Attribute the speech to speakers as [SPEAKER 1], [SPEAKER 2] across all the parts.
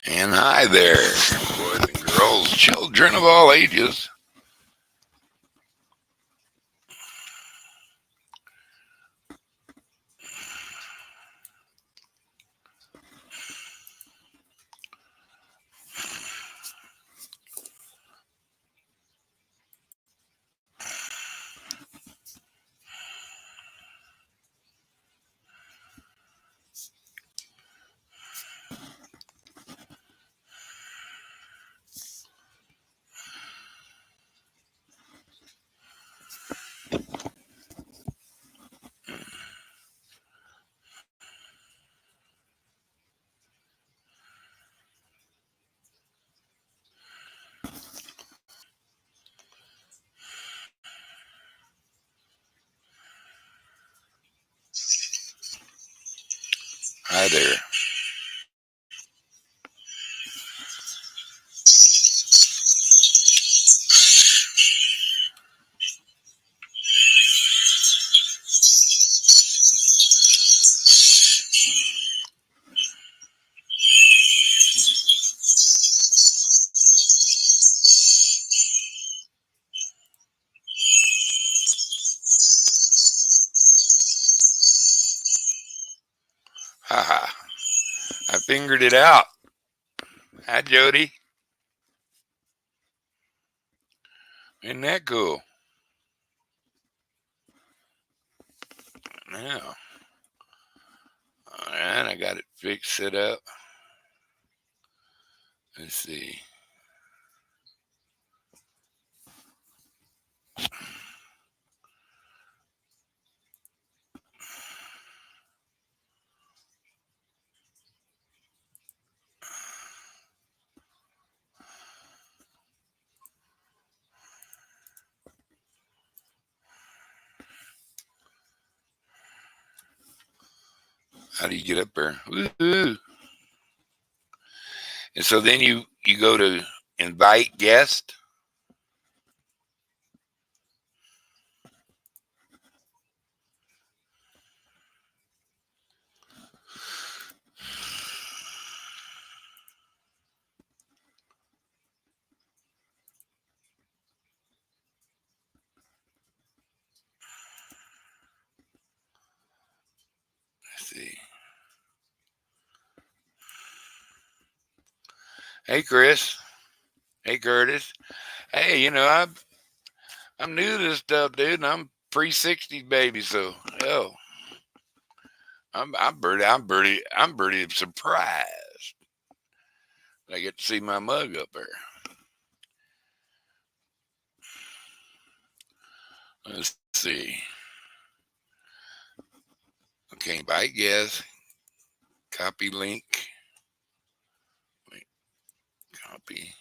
[SPEAKER 1] And hi there, boys and girls, children of all ages. Hi there. Haha, I fingered it out. Hi, Jody. Isn't that cool? Yeah. All right, I got it fixed, set up. Let's see. How do you get up there? Woo-hoo. And so then you go to invite guest. Let's see. Hey, Chris. Hey, Curtis. Hey, I'm new to this stuff, dude, and I'm pre-60s baby, so hell, I'm pretty surprised I get to see my mug up there. Let's see. Okay, invite guest, copy link, wait, copy.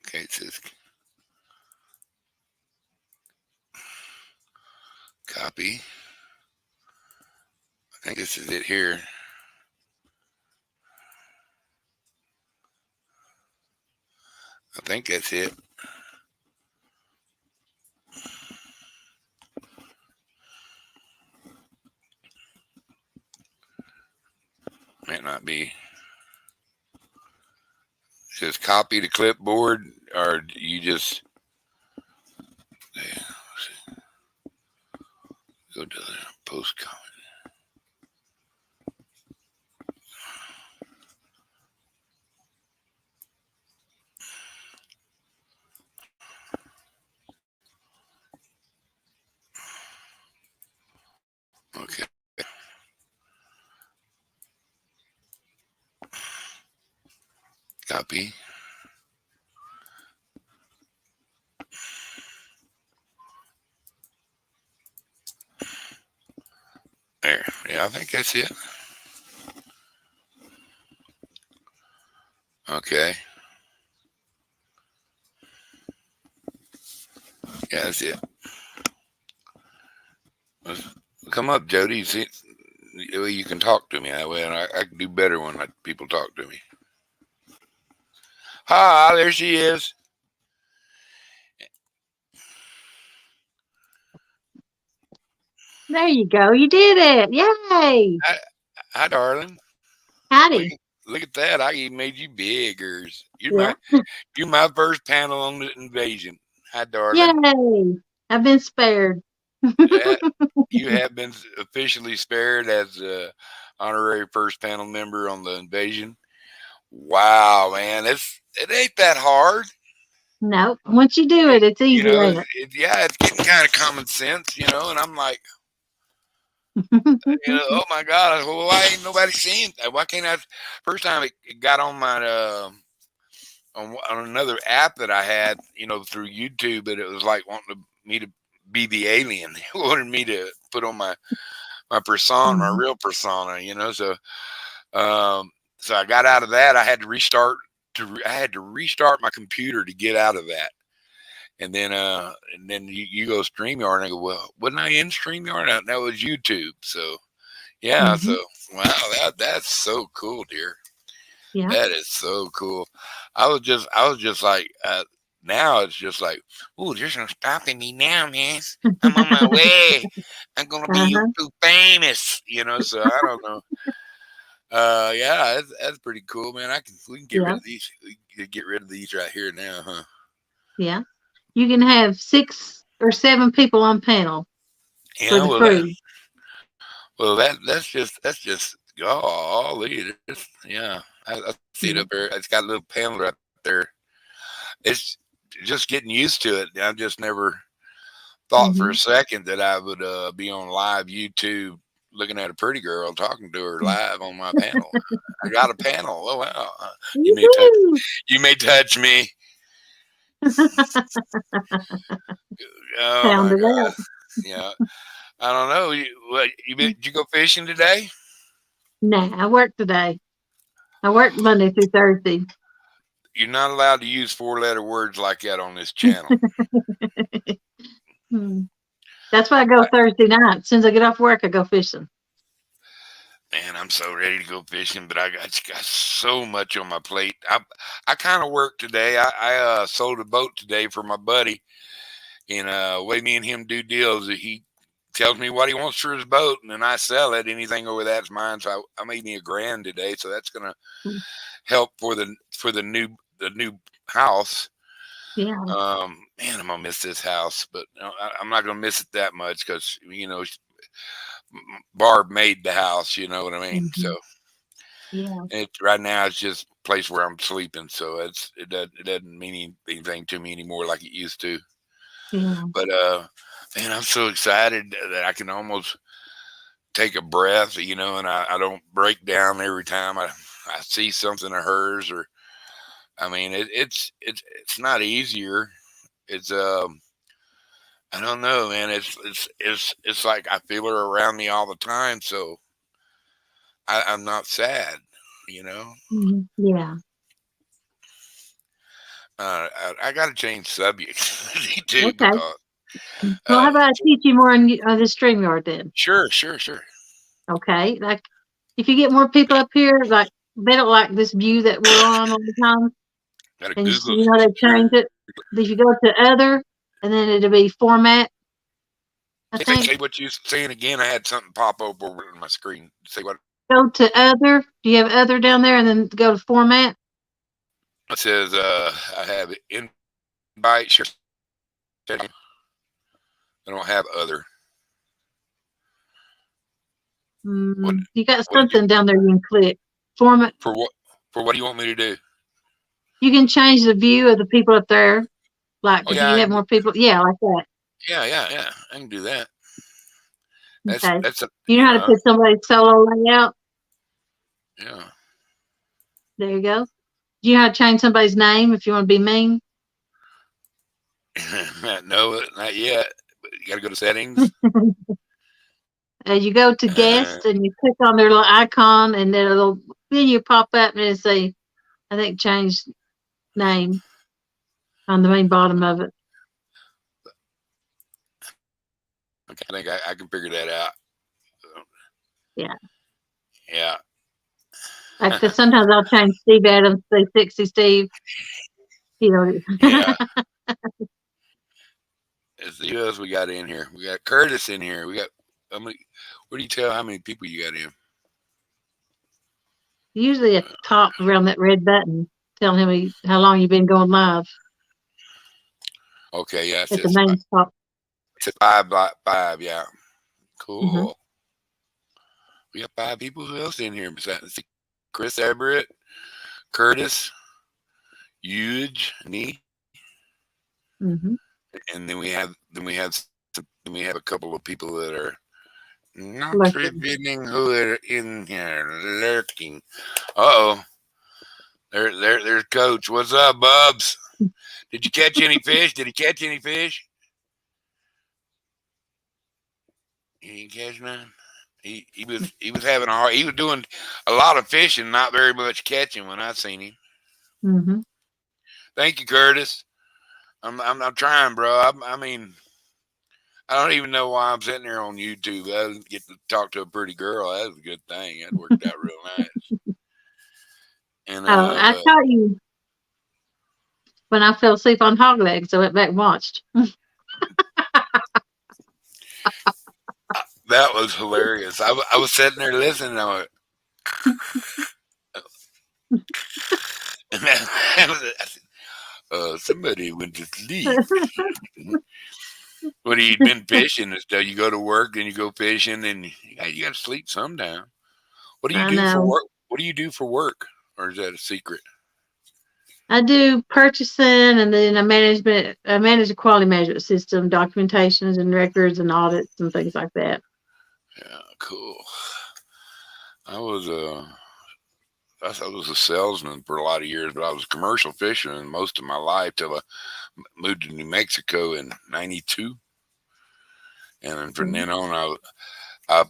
[SPEAKER 1] Okay, it says copy. I think this is it here. I think that's it. Might not be. It says copy to clipboard, or you just go to the post comment. Okay. Copy. There. Yeah, I think that's it. Okay. Yeah, that's it. Let's come up, Jody. See, you can talk to me that way, and I can do better when people talk to me. Ah, there she is.
[SPEAKER 2] There you go. You did it. Yay.
[SPEAKER 1] Hi, darling. Look
[SPEAKER 2] Howdy.
[SPEAKER 1] at look at that. I even made you bigger.
[SPEAKER 2] Yeah.
[SPEAKER 1] You're my first panel on the invasion. Hi, darling.
[SPEAKER 2] Yay. I've been spared.
[SPEAKER 1] Yeah, you have been officially spared as honorary first panel member on the invasion. Wow, man, it ain't that hard.
[SPEAKER 2] No, once you do it, it's
[SPEAKER 1] You
[SPEAKER 2] easy,
[SPEAKER 1] know,
[SPEAKER 2] ain't it?
[SPEAKER 1] yeah, it's getting kind of common sense, and I'm like, oh my God, well, why ain't nobody seeing that? Why can't I? First time it got on my on another app that I had, through YouTube, but it was like wanting me to be the alien. It wanted me to put on my persona, my
[SPEAKER 2] Mhm.
[SPEAKER 1] real persona, so I got out of that. I had to restart. I had to restart my computer to get out of that. And then you go StreamYard, and I go, well, wasn't I in StreamYard? That was YouTube. So yeah, so
[SPEAKER 2] Mhm.
[SPEAKER 1] wow, that's so cool, dear.
[SPEAKER 2] Yeah.
[SPEAKER 1] That is so cool. I was just like, now it's just like, ooh, there's no stopping me now, man. I'm on my way. I'm gonna be
[SPEAKER 2] Uh-huh.
[SPEAKER 1] YouTube famous, So I don't know. Yeah, that's pretty cool, man. We can get rid
[SPEAKER 2] Yeah.
[SPEAKER 1] of these. We can get rid of these right here now, huh?
[SPEAKER 2] Yeah. You can have 6 or 7 people on panel for
[SPEAKER 1] Yeah,
[SPEAKER 2] the crew.
[SPEAKER 1] that's just golly, yeah. I see it up
[SPEAKER 2] Yeah.
[SPEAKER 1] there. It's got a little panel right there. It's just getting used to it. I just never thought for a
[SPEAKER 2] Mhm.
[SPEAKER 1] second that I would be on live YouTube looking at a pretty girl talking to her live on my panel. I got a panel. Oh wow! You may touch.
[SPEAKER 2] Woo-hoo.
[SPEAKER 1] You may touch me. Oh
[SPEAKER 2] Pound
[SPEAKER 1] my
[SPEAKER 2] it
[SPEAKER 1] God!
[SPEAKER 2] out.
[SPEAKER 1] Yeah, I don't know. Did you go fishing today?
[SPEAKER 2] Nah, I work today. I work Monday through Thursday.
[SPEAKER 1] You're not allowed to use four-letter words like that on this channel.
[SPEAKER 2] Hmm. That's why I go Thursday night. As soon as I get off work, I go fishing.
[SPEAKER 1] Man, I'm so ready to go fishing, but I got so much on my plate. I kind of worked today. I sold a boat today for my buddy, and way me and him do deals. He tells me what he wants for his boat, and then I sell it. Anything over that's mine. So I made me $1,000 today. So that's gonna help for the new house.
[SPEAKER 2] Yeah.
[SPEAKER 1] Man, I'm gonna miss this house, but I'm not gonna miss it that much because Barb made the house. You know what I mean? So
[SPEAKER 2] Mhm. Yeah.
[SPEAKER 1] right now it's just a place where I'm sleeping. So it doesn't mean anything to me anymore like it used to.
[SPEAKER 2] Yeah.
[SPEAKER 1] But man, I'm so excited that I can almost take a breath, and I don't break down every time I see something of hers. Or I mean, it's not easier. It's I don't know, man. It's like I feel her around me all the time, so I'm not sad, you know.
[SPEAKER 2] Mhm. Yeah.
[SPEAKER 1] I got to change subjects too
[SPEAKER 2] Okay.
[SPEAKER 1] because
[SPEAKER 2] Well,
[SPEAKER 1] uh,
[SPEAKER 2] how about I teach you more on the StreamYard then?
[SPEAKER 1] sure, sure, sure.
[SPEAKER 2] Okay. Like, if you get more people up here, like, they don't like this view that we're on all the time.
[SPEAKER 1] Got to
[SPEAKER 2] And
[SPEAKER 1] Google.
[SPEAKER 2] they
[SPEAKER 1] Sure.
[SPEAKER 2] change it. If you go to other, and then it'll be format, I
[SPEAKER 1] Say
[SPEAKER 2] think.
[SPEAKER 1] what you saying again. I had something pop up over on my screen. Say what
[SPEAKER 2] Go to other. Do you have other down there? And then go to format.
[SPEAKER 1] it says. I have invite. Share. I don't have other. What
[SPEAKER 2] You got
[SPEAKER 1] what did you
[SPEAKER 2] something down there you can click. Format.
[SPEAKER 1] for what do you want me to do?
[SPEAKER 2] You can change the view of the people up there. Like,
[SPEAKER 1] Oh
[SPEAKER 2] if
[SPEAKER 1] yeah,
[SPEAKER 2] you have more people, yeah, like that.
[SPEAKER 1] yeah. I can do that. That's
[SPEAKER 2] Okay.
[SPEAKER 1] that's a
[SPEAKER 2] You know
[SPEAKER 1] you
[SPEAKER 2] how to
[SPEAKER 1] know
[SPEAKER 2] put somebody's solo layout?
[SPEAKER 1] yeah.
[SPEAKER 2] There you go. Do you know how to change somebody's name if you want to be mean?
[SPEAKER 1] No, not yet. But you got to go to settings.
[SPEAKER 2] You go to
[SPEAKER 1] Uh,
[SPEAKER 2] guest and you click on their little icon, and then you pop up and it say, I think, change name on the main bottom of it.
[SPEAKER 1] okay, I think I can figure that out.
[SPEAKER 2] Yeah.
[SPEAKER 1] Yeah,
[SPEAKER 2] Like, 'cause sometimes I'll change Steve Adams to say 60 Steve. You know.
[SPEAKER 1] yeah. Let's see who else we got in here. We got Curtis in here. We got how many? What do you tell how many people you got in?
[SPEAKER 2] Usually at the top around that red button, telling him how long you've been going live
[SPEAKER 1] Okay, yeah,
[SPEAKER 2] at the main top.
[SPEAKER 1] it's 5 yeah.
[SPEAKER 2] Mm-hmm.
[SPEAKER 1] Cool. We got 5 people. Who else in here besides Chris Everett, Curtis, Huge, me,
[SPEAKER 2] Mm-hmm.
[SPEAKER 1] and then we have a couple of people that are not
[SPEAKER 2] Lurking.
[SPEAKER 1] revealing who are in here lurking. Uh-oh. There's Coach. What's up, Bubs? Did you catch any fish? Did he catch any fish? He didn't catch none. He was having a hard. He was doing a lot of fishing, not very much catching when I seen him.
[SPEAKER 2] Mm-hmm.
[SPEAKER 1] Thank you, Curtis. I'm trying, bro. I mean, I don't even know why I'm sitting there on YouTube. I didn't get to talk to a pretty girl. That was a good thing. That worked out real nice. And
[SPEAKER 2] Oh, I
[SPEAKER 1] but
[SPEAKER 2] caught you when I fell asleep on hog legs. I went back and watched.
[SPEAKER 1] that was hilarious. I was sitting there listening. I went, and somebody went to sleep. What have you been fishing and stuff? You go to work, then you go fishing, and you got to sleep sometime. What do you
[SPEAKER 2] I
[SPEAKER 1] do for
[SPEAKER 2] know.
[SPEAKER 1] work? What do you do for work, or is that a secret?
[SPEAKER 2] I do purchasing, and then I manage a quality management system, documentations and records and audits and things like that.
[SPEAKER 1] Yeah, cool. I was I was a salesman for a lot of years, but I was a commercial fisherman most of my life till I moved to New Mexico in '92, and then from
[SPEAKER 2] Mhm.
[SPEAKER 1] then on, I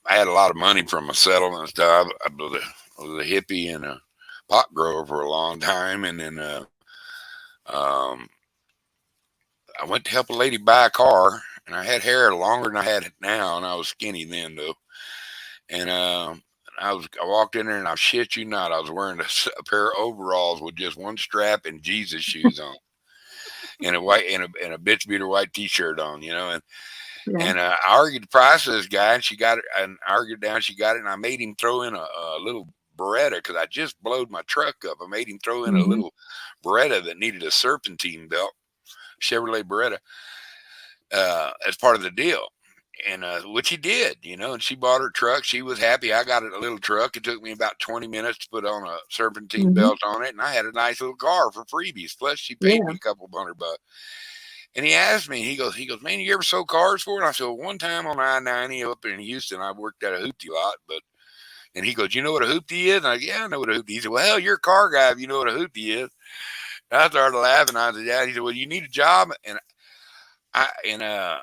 [SPEAKER 1] had a lot of money from a settlement and stuff. I was a hippie and a pot grower for a long time, and then um, I went to help a lady buy a car, and I had hair longer than I had it now, and I was skinny then though, and I walked in there and I shit you not, I was wearing a pair of overalls with just one strap and Jesus shoes on, and a white and a bitch beater white T-shirt on,
[SPEAKER 2] Yeah.
[SPEAKER 1] and I argued the price of this guy, and she got it, and argued down, she got it, and I made him throw in a little Beretta because I just blowed my truck up. I made him throw in a
[SPEAKER 2] Mm-hmm.
[SPEAKER 1] little Beretta that needed a serpentine belt, Chevrolet Beretta, as part of the deal. And which he did, and she bought her truck. She was happy. I got a little truck. It took me about 20 minutes to put on a serpentine
[SPEAKER 2] Mm-hmm.
[SPEAKER 1] belt on it, and I had a nice little car for freebies. Plus, she paid me
[SPEAKER 2] Yeah.
[SPEAKER 1] a couple of $100. And he asked me, he goes, man, you ever sold cars for it? And I said, well, one time on I-90 up in Houston, I worked at a hoopty lot, and he goes, you know what a hoopty is? And I go, yeah, I know what a hoopty is. He said, well, hell, you're a car guy if you know what a hoopty is. And I started laughing. I said, yeah. He said, well, you need a job, and I and I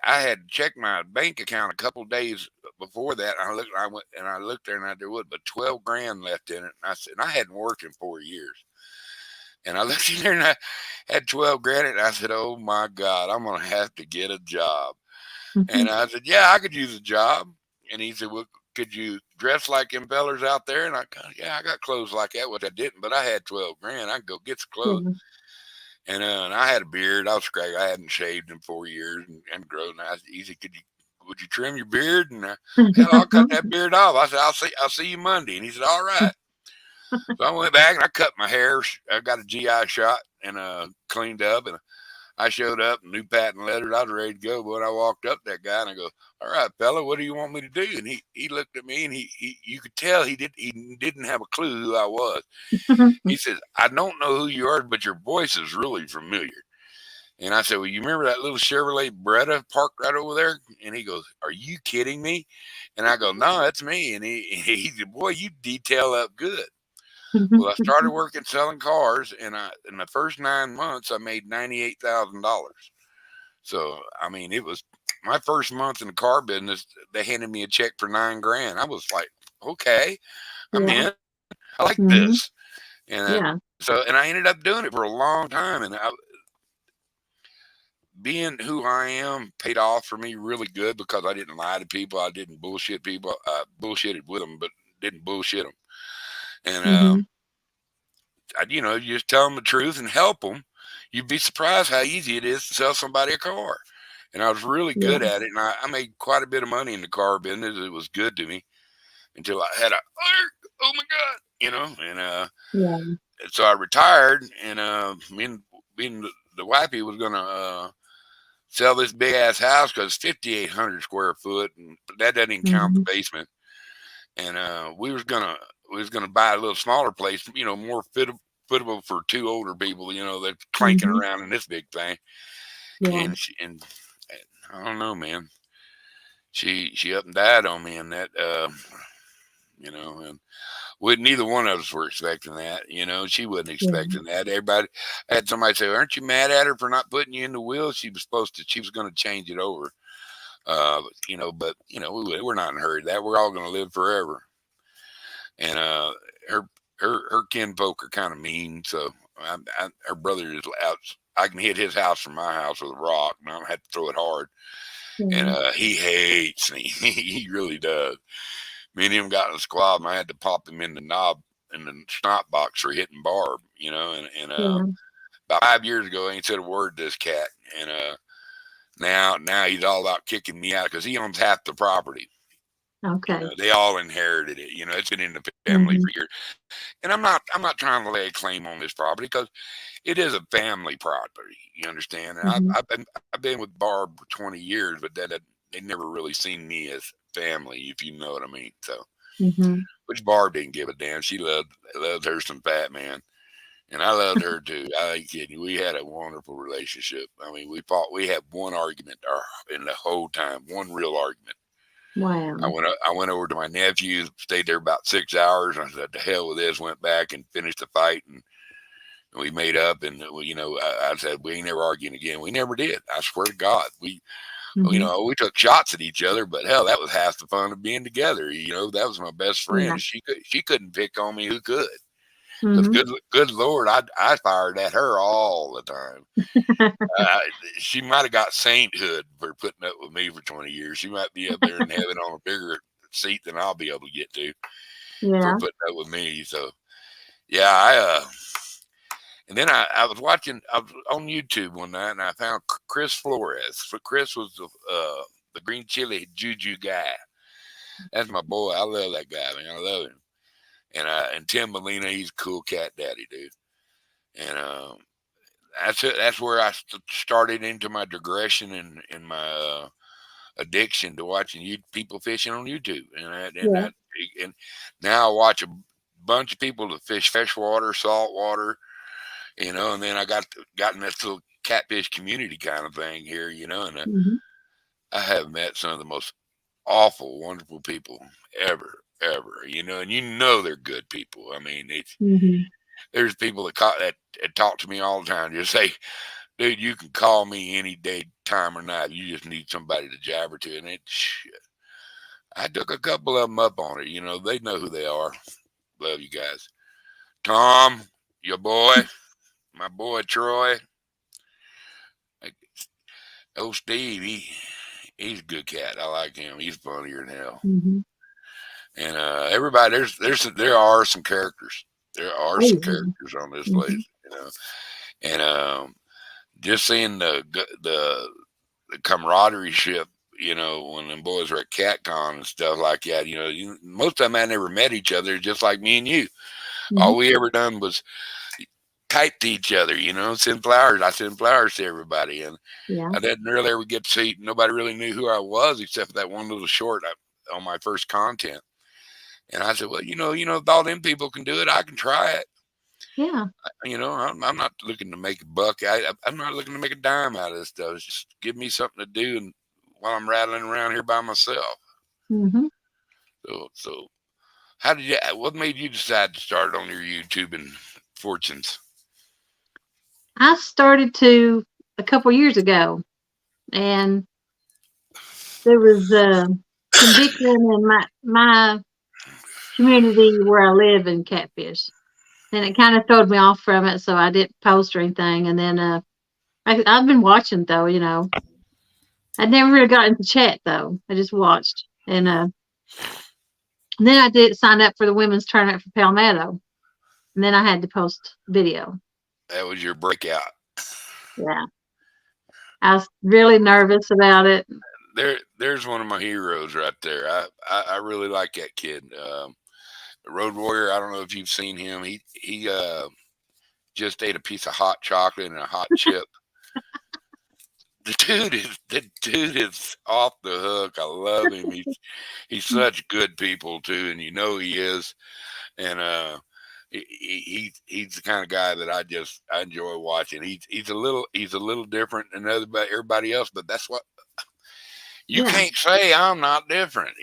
[SPEAKER 1] had checked my bank account a couple of days before that. I looked there, and there was but 12 grand left in it. And I said, and I hadn't worked in 4 years. And I looked in there and I had 12 grand in it. And I said, oh my God, I'm gonna have to get a job.
[SPEAKER 2] Mm-hmm.
[SPEAKER 1] And I said, yeah, I could use a job. And he said, well, could you dress like them fellers out there? And I go, yeah, I got clothes like that, which I didn't, but I had 12 grand. I could go get some clothes.
[SPEAKER 2] Yeah.
[SPEAKER 1] And I had a beard. I was scraggy. I hadn't shaved in 4 years and grown. He said, would you trim your beard? And hell, I'll cut that beard off. I said, I'll see you Monday. And he said, all right. So I went back and I cut my hair. I got a GI shot and cleaned up, and I showed up, new patent letters. I was ready to go. But when I walked up to that guy and I go, all right, fella, what do you want me to do? And he looked at me, and he you could tell he didn't have a clue who I was. He says, I don't know who you are, but your voice is really familiar. And I said, well, you remember that little Chevrolet Beretta parked right over there? And he goes, are you kidding me? And I go, no, that's me. And he said, boy, you detail up good. Well, I started working selling cars, and in the first 9 months I made $98,000. So I mean, it was my first month in the car business. They handed me a check for 9 grand. I was like, okay, I'm
[SPEAKER 2] Yeah.
[SPEAKER 1] in. I like
[SPEAKER 2] Mm-hmm.
[SPEAKER 1] this, and
[SPEAKER 2] Yeah.
[SPEAKER 1] and I ended up doing it for a long time. And being who I am paid off for me really good because I didn't lie to people. I didn't bullshit people. I bullshitted with them, but didn't bullshit them. And
[SPEAKER 2] Mm-hmm.
[SPEAKER 1] you just tell them the truth and help them. You'd be surprised how easy it is to sell somebody a car. And I was really
[SPEAKER 2] Yeah.
[SPEAKER 1] good at it. And I made quite a bit of money in the car business. It was good to me. until I had a oh my god, and
[SPEAKER 2] Yeah.
[SPEAKER 1] so I retired, and me and the wifey was gonna sell this big ass house because 5,800 square foot, and that doesn't even count the
[SPEAKER 2] Mhm.
[SPEAKER 1] basement. And we was gonna buy a little smaller place, more fittable for two older people, that's clanking
[SPEAKER 2] Mhm.
[SPEAKER 1] around in this big thing.
[SPEAKER 2] Yeah.
[SPEAKER 1] And I don't know, man. She up and died on me, and that and we neither one of us were expecting that. She wasn't
[SPEAKER 2] Yeah.
[SPEAKER 1] expecting that. Everybody I had somebody say, "Aren't you mad at her for not putting you in the will?" She was going to change it over. But we're not in a hurry. That we're all going to live forever. And her her kinfolk are kind of mean, so her brother is out. I can hit his house from my house with a rock, and I don't have to throw it hard. And
[SPEAKER 2] Yeah.
[SPEAKER 1] he hates me. He really does. Me and him got in a squab, and I had to pop him in the knob in the snot box for hitting Barb. And
[SPEAKER 2] Yeah.
[SPEAKER 1] about 5 years ago, I ain't said a word to this cat, and now he's all about kicking me out because he owns half the property.
[SPEAKER 2] Okay.
[SPEAKER 1] They all inherited it. It's been in the family for
[SPEAKER 2] Mhm.
[SPEAKER 1] years. And I'm not trying to lay a claim on this property because it is a family property. You understand? And
[SPEAKER 2] Mhm.
[SPEAKER 1] I've been with Barb for 20 years, but they never really seen me as family, if you know what I mean. So,
[SPEAKER 2] Mhm.
[SPEAKER 1] which Barb didn't give a damn. She loved her some fat man, and I loved her too. I ain't kidding you. We had a wonderful relationship. I mean, we fought. We had one argument in the whole time, one real argument. I
[SPEAKER 2] Wow.
[SPEAKER 1] went I went over to my nephew, stayed there about 6 hours. I said, "The hell with this." Went back and finished the fight, and we made up. And I said, "We ain't never arguing again." We never did. I swear to God,
[SPEAKER 2] Mhm.
[SPEAKER 1] we took shots at each other, but hell, that was half the fun of being together. That was my best
[SPEAKER 2] Yeah.
[SPEAKER 1] friend. She couldn't pick on me. Who could? Because
[SPEAKER 2] Mhm.
[SPEAKER 1] good Lord, I fired at her all the time. Uh, she might have got sainthood for putting up with me for 20 years. She might be up there in heaven on a bigger seat than I'll be able to get to for
[SPEAKER 2] Yeah.
[SPEAKER 1] putting up with me. So yeah, and then I was on YouTube one night, and I found Chris Flores. So Chris was the green chili juju guy. That's my boy. I love that guy, man. I love him. And Tim Molina, he's a cool cat daddy, dude. And that's it. That's where I started into my digression and my addiction to watching people fishing on YouTube,
[SPEAKER 2] Yeah.
[SPEAKER 1] and now I watch a bunch of people that fish freshwater, saltwater, and then I got in this little catfish community kind of thing here, and
[SPEAKER 2] Mhm.
[SPEAKER 1] I have met some of the most awful, wonderful people ever, and they're good people. I mean,
[SPEAKER 2] Mhm.
[SPEAKER 1] there's people that talk to me all the time, just say, "Dude, you can call me any day, time or night. You just need somebody to jabber to." And I took a couple of them up on it. They know who they are. Love you guys. Tom, your boy, my boy Troy, like, oh Steve, he's a good cat. I like him. He's funnier than hell.
[SPEAKER 2] Mhm.
[SPEAKER 1] And everybody, there are some characters. There are
[SPEAKER 2] Oh,
[SPEAKER 1] some
[SPEAKER 2] yeah.
[SPEAKER 1] characters on this
[SPEAKER 2] Mhm.
[SPEAKER 1] place. And just seeing the camaraderie ship, when them boys were at CatCon and stuff like that, most of them I never met each other, just like me and you. All
[SPEAKER 2] Mhm.
[SPEAKER 1] we ever done was type to each other, send flowers. I send flowers to everybody. And
[SPEAKER 2] Yeah.
[SPEAKER 1] I didn't really ever get to see, nobody really knew who I was except for that one little short on my first content. And I said, well, if all them people can do it, I can try it.
[SPEAKER 2] Yeah.
[SPEAKER 1] I'm not looking to make a buck. I'm not looking to make a dime out of this stuff. It's just give me something to do and while I'm rattling around here by myself.
[SPEAKER 2] Mhm.
[SPEAKER 1] So what made you decide to start on your YouTube and fortunes?
[SPEAKER 2] I started to a couple years ago, and there was conviction in my community where I live in catfish, and it kind of throwed me off from it, so I didn't post or anything. And then I've been watching though, I never really got into chat though. I just watched, and then I did sign up for the women's tournament for Palmetto, and then I had to post video.
[SPEAKER 1] That was your breakout.
[SPEAKER 2] Yeah, I was really nervous about it.
[SPEAKER 1] there's one of my heroes right there. I really like that kid. Road Warrior. I don't know if you've seen him. He just ate a piece of hot chocolate and a hot chip. The dude is off the hook. I love him. He's such good people too, and you know he is. And he's the kind of guy that I enjoy watching. He's a little different than everybody else, but that's what you
[SPEAKER 2] Yeah.
[SPEAKER 1] can't say I'm not different.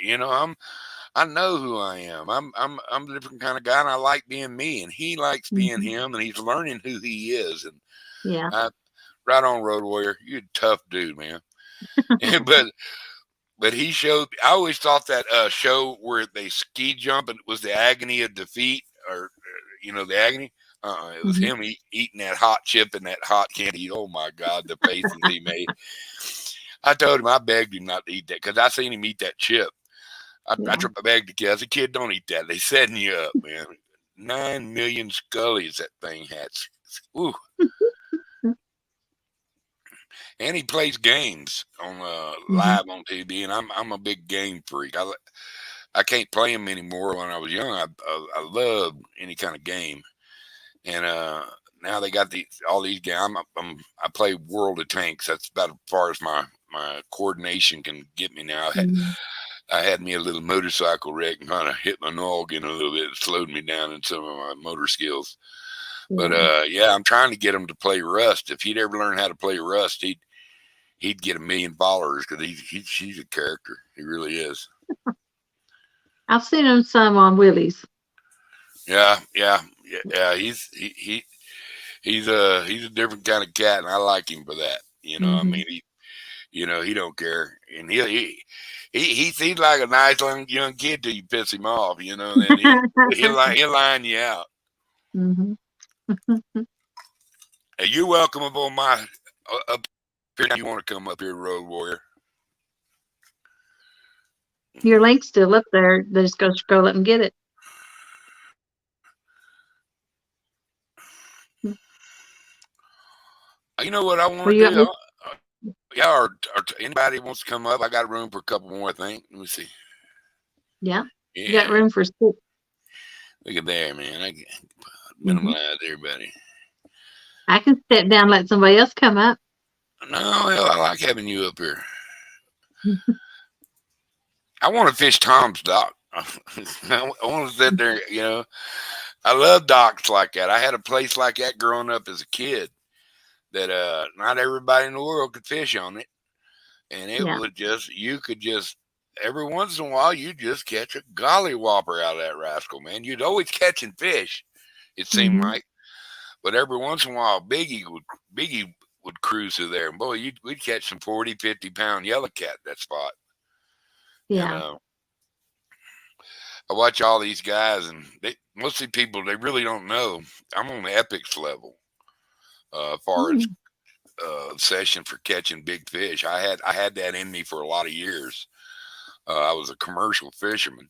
[SPEAKER 1] I know who I am. I'm a different kind of guy, and I like being me, and he likes being
[SPEAKER 2] Mhm.
[SPEAKER 1] him, and he's learning who he is. And
[SPEAKER 2] Yeah.
[SPEAKER 1] I, right on, Road Warrior, you're a tough dude, man. but he showed. I always thought that show where they ski jump and it was the agony of defeat, or the agony. It was
[SPEAKER 2] Mhm.
[SPEAKER 1] him eating that hot chip and that hot candy. Oh my God, the faces he made. I told him, I begged him not to eat that because I seen him eat that chip. I
[SPEAKER 2] Yeah.
[SPEAKER 1] begged the kid. I said, "Kid, don't eat that. They setting you up, man. 9 million scullies that thing has. Ooh." And he plays games on
[SPEAKER 2] Mhm.
[SPEAKER 1] live on TV, and I'm a big game freak. I can't play them anymore. When I was young, I loved any kind of game, and now they got all these games. I play World of Tanks. That's about as far as my coordination can get me now.
[SPEAKER 2] Mhm.
[SPEAKER 1] I had me a little motorcycle wreck and kind of hit my noggin a little bit. It slowed me down in some of my motor skills. But
[SPEAKER 2] Yeah.
[SPEAKER 1] yeah, I'm trying to get him to play Rust. If he'd ever learn how to play Rust, he'd get 1 million followers because he's a character. He really is.
[SPEAKER 2] I've seen him some on Willie's.
[SPEAKER 1] Yeah. He's a different kind of cat, and I like him for that. I
[SPEAKER 2] Mhm.
[SPEAKER 1] mean, he don't care, and he seems like a nice young kid till you piss him off. And then he'll line you out.
[SPEAKER 2] Mhm.
[SPEAKER 1] Hey, you're welcome up on my up here. You want to come up here, Road Warrior?
[SPEAKER 2] Your link's still up there. Just go scroll up and get it.
[SPEAKER 1] You know what I
[SPEAKER 2] Were
[SPEAKER 1] want
[SPEAKER 2] you
[SPEAKER 1] to
[SPEAKER 2] at
[SPEAKER 1] do?
[SPEAKER 2] least
[SPEAKER 1] Yeah, or anybody wants to come up? I got room for a couple more. I think. Let me see.
[SPEAKER 2] yeah. You got
[SPEAKER 1] Yeah,
[SPEAKER 2] room for 6.
[SPEAKER 1] look at there, man. I can
[SPEAKER 2] Mhm.
[SPEAKER 1] minimize everybody.
[SPEAKER 2] I can step down and let somebody else come up.
[SPEAKER 1] No, hell, I like having you up here. I want to fish Tom's dock. I want to sit there. I love docks like that. I had a place like that growing up as a kid. That not everybody in the world could fish on it, and it
[SPEAKER 2] Yeah.
[SPEAKER 1] was just you could just every once in a while you just catch a golly whopper out of that rascal, man. You'd always catching fish, it seemed
[SPEAKER 2] Mhm.
[SPEAKER 1] like, but every once in a while Biggie would cruise through there, and boy, we'd catch some 40, 50 pound yellow cat that spot, and
[SPEAKER 2] Yeah.
[SPEAKER 1] I watch all these guys, and mostly people they really don't know. I'm on the epics level, as far as
[SPEAKER 2] Mm.
[SPEAKER 1] obsession for catching big fish. I had that in me for a lot of years. I was a commercial fisherman.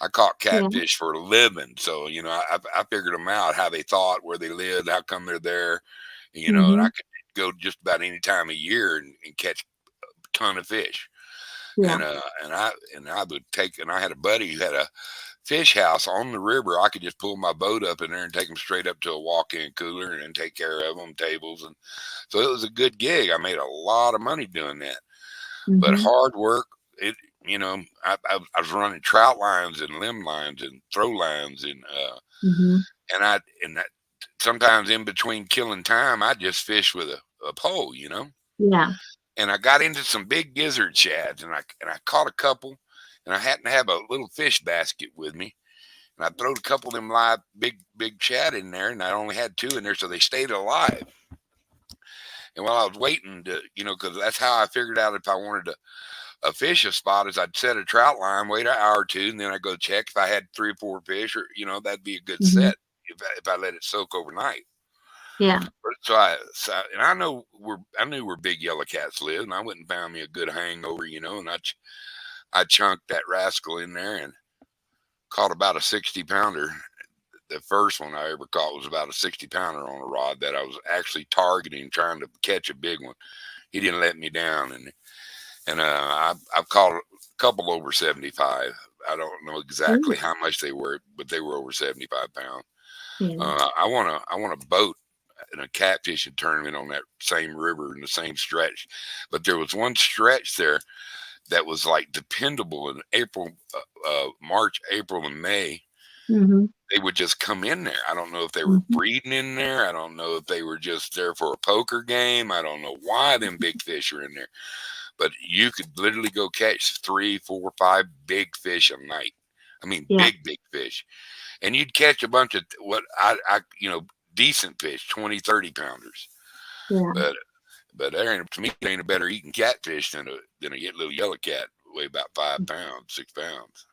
[SPEAKER 1] I caught
[SPEAKER 2] Yeah.
[SPEAKER 1] catfish for a living, so I figured them out how they thought, where they lived, how come they're there, and I
[SPEAKER 2] Mhm.
[SPEAKER 1] could go just about any time of year and catch a ton of fish.
[SPEAKER 2] Yeah.
[SPEAKER 1] And I would take, and I had a buddy who had a fish house on the river. I could just pull my boat up in there and take them straight up to a walk-in cooler and take care of them, tables, and so it was a good gig. I made a lot of money doing that, but
[SPEAKER 2] Mhm.
[SPEAKER 1] hard work. It, I was running trout lines and limb lines and throw lines
[SPEAKER 2] Mhm.
[SPEAKER 1] and that sometimes in between killing time, I just fish with a pole.
[SPEAKER 2] Yeah.
[SPEAKER 1] And I got into some big gizzard shads, and I caught a couple, and I happened to have a little fish basket with me, and I throwed a couple of them live big shad in there, and I only had 2 in there, so they stayed alive. And while I was waiting because that's how I figured out if I wanted to fish a spot, is I'd set a trout line, wait an hour or two, and then I'd go check if I had 3 or 4 fish, or that'd be a good
[SPEAKER 2] Mhm.
[SPEAKER 1] set if I let it soak overnight.
[SPEAKER 2] Yeah.
[SPEAKER 1] And I knew where big yellow cats live, and I went and found me a good hangover, and I chunked that rascal in there and caught about a 60 pounder. The first one I ever caught was about a 60 pounder on a rod that I was actually targeting, trying to catch a big one. He didn't let me down, and I've caught a couple over 75. I don't know exactly
[SPEAKER 2] Ooh,
[SPEAKER 1] how much they were, but they were over 75 pounds.
[SPEAKER 2] yeah.
[SPEAKER 1] I want a boat in a catfishing tournament on that same river in the same stretch, but there was one stretch there that was like dependable in April, March, April, and May.
[SPEAKER 2] Mm-hmm.
[SPEAKER 1] They would just come in there. I don't know if they were
[SPEAKER 2] Mm-hmm.
[SPEAKER 1] breeding in there. I don't know if they were just there for a poker game. I don't know why them big fish are in there, but you could literally go catch 3, 4, 5 big fish a night. I mean,
[SPEAKER 2] Yeah.
[SPEAKER 1] big fish, and you'd catch a bunch of what decent fish, 20, 30 pounders.
[SPEAKER 2] Yeah.
[SPEAKER 1] But there ain't, to me, there ain't a better eating catfish than a little yellow cat, weigh about 5 pounds, 6 pounds.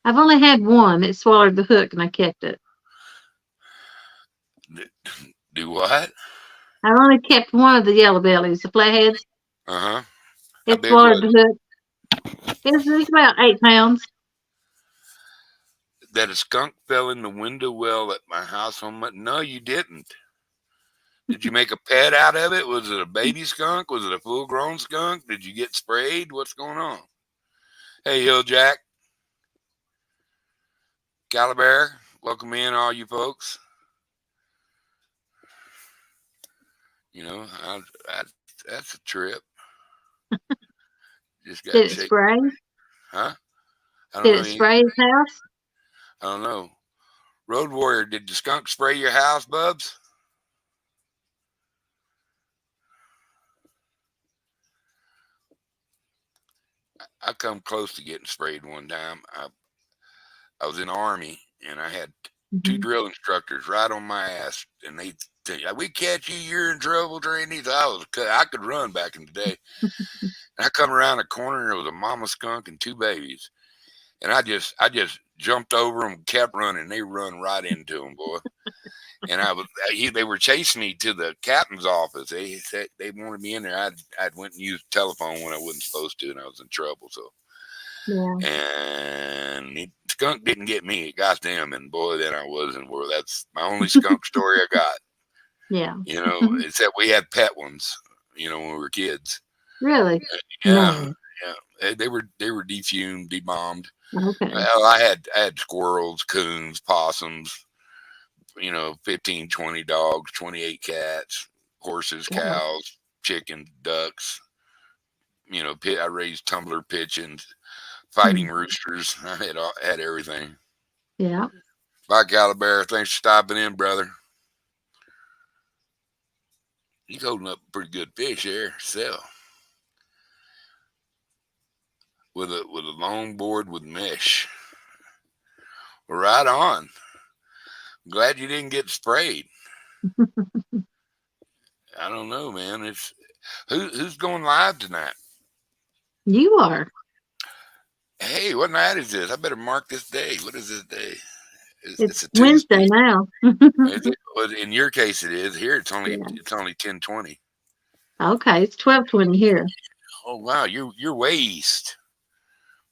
[SPEAKER 2] I've only had one that swallowed the hook and I kept it.
[SPEAKER 1] Do what?
[SPEAKER 2] I've only kept one of the yellow bellies, the flatheads.
[SPEAKER 1] Uh huh. How
[SPEAKER 2] It
[SPEAKER 1] big
[SPEAKER 2] swallowed
[SPEAKER 1] was
[SPEAKER 2] the
[SPEAKER 1] it?
[SPEAKER 2] hook. It's about 8 pounds.
[SPEAKER 1] That a skunk fell in the window well at my house on my. No, you didn't. Did you make a pet out of it? Was it a baby skunk? Was it a full grown skunk? Did you get sprayed? What's going on? Hey, Hill Jack, Calabar, welcome in, all you folks. You know, that's a trip. Just got
[SPEAKER 2] Did it
[SPEAKER 1] shaken.
[SPEAKER 2] spray?
[SPEAKER 1] Huh? I don't
[SPEAKER 2] Did
[SPEAKER 1] know.
[SPEAKER 2] it spray his house?
[SPEAKER 1] I don't know. Road Warrior, did the skunk spray your house, Bubs? I come close to getting sprayed one time. I was in the Army, and I had 2
[SPEAKER 2] Mm-hmm.
[SPEAKER 1] drill instructors right on my ass, and they tell you, "We catch you, you're in trouble." During these, I could run back in the day. And I come around a corner, and there was a mama skunk and 2 babies, and I just jumped over them, kept running. They run right into them, boy. And they were chasing me to the captain's office. They said they wanted me in there. I'd went and used the telephone when I wasn't supposed to, and I was in trouble. So,
[SPEAKER 2] Yeah.
[SPEAKER 1] and the skunk didn't get me. It got them, and boy, then I was in war. That's my only skunk story I got.
[SPEAKER 2] Yeah.
[SPEAKER 1] You know, except we had pet ones. You know, when we were kids.
[SPEAKER 2] Really?
[SPEAKER 1] Yeah,
[SPEAKER 2] No.
[SPEAKER 1] yeah. They were defumed, debombed.
[SPEAKER 2] Okay.
[SPEAKER 1] Well, I had squirrels, coons, possums. 15, 20 dogs, 28 cats, horses,
[SPEAKER 2] Wow.
[SPEAKER 1] cows, chickens, ducks. I raised tumbler pigeons,
[SPEAKER 2] Hmm.
[SPEAKER 1] fighting roosters. I had everything.
[SPEAKER 2] Yeah.
[SPEAKER 1] Bye, Calabar. Thanks for stopping in, brother. He's holding up a pretty good fish there, so with a long board with mesh. Right on. Glad you didn't get sprayed. I don't know, man. It's who's going live tonight?
[SPEAKER 2] You are.
[SPEAKER 1] Hey, what night is this? I better mark this day. What is this day? It's
[SPEAKER 2] It's
[SPEAKER 1] a
[SPEAKER 2] Wednesday
[SPEAKER 1] Tuesday.
[SPEAKER 2] now.
[SPEAKER 1] Is it? Well, in your case, it is. Here, it's only
[SPEAKER 2] Yeah.
[SPEAKER 1] it's only 10:20.
[SPEAKER 2] Okay. It's 12:20 here.
[SPEAKER 1] Oh wow, you're way east.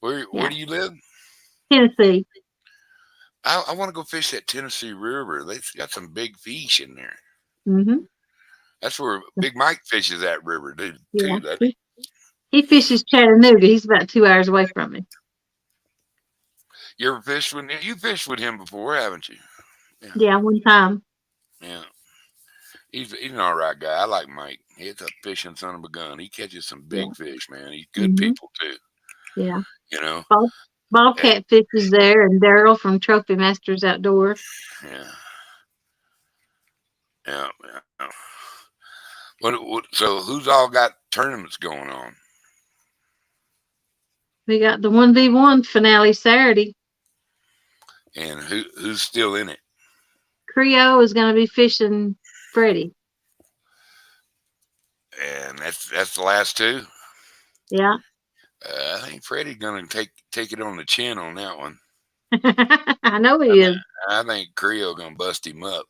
[SPEAKER 1] Where
[SPEAKER 2] Yeah.
[SPEAKER 1] do you live?
[SPEAKER 2] Tennessee.
[SPEAKER 1] I want to go fish that Tennessee River. They've got some big fish in there.
[SPEAKER 2] Mm-hmm.
[SPEAKER 1] That's where Big Mike fishes that river, dude.
[SPEAKER 2] Yeah.
[SPEAKER 1] Too. That
[SPEAKER 2] He fishes Chattanooga. He's about 2 hours away from me.
[SPEAKER 1] you ever fished with him? You fished with him before, haven't you? Yeah,
[SPEAKER 2] Yeah, one time.
[SPEAKER 1] yeah. He's an all right guy. I like Mike. He's a fishing son of a gun. He catches some
[SPEAKER 2] Yeah.
[SPEAKER 1] big fish, man. He's good
[SPEAKER 2] Mm-hmm.
[SPEAKER 1] people too.
[SPEAKER 2] Yeah.
[SPEAKER 1] You know.
[SPEAKER 2] Bob,
[SPEAKER 1] Eh,
[SPEAKER 2] Bobcat fishes there, and Daryl from Trophy Masters Outdoors.
[SPEAKER 1] Yeah, yeah, yeah. So who's all got tournaments going on?
[SPEAKER 2] We got the 1v1 finale Saturday.
[SPEAKER 1] And who's still in it?
[SPEAKER 2] Creo is going to be fishing Freddie.
[SPEAKER 1] And that's the last 2.
[SPEAKER 2] Yeah.
[SPEAKER 1] I think Freddie's gonna take it on the chin on that one.
[SPEAKER 2] I know
[SPEAKER 1] I
[SPEAKER 2] he
[SPEAKER 1] think,
[SPEAKER 2] is.
[SPEAKER 1] I think Creo gonna bust him up.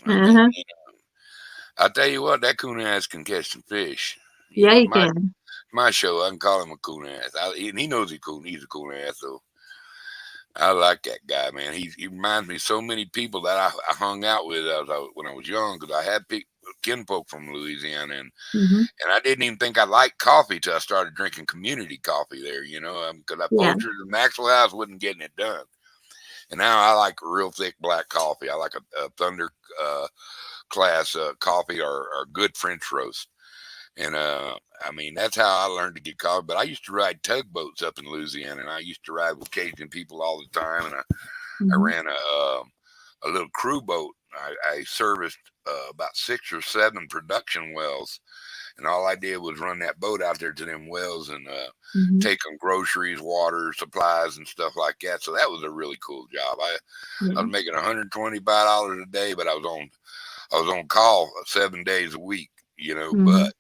[SPEAKER 1] I think.
[SPEAKER 2] Uh-huh.
[SPEAKER 1] I'll tell you what, that coon ass can catch some fish.
[SPEAKER 2] Yeah, you
[SPEAKER 1] My
[SPEAKER 2] can.
[SPEAKER 1] my show, I can call him a coon ass. He knows he's a coon ass though. I like that guy, man. He reminds me of so many people that I hung out with when I was young, because I had kinfolk from Louisiana,
[SPEAKER 2] Hmm.
[SPEAKER 1] and I didn't even think I liked coffee till I started drinking community coffee there. Because I
[SPEAKER 2] Yeah.
[SPEAKER 1] Folgers and Maxwell House wasn't getting it done, and now I like real thick black coffee. I like a Thunder uh, class coffee or good French roast. And I mean, that's how I learned to get coffee. But I used to ride tugboats up in Louisiana, and I used to ride with Cajun people all the time. And I
[SPEAKER 2] Hmm.
[SPEAKER 1] ran a little crew boat. I serviced about 6 or 7 production wells, and all I did was run that boat out there to them wells and
[SPEAKER 2] Hmm.
[SPEAKER 1] take them groceries, water, supplies, and stuff like that. So that was a really cool job. I
[SPEAKER 2] Yeah.
[SPEAKER 1] was making $125 a day, but I was on call 7 days a week.
[SPEAKER 2] Hmm.
[SPEAKER 1] But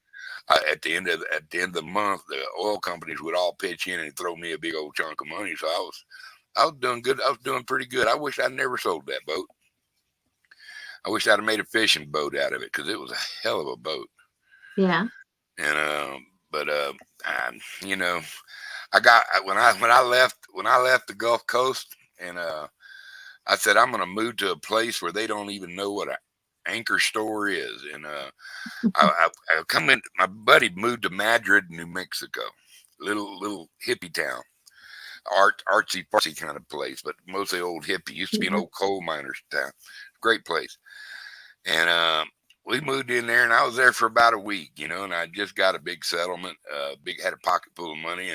[SPEAKER 1] at the end of the month, the oil companies would all pitch in and throw me a big old chunk of money. So I was doing good. I was doing pretty good. I wish I'd never sold that boat. I wish I'd have made a fishing boat out of it, because it was a hell of a boat.
[SPEAKER 2] Yeah.
[SPEAKER 1] And but you know, I got when I left the Gulf Coast, and I said I'm gonna move to a place where they don't even know what an anchor store is. And I come in. My buddy moved to Madrid, New Mexico, little hippie town, artsy fartsy kind of place, but mostly old hippie. Used to be an
[SPEAKER 2] Yeah.
[SPEAKER 1] old coal miners town. Great place. And we moved in there, and I was there for about a week, and I just got a big settlement, had a pocket full of money,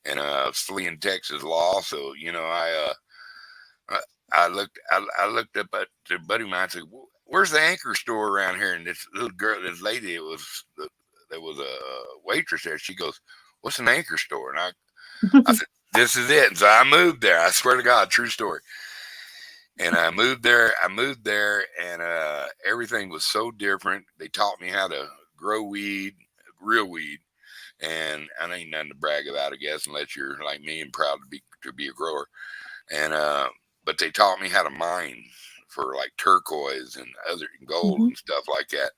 [SPEAKER 1] and I was fleeing Texas law. So I looked up at the buddy of mine and said, "Where's the anchor store around here?" And this lady, there was a waitress there. She goes, "What's an anchor store?" And I said, "This is it." And so I moved there. I swear to God, true story. And I moved there. And everything was so different. They taught me how to grow weed, real weed, and I ain't nothing to brag about, I guess, unless you're like me and proud to be a grower. And but they taught me how to mine for like turquoise and other gold
[SPEAKER 2] Hmm.
[SPEAKER 1] and stuff like that.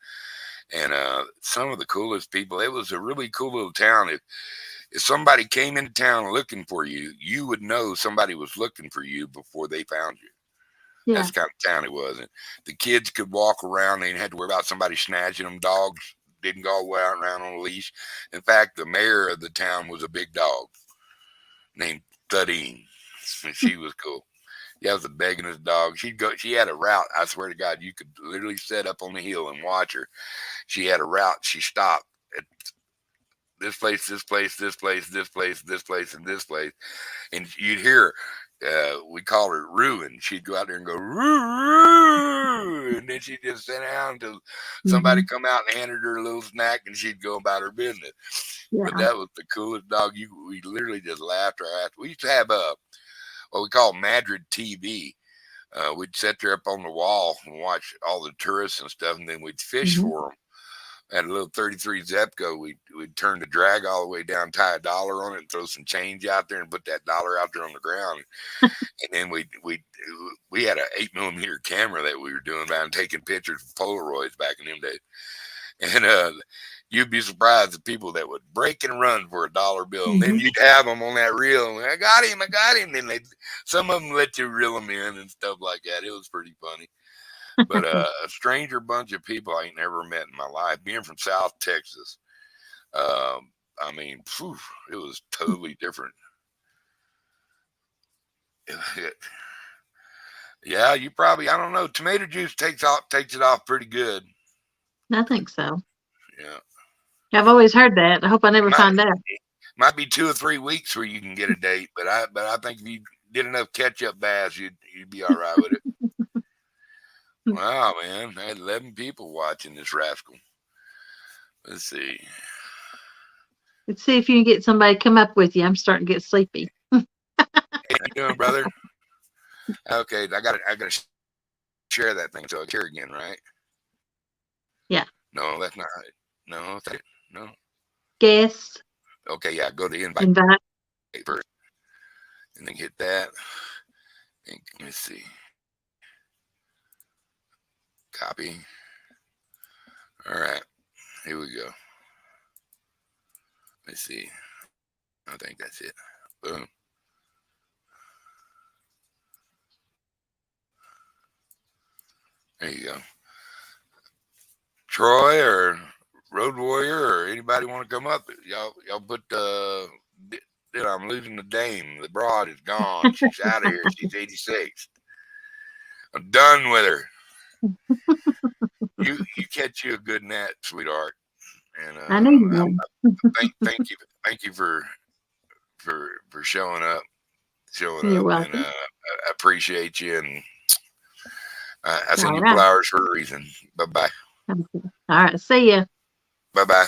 [SPEAKER 1] And some of the coolest people. It was a really cool little town. If somebody came into town looking for you, you would know somebody was looking for you before they found you.
[SPEAKER 2] Yeah.
[SPEAKER 1] That's the kind of town it was. And the kids could walk around. They didn't have to worry about somebody snatching them. Dogs didn't go around on a leash. In fact, the mayor of the town was a big dog named Thudeen. And she was cool. Yeah, it was a begging dog. She had a route. I swear to God, you could literally sit up on the hill and watch her. She had a route. She stopped at this place, this place, this place, this place, this place, and this place. And you'd hear we called her Roo, and she'd go out there and go Roo, Roo, and then she'd just sit down until somebody
[SPEAKER 2] Hmm.
[SPEAKER 1] come out and handed her a little snack, and she'd go about her business. But
[SPEAKER 2] Yeah.
[SPEAKER 1] that was the coolest dog. We literally just laughed our ass. We used to have what we call Madrid TV. We'd sit there up on the wall and watch all the tourists and stuff, and then we'd fish
[SPEAKER 2] Hmm.
[SPEAKER 1] for them. Had a little 33 Zepco. We'd turn the drag all the way down, tie $1 on it, and throw some change out there, and put that dollar out there on the ground. And then we had an 8mm camera that we were doing about taking pictures of Polaroids back in them days. And you'd be surprised the people that would break and run for $1 bill, and then
[SPEAKER 2] Hmm.
[SPEAKER 1] you'd have them on that reel. And I got him. And then some of them let you reel them in and stuff like that. It was pretty funny. But a stranger bunch of people I ain't never met in my life. Being from South Texas, I mean, phew, it was totally different. Yeah, you probably, I don't know. Tomato juice takes it off pretty good.
[SPEAKER 2] I think so.
[SPEAKER 1] Yeah,
[SPEAKER 2] I've always heard that. I hope I never
[SPEAKER 1] might
[SPEAKER 2] find out.
[SPEAKER 1] might be 2 or 3 weeks where you can get a date, but I think if you did enough ketchup baths, you'd be all right with it. Wow, man, I had 11 people watching this rascal. Let's see.
[SPEAKER 2] Let's see if you can get somebody to come up with you. I'm starting to get sleepy.
[SPEAKER 1] Hey, how you doing, brother? Okay, I got to share that thing so I can hear again, right?
[SPEAKER 2] Yeah.
[SPEAKER 1] No, that's not right. No, that's it. No.
[SPEAKER 2] Guess.
[SPEAKER 1] Okay, yeah, go to invite
[SPEAKER 2] Invite.
[SPEAKER 1] first, and then hit that. And let's see. Copy. All right, here we go. Let's see. I think that's it. Boom. There you go. Troy or Road Warrior or anybody want to come up? Y'all put dude, I'm losing the dame. The broad is gone. She's out of here. She's 86. I'm done with her. You catch you a good net, sweetheart. And
[SPEAKER 2] I knew you would.
[SPEAKER 1] thank you for showing up.
[SPEAKER 2] You're welcome.
[SPEAKER 1] And I appreciate you, and I send
[SPEAKER 2] All
[SPEAKER 1] you
[SPEAKER 2] right.
[SPEAKER 1] flowers for a reason. Bye-bye.
[SPEAKER 2] All right. See ya.
[SPEAKER 1] Bye-bye.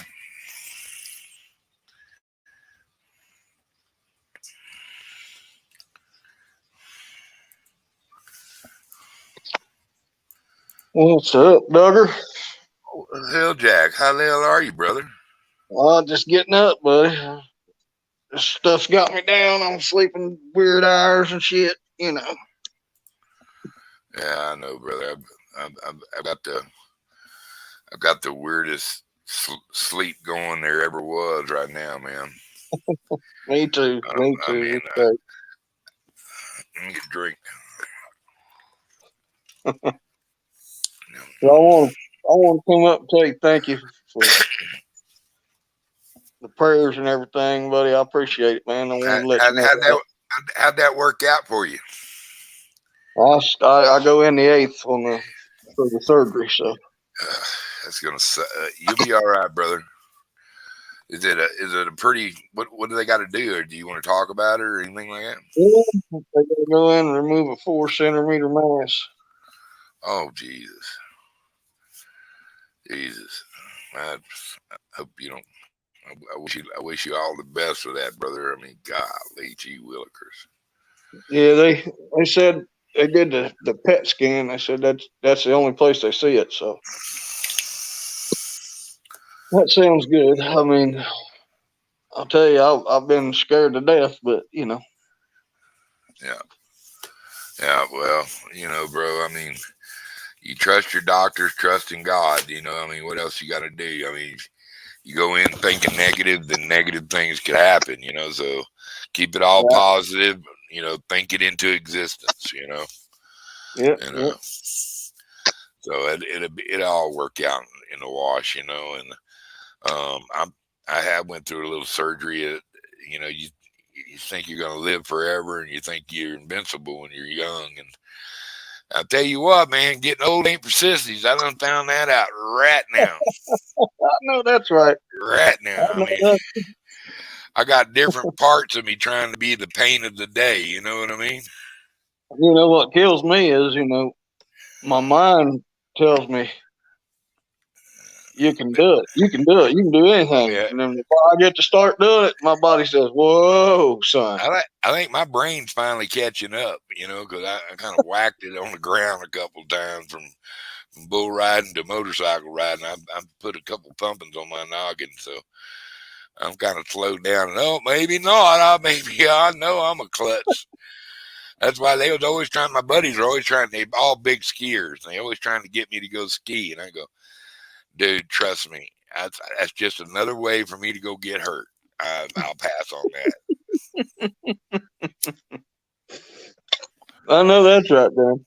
[SPEAKER 3] What's up, Duggar?
[SPEAKER 1] Hell, Jack, how the hell are you, brother?
[SPEAKER 3] Just getting up, buddy. This stuff's got me down. I'm sleeping weird hours and shit, you know.
[SPEAKER 1] Yeah, I know, brother. I've got the weirdest sleep going there ever was right now, man.
[SPEAKER 3] Me too. Me too.
[SPEAKER 1] I mean, let me get a drink.
[SPEAKER 3] So I want to come up and tell you thank you for the prayers and everything, buddy. I appreciate it, man. I want to let you know.
[SPEAKER 1] How'd that work out for you?
[SPEAKER 3] I go in the 8th for the surgery, so
[SPEAKER 1] That's gonna suck. You'll be all right, brother. Is it a pretty? What do they got to do, or do you want to talk about it or anything like that?
[SPEAKER 3] yeah, they gotta go in and remove a 4-centimeter mass.
[SPEAKER 1] Oh, Jesus. I hope you don't. I wish you all the best for that, brother. I mean, golly, gee willikers.
[SPEAKER 3] Yeah, they said they did the PET scan. They said that's the only place they see it. So that sounds good. I mean, I'll tell you, I've been scared to death, but you know.
[SPEAKER 1] Yeah. Well, bro. I mean, you trust your doctors, trust in God. I mean, what else you got to do? I mean, you go in thinking negative, then negative things could happen. So keep it all positive. Think it into existence.
[SPEAKER 3] Yeah.
[SPEAKER 1] So it'll all work out in the wash. And I went through a little surgery. You think you're gonna live forever, and you think you're invincible when you're young. And I'll tell you what, man, getting old ain't for sissies. I done found that out right now.
[SPEAKER 3] I know that's right.
[SPEAKER 1] Right now. I mean, I got different parts of me trying to be the pain of the day. You know what I mean?
[SPEAKER 3] You know what kills me is, my mind tells me you can do it. You can do it. You can do anything.
[SPEAKER 1] Yeah.
[SPEAKER 3] And then before I get to start doing it, my body says, "Whoa, son."
[SPEAKER 1] I think my brain's finally catching up, because I kind of whacked it on the ground a couple of times from bull riding to motorcycle riding. I put a couple pumpings on my noggin, so I'm kind of slowed down. No, maybe not. I know I'm a klutz. That's why they was always trying. My buddies are always trying. They all big skiers. And they always trying to get me to go ski, and I go, dude, trust me. That's just another way for me to go get hurt. I'll pass on that.
[SPEAKER 3] I know that's right, man.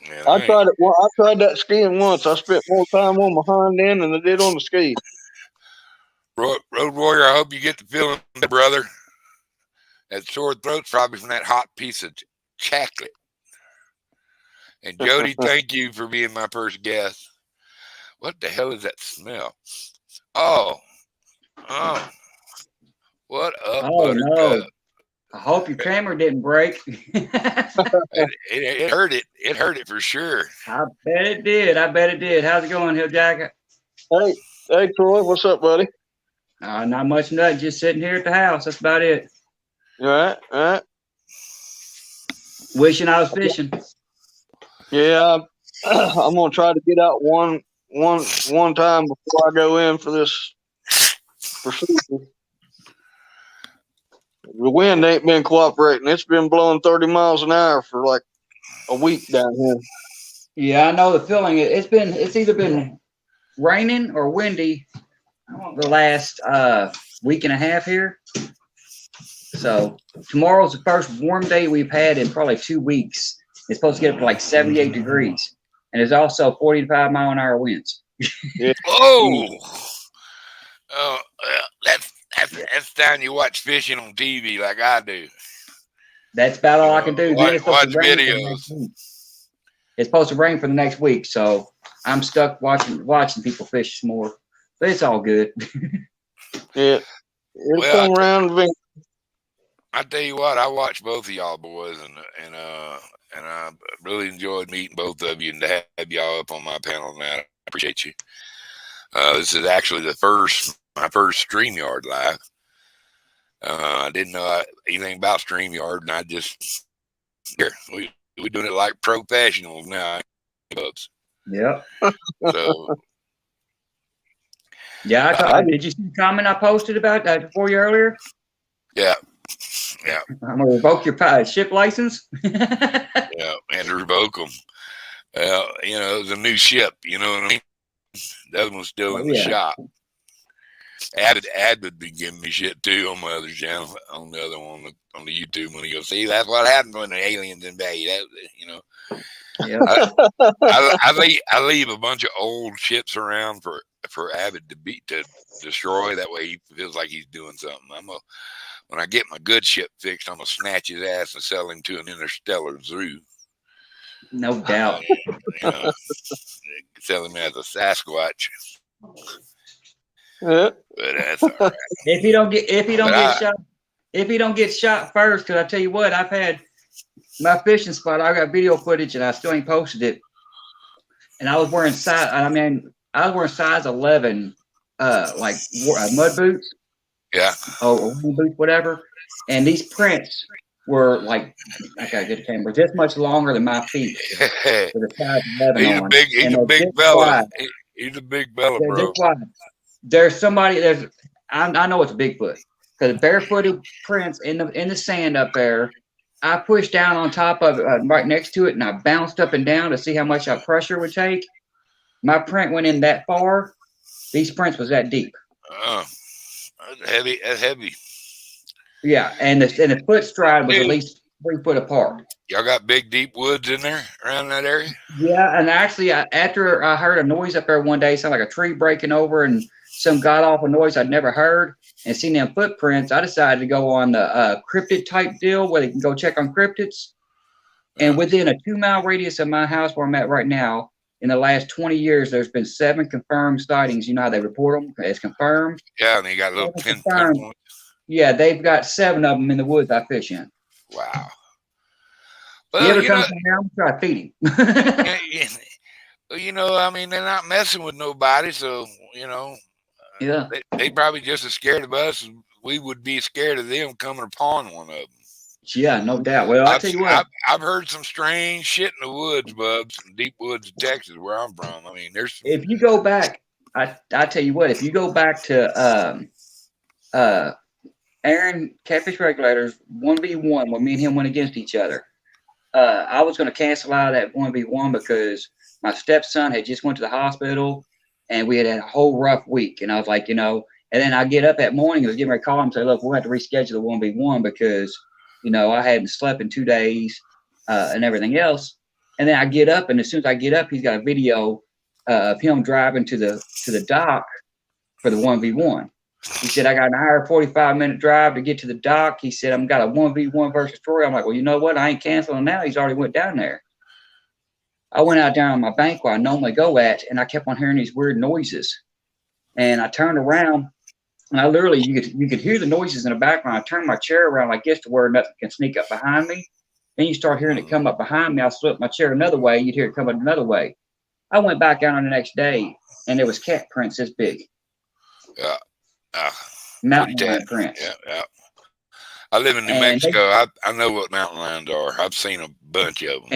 [SPEAKER 1] Yeah,
[SPEAKER 3] I tried it. I tried that skiing once. I spent more time on my hind end than I did on the ski.
[SPEAKER 1] Road Warrior, I hope you get the feeling, brother. That sore throat's probably from that hot piece of chocolate. And Jody, thank you for being my first guest. What the hell is that smell? Oh, what up, Buttercup?
[SPEAKER 4] No. I hope your camera didn't break.
[SPEAKER 1] It hurt it. It hurt it for sure.
[SPEAKER 4] I bet it did. How's it going, Hill Jacket?
[SPEAKER 3] Hey, Troy, what's up, buddy?
[SPEAKER 4] Not much, nothing. Just sitting here at the house. That's about it.
[SPEAKER 3] All right.
[SPEAKER 4] Wishing I was fishing.
[SPEAKER 3] Yeah, I'm gonna try to get out one time before I go in for this procedure. The wind ain't been cooperating. It's been blowing 30 miles an hour for like a week down here.
[SPEAKER 4] Yeah, I know the feeling. It's either been raining or windy the last week and a half here. So tomorrow's the first warm day we've had in probably 2 weeks. It's supposed to get up to like 78 degrees. and there's also 45-mile-an-hour winds.
[SPEAKER 1] Oh, oh, that's time you watch fishing on TV like I do.
[SPEAKER 4] That's about all I can do. Then it's supposed
[SPEAKER 1] Watch
[SPEAKER 4] to rain for the next
[SPEAKER 1] videos.
[SPEAKER 4] week. It's supposed to rain for the next week, so I'm stuck watching people fish some more. But it's all good.
[SPEAKER 3] Yeah, it'll
[SPEAKER 1] Well,
[SPEAKER 3] come around eventually.
[SPEAKER 1] I tell you what, I watched both of y'all boys, and I really enjoyed meeting both of you and to have y'all up on my panel now. I appreciate you. This is actually my first StreamYard live. I didn't know anything about StreamYard, and I just we're doing it like professionals now.
[SPEAKER 4] Yep.
[SPEAKER 1] So
[SPEAKER 4] Yeah, did you see the comment I posted about that for you earlier?
[SPEAKER 1] yeah,
[SPEAKER 4] I'm gonna revoke your ship license.
[SPEAKER 1] yeah, and to revoke them. Well, it was a new ship. You know what I mean? The other one's still in the shop. Ad would be giving me shit too on my other channel, on the other one, on the YouTube when he goes, see, that's what happens when the aliens invade.
[SPEAKER 4] Yeah.
[SPEAKER 1] I leave a bunch of old ships around for Avid to destroy. That way he feels like he's doing something. When I get my good ship fixed, I'm gonna snatch his ass and sell him to an interstellar zoo.
[SPEAKER 4] No doubt.
[SPEAKER 1] Sell him as a Sasquatch.
[SPEAKER 3] Yeah.
[SPEAKER 1] But that's all right.
[SPEAKER 4] If he don't get shot first, because I tell you what, I've had my fishing spot. I got video footage and I still ain't posted it. And I was wearing size 11, like mud boots.
[SPEAKER 1] Yeah.
[SPEAKER 4] Or boots, whatever. And these prints were like, I gotta get the camera, just much longer than my feet. With a size 11
[SPEAKER 1] He's a big fella. He's a big fella, bro.
[SPEAKER 4] There's somebody. I know it's a Bigfoot because barefooted prints in the sand up there. I pushed down on top of it, right next to it, and I bounced up and down to see how much that pressure would take. My print went in that far. These prints was that deep.
[SPEAKER 1] That's heavy. That's heavy.
[SPEAKER 4] Yeah, and the foot stride was at least 3 foot apart.
[SPEAKER 1] Y'all got big deep woods in there around that area?
[SPEAKER 4] Yeah, and actually, after I heard a noise up there one day, sounded like a tree breaking over and some god-awful noise I'd never heard, and seen them footprints, I decided to go on the cryptid type deal where they can go check on cryptids. And within a 2-mile radius of my house where I'm at right now, in the last 20 years, there's been 7 confirmed sightings. You know how they report them? It's confirmed.
[SPEAKER 1] Yeah, and they got little pin.
[SPEAKER 4] Yeah, they've got 7 of them in the woods I fish in.
[SPEAKER 1] Wow.
[SPEAKER 4] Well, you ever come here, I'm try to feed him.
[SPEAKER 1] I mean, they're not messing with nobody, so
[SPEAKER 4] yeah,
[SPEAKER 1] they probably just as scared of us as we would be scared of them coming upon one of them.
[SPEAKER 4] Yeah, no doubt. Well, I'll tell you what,
[SPEAKER 1] I've heard some strange shit in the woods, Bubs, in deep woods of Texas, where I'm from. I mean,
[SPEAKER 4] if you go back, I tell you what, if you go back to Aaron Catfish Regulators 1v1 when me and him went against each other. I was going to cancel out that 1v1 because my stepson had just went to the hospital and we had a whole rough week. And I was like, and then I get up that morning, I was getting ready to call him and say, look, we're going to have to reschedule the 1v1 because, I hadn't slept in 2 days and everything else. And then I get up, and as soon as I get up, he's got a video of him driving to the dock for the 1v1. He said, I got an hour, 45-minute drive to get to the dock. He said, I've got a 1v1 versus Troy. I'm like, well, you know what? I ain't canceling now. He's already went down there. I went out down on my bank where I normally go at, and I kept on hearing these weird noises. And I turned around, and I literally, you could hear the noises in the background. I turned my chair around like this to where nothing can sneak up behind me. Then you start hearing it come up behind me. I slipped my chair another way. You'd hear it come up another way. I went back down on the next day, and there was cat prints this big.
[SPEAKER 1] Yeah.
[SPEAKER 4] Mountain lion prints.
[SPEAKER 1] Yeah. I live in New Mexico. I know what mountain lions are. I've seen a bunch of them.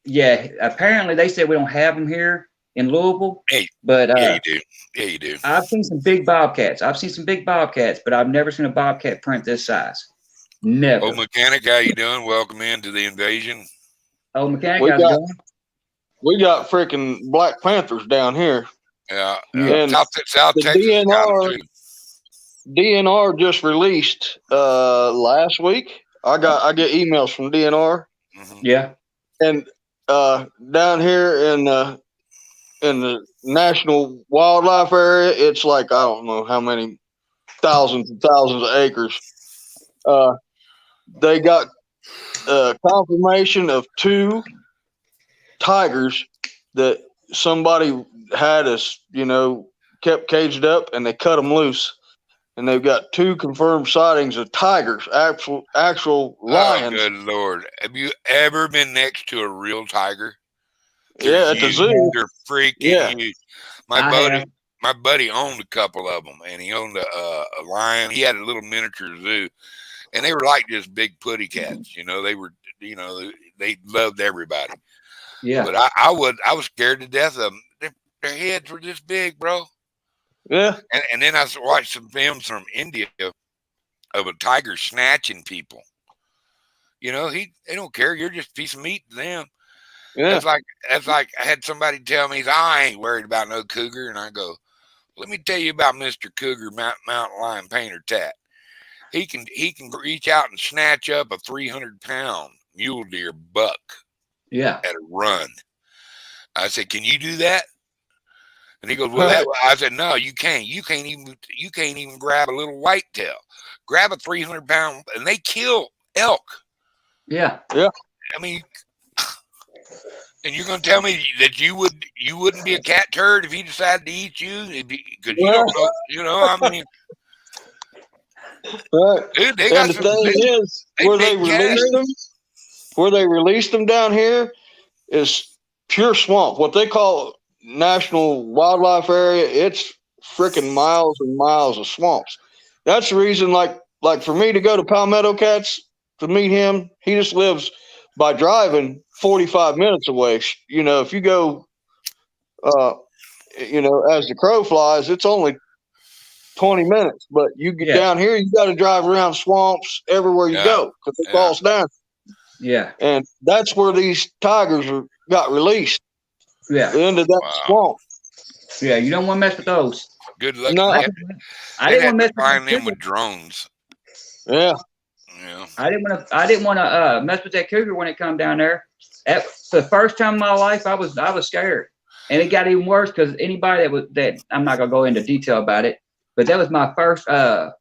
[SPEAKER 4] And apparently they said we don't have them here in Louisville.
[SPEAKER 1] Hey,
[SPEAKER 4] but
[SPEAKER 1] yeah, you do. Yeah, you do.
[SPEAKER 4] I've seen some big bobcats. But I've never seen a bobcat print this size. Never.
[SPEAKER 1] Old Mechanic, how you doing? Welcome into the invasion.
[SPEAKER 4] Old Mechanic, how's it going?
[SPEAKER 3] We got freaking Black Panthers down here.
[SPEAKER 1] Yeah.
[SPEAKER 3] And
[SPEAKER 1] South Texas.
[SPEAKER 3] DNR just released last week. I get emails from DNR.
[SPEAKER 1] Mm-hmm.
[SPEAKER 4] Yeah.
[SPEAKER 3] And down here in the National Wildlife Area, it's like I don't know how many thousands and thousands of acres. They got confirmation of 2 tigers that somebody had us, kept caged up, and they cut them loose. And they've got 2 confirmed sightings of tigers, actual lions.
[SPEAKER 1] Oh, good Lord. Have you ever been next to a real tiger?
[SPEAKER 3] Yeah, at the zoo.
[SPEAKER 1] They're freaking huge. My buddy owned a couple of them, and he owned a lion. He had a little miniature zoo, and they were like just big putty cats. They were, they loved everybody.
[SPEAKER 4] Yeah.
[SPEAKER 1] But I was scared to death of them. Their heads were this big, bro.
[SPEAKER 3] Yeah.
[SPEAKER 1] And then I watched some films from India of a tiger snatching people. They don't care. You're just a piece of meat to them.
[SPEAKER 3] Yeah.
[SPEAKER 1] That's like I had somebody tell me, I ain't worried about no cougar. And I go, let me tell you about Mr. Cougar, Mountain Lion Painter Tat. He can reach out and snatch up a 300-pound mule deer buck.
[SPEAKER 4] Yeah.
[SPEAKER 1] At a run. I said, can you do that? And he goes, well, I said, no, you can't. You can't even grab a little whitetail. Grab a 300-pound, and they kill elk.
[SPEAKER 4] Yeah.
[SPEAKER 3] Yeah.
[SPEAKER 1] I mean, and you're going to tell me that you wouldn't be a cat turd if he decided to eat you? Because you don't know, I mean.
[SPEAKER 3] Right.
[SPEAKER 1] Dude, they
[SPEAKER 3] and the thing is, where they released them down here is pure swamp. What they call National Wildlife Area, it's freaking miles and miles of swamps. That's the reason, like for me to go to Palmetto Cats to meet him, he just lives by driving 45 minutes away. If you go, as the crow flies, it's only 20 minutes. But you get down here, you got to drive around swamps everywhere you go because it falls down.
[SPEAKER 4] Yeah.
[SPEAKER 3] And that's where these tigers got released.
[SPEAKER 4] Yeah.
[SPEAKER 3] Into that swamp.
[SPEAKER 4] Yeah, you don't want to mess with those.
[SPEAKER 1] Good luck.
[SPEAKER 3] No.
[SPEAKER 1] I
[SPEAKER 4] didn't want to
[SPEAKER 1] find them with drones.
[SPEAKER 3] Yeah.
[SPEAKER 1] Yeah.
[SPEAKER 4] I didn't want to mess with that cougar when it come down there. For the first time in my life, I was scared, and it got even worse because anybody that I'm not gonna go into detail about it, but that was my first what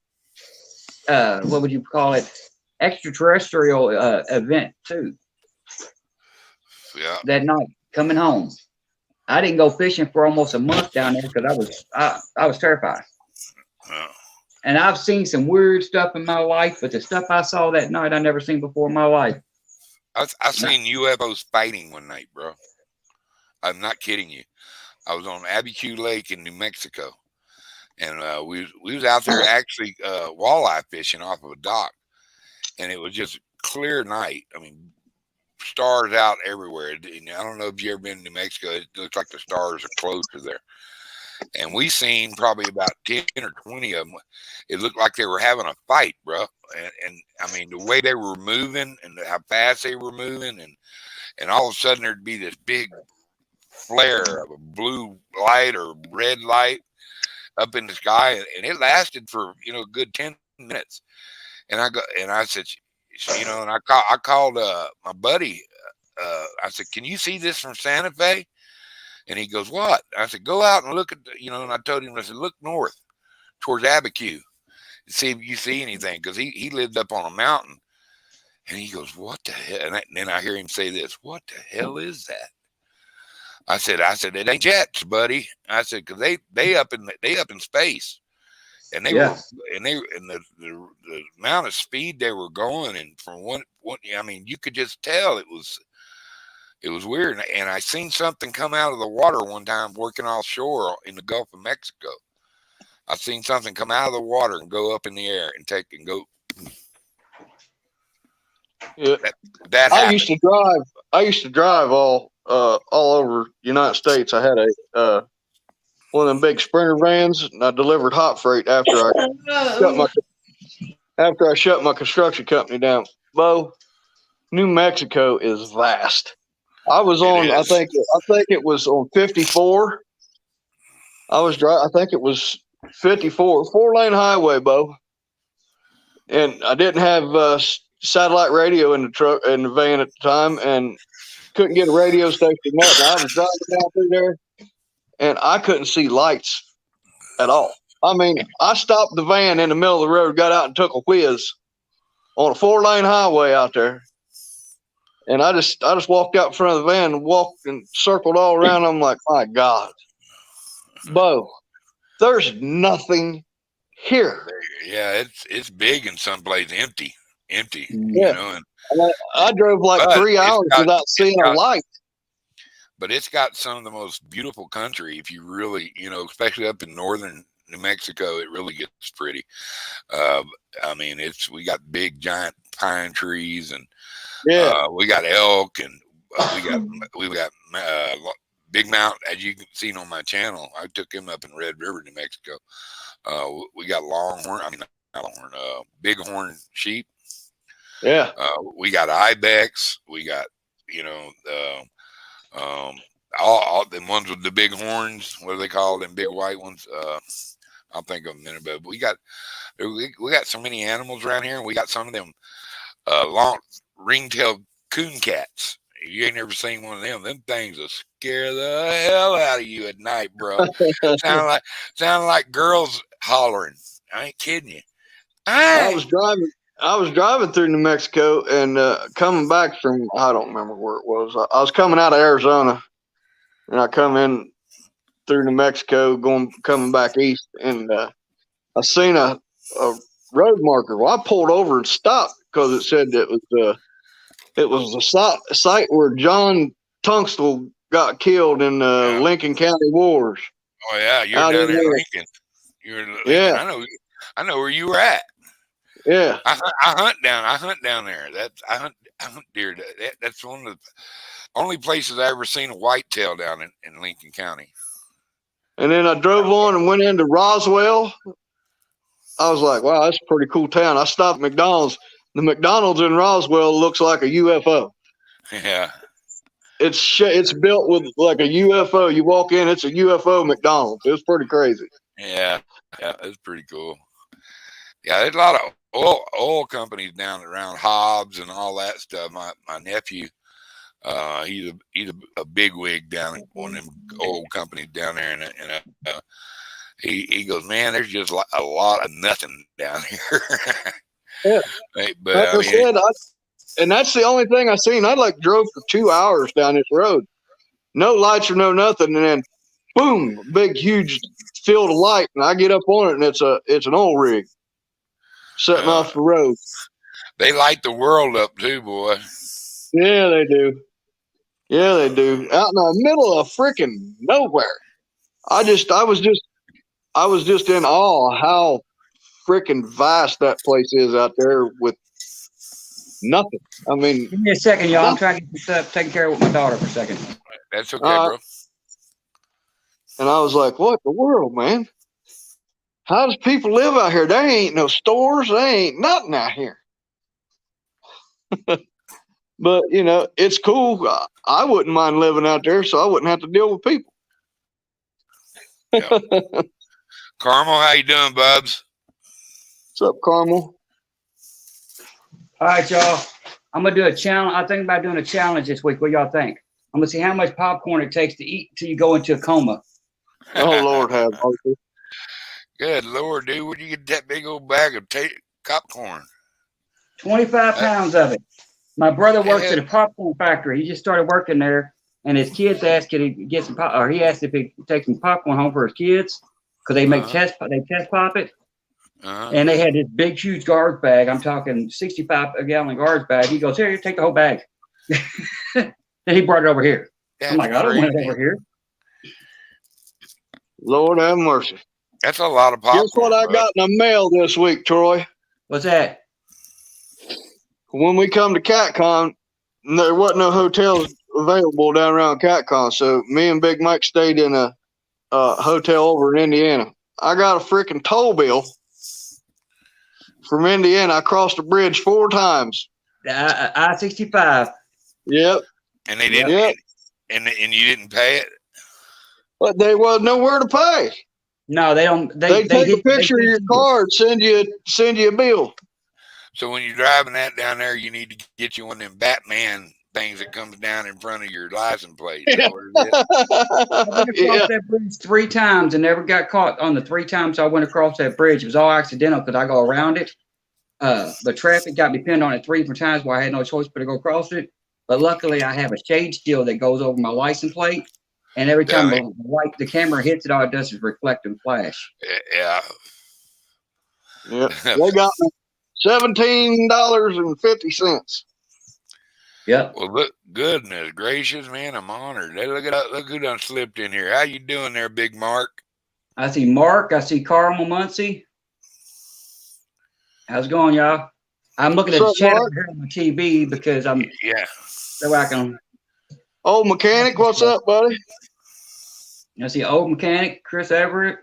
[SPEAKER 4] would you call it, extraterrestrial event too.
[SPEAKER 1] Yeah.
[SPEAKER 4] That night coming home, I didn't go fishing for almost a month down there because I was terrified. And I've seen some weird stuff in my life, but the stuff I saw that night I never seen before in my life.
[SPEAKER 1] I seen UFOs fighting one night, bro. I'm not kidding you. I was on Abiquiu Lake in New Mexico, and we was out there actually walleye fishing off of a dock, and it was just clear night. I mean, stars out everywhere. I don't know if you ever been to New Mexico. It looks like the stars are closer there. And we seen probably about 10 or 20 of them. It looked like they were having a fight, bro. And I mean, the way they were moving and how fast they were moving, and all of a sudden there'd be this big flare of a blue light or red light up in the sky, and it lasted for a good 10 minutes. And I said, and I called my buddy. I said, can you see this from Santa Fe? And he goes, what? I said, go out and look at, and I told him, I said, look north towards Abiquiu and see if you see anything. Because he lived up on a mountain. And he goes, what the hell? And then I hear him say this, what the hell is that? I said, it ain't jets, buddy. I said, because they up in space. And they were, and the amount of speed they were going, and from one, I mean, you could just tell it was weird. And I seen something come out of the water one time working offshore in the Gulf of Mexico. I seen something come out of the water and go up in the air and go.
[SPEAKER 3] Yeah.
[SPEAKER 1] That
[SPEAKER 3] I used to drive all over the United States. I had a one of them big Sprinter vans, and I delivered hot freight after I shut my construction company down. Bo, New Mexico is vast. I was on, I think it was on 54. I think it was 54, 4-lane highway, Bo. And I didn't have satellite radio in the van at the time. And couldn't get a radio station, nothing. I was driving down through there, and I couldn't see lights at all. I mean, I stopped the van in the middle of the road, got out and took a whiz on a 4-lane highway out there. And I just walked out in front of the van and walked and circled all around. I'm like, my God, Bo, there's nothing here.
[SPEAKER 1] Yeah, it's big in some places, empty.
[SPEAKER 3] Yeah.
[SPEAKER 1] You know, and
[SPEAKER 3] I drove like
[SPEAKER 1] But
[SPEAKER 3] 3
[SPEAKER 1] it's
[SPEAKER 3] hours
[SPEAKER 1] got-
[SPEAKER 3] without seeing a
[SPEAKER 1] got-
[SPEAKER 3] light.
[SPEAKER 1] but it's got some of the most beautiful country. If you really, you know, especially up in northern New Mexico, it really gets pretty. I mean, we got big giant pine trees, and
[SPEAKER 3] Yeah.
[SPEAKER 1] we got elk, and we got Big Mount, as you can see on my channel. I took him up in Red River, New Mexico. We got longhorn. I mean, not longhorn. Bighorn sheep.
[SPEAKER 3] Yeah.
[SPEAKER 1] We got ibex. We got, you know, all the ones with the big horns. What do they call them? Big white ones. I'll think of them in a minute. But we got so many animals around here, and we got some of them long ring-tailed coon cats. If you ain't never seen one of them things will scare the hell out of you at night, bro. sound like girls hollering. I ain't kidding you.
[SPEAKER 3] I was driving through New Mexico and coming back from, I don't remember where it was. I was coming out of Arizona, and I come in through New Mexico, coming back east, and I seen a road marker. Well, I pulled over and stopped because it said it was a site where John Tunstall got killed in the Lincoln County Wars.
[SPEAKER 1] Oh yeah, you're
[SPEAKER 3] Out
[SPEAKER 1] down
[SPEAKER 3] in
[SPEAKER 1] there in
[SPEAKER 3] there.
[SPEAKER 1] Lincoln. You're in Lincoln.
[SPEAKER 3] Yeah.
[SPEAKER 1] I know where you were at.
[SPEAKER 3] Yeah.
[SPEAKER 1] I hunt down there. I hunt deer. That's one of the only places I ever seen a whitetail down in Lincoln County.
[SPEAKER 3] And then I drove on and went into Roswell. I was like, wow, that's a pretty cool town. I stopped at McDonald's. The McDonald's in Roswell looks like a UFO.
[SPEAKER 1] Yeah.
[SPEAKER 3] It's built with like a UFO. You walk in, it's a UFO McDonald's. It's pretty crazy.
[SPEAKER 1] Yeah, that's pretty cool. Yeah, there's a lot of oil companies down around Hobbs and all that stuff. My nephew, he's a big wig down at one of them oil companies down there, and he goes, man, there's just a lot of nothing down here.
[SPEAKER 3] Yeah.
[SPEAKER 1] But
[SPEAKER 3] Like I said, and that's the only thing I seen. I like drove for 2 hours down this road, no lights or no nothing, and then boom, big huge field of light, and I get up on it, and it's an oil rig setting off the road.
[SPEAKER 1] They light the world up too, boy.
[SPEAKER 3] Yeah, they do. Yeah, they do. Out in the middle of freaking nowhere. I was just in awe how freaking vast that place is out there with nothing. I mean,
[SPEAKER 4] Give me a second, y'all. I'm trying to get stuff taken care of with my daughter for a second.
[SPEAKER 1] That's okay, bro.
[SPEAKER 3] and I was like, what the world, man? How does people live out here? There ain't no stores. There ain't nothing out here. But, you know, it's cool. I wouldn't mind living out there, so I wouldn't have to deal with people.
[SPEAKER 1] Carmel, how you doing, Bubs?
[SPEAKER 3] What's up, Carmel?
[SPEAKER 4] All right, y'all. I'm gonna do a challenge. I'm thinking about doing a challenge this week. What y'all think? I'm gonna see how much popcorn it takes to eat until you go into a coma.
[SPEAKER 3] Oh, Lord have mercy.
[SPEAKER 1] Good Lord, dude. Where'd you get that big old bag of popcorn?
[SPEAKER 4] 25 pounds of it. My brother works at a popcorn factory. He just started working there, and his kids asked could he get some pop, or he asked if he could take some popcorn home for his kids because they make test pop it. And they had this big, huge garbage bag. I'm talking 65-gallon garbage bag. He goes, here, take the whole bag. Then he brought it over here.
[SPEAKER 1] That's
[SPEAKER 4] I'm like, I don't want it
[SPEAKER 1] crazy.
[SPEAKER 4] over here.
[SPEAKER 3] Lord have mercy.
[SPEAKER 1] That's a lot of popcorn.
[SPEAKER 3] Guess what I
[SPEAKER 1] bro.
[SPEAKER 3] got in the mail this week, Troy?
[SPEAKER 4] What's that?
[SPEAKER 3] When we come to CatCon, there wasn't no hotels available down around CatCon, so me and Big Mike stayed in a hotel over in Indiana. I got a freaking toll bill from Indiana. I crossed the bridge 4 times.
[SPEAKER 4] I-65.
[SPEAKER 3] Yep.
[SPEAKER 1] And they didn't.
[SPEAKER 3] Yep.
[SPEAKER 1] And you didn't pay it.
[SPEAKER 3] But there was nowhere to pay.
[SPEAKER 4] No, they don't.
[SPEAKER 3] They take a picture of your card, send you a bill.
[SPEAKER 1] So when you're driving that down there, you need to get you one of them Batman things that comes down in front of your license plate. Is that what it is?
[SPEAKER 4] I've been
[SPEAKER 3] Yeah.
[SPEAKER 4] across that bridge 3 times and never got caught on the 3 times I went across that bridge. It was all accidental because I go around it. The traffic got me pinned on it 3 different times where I had no choice but to go across it. But luckily, I have a shade shield that goes over my license plate. And every time the camera hits it, all it does is reflect and flash.
[SPEAKER 1] Yeah.
[SPEAKER 3] Yeah. They got me $17.50.
[SPEAKER 4] Yep.
[SPEAKER 1] Well, look, goodness gracious, man, I'm honored. Hey, look who done slipped in here. How you doing there, Big Mark?
[SPEAKER 4] I see Mark. I see Carl Muncie. How's it going, y'all? I'm looking at the
[SPEAKER 3] What's up,
[SPEAKER 4] chat
[SPEAKER 3] Mark?
[SPEAKER 4] over here on my TV because I'm
[SPEAKER 1] Yeah.
[SPEAKER 4] so I can.
[SPEAKER 3] Old mechanic, what's up, buddy?
[SPEAKER 4] I see old mechanic Chris Everett.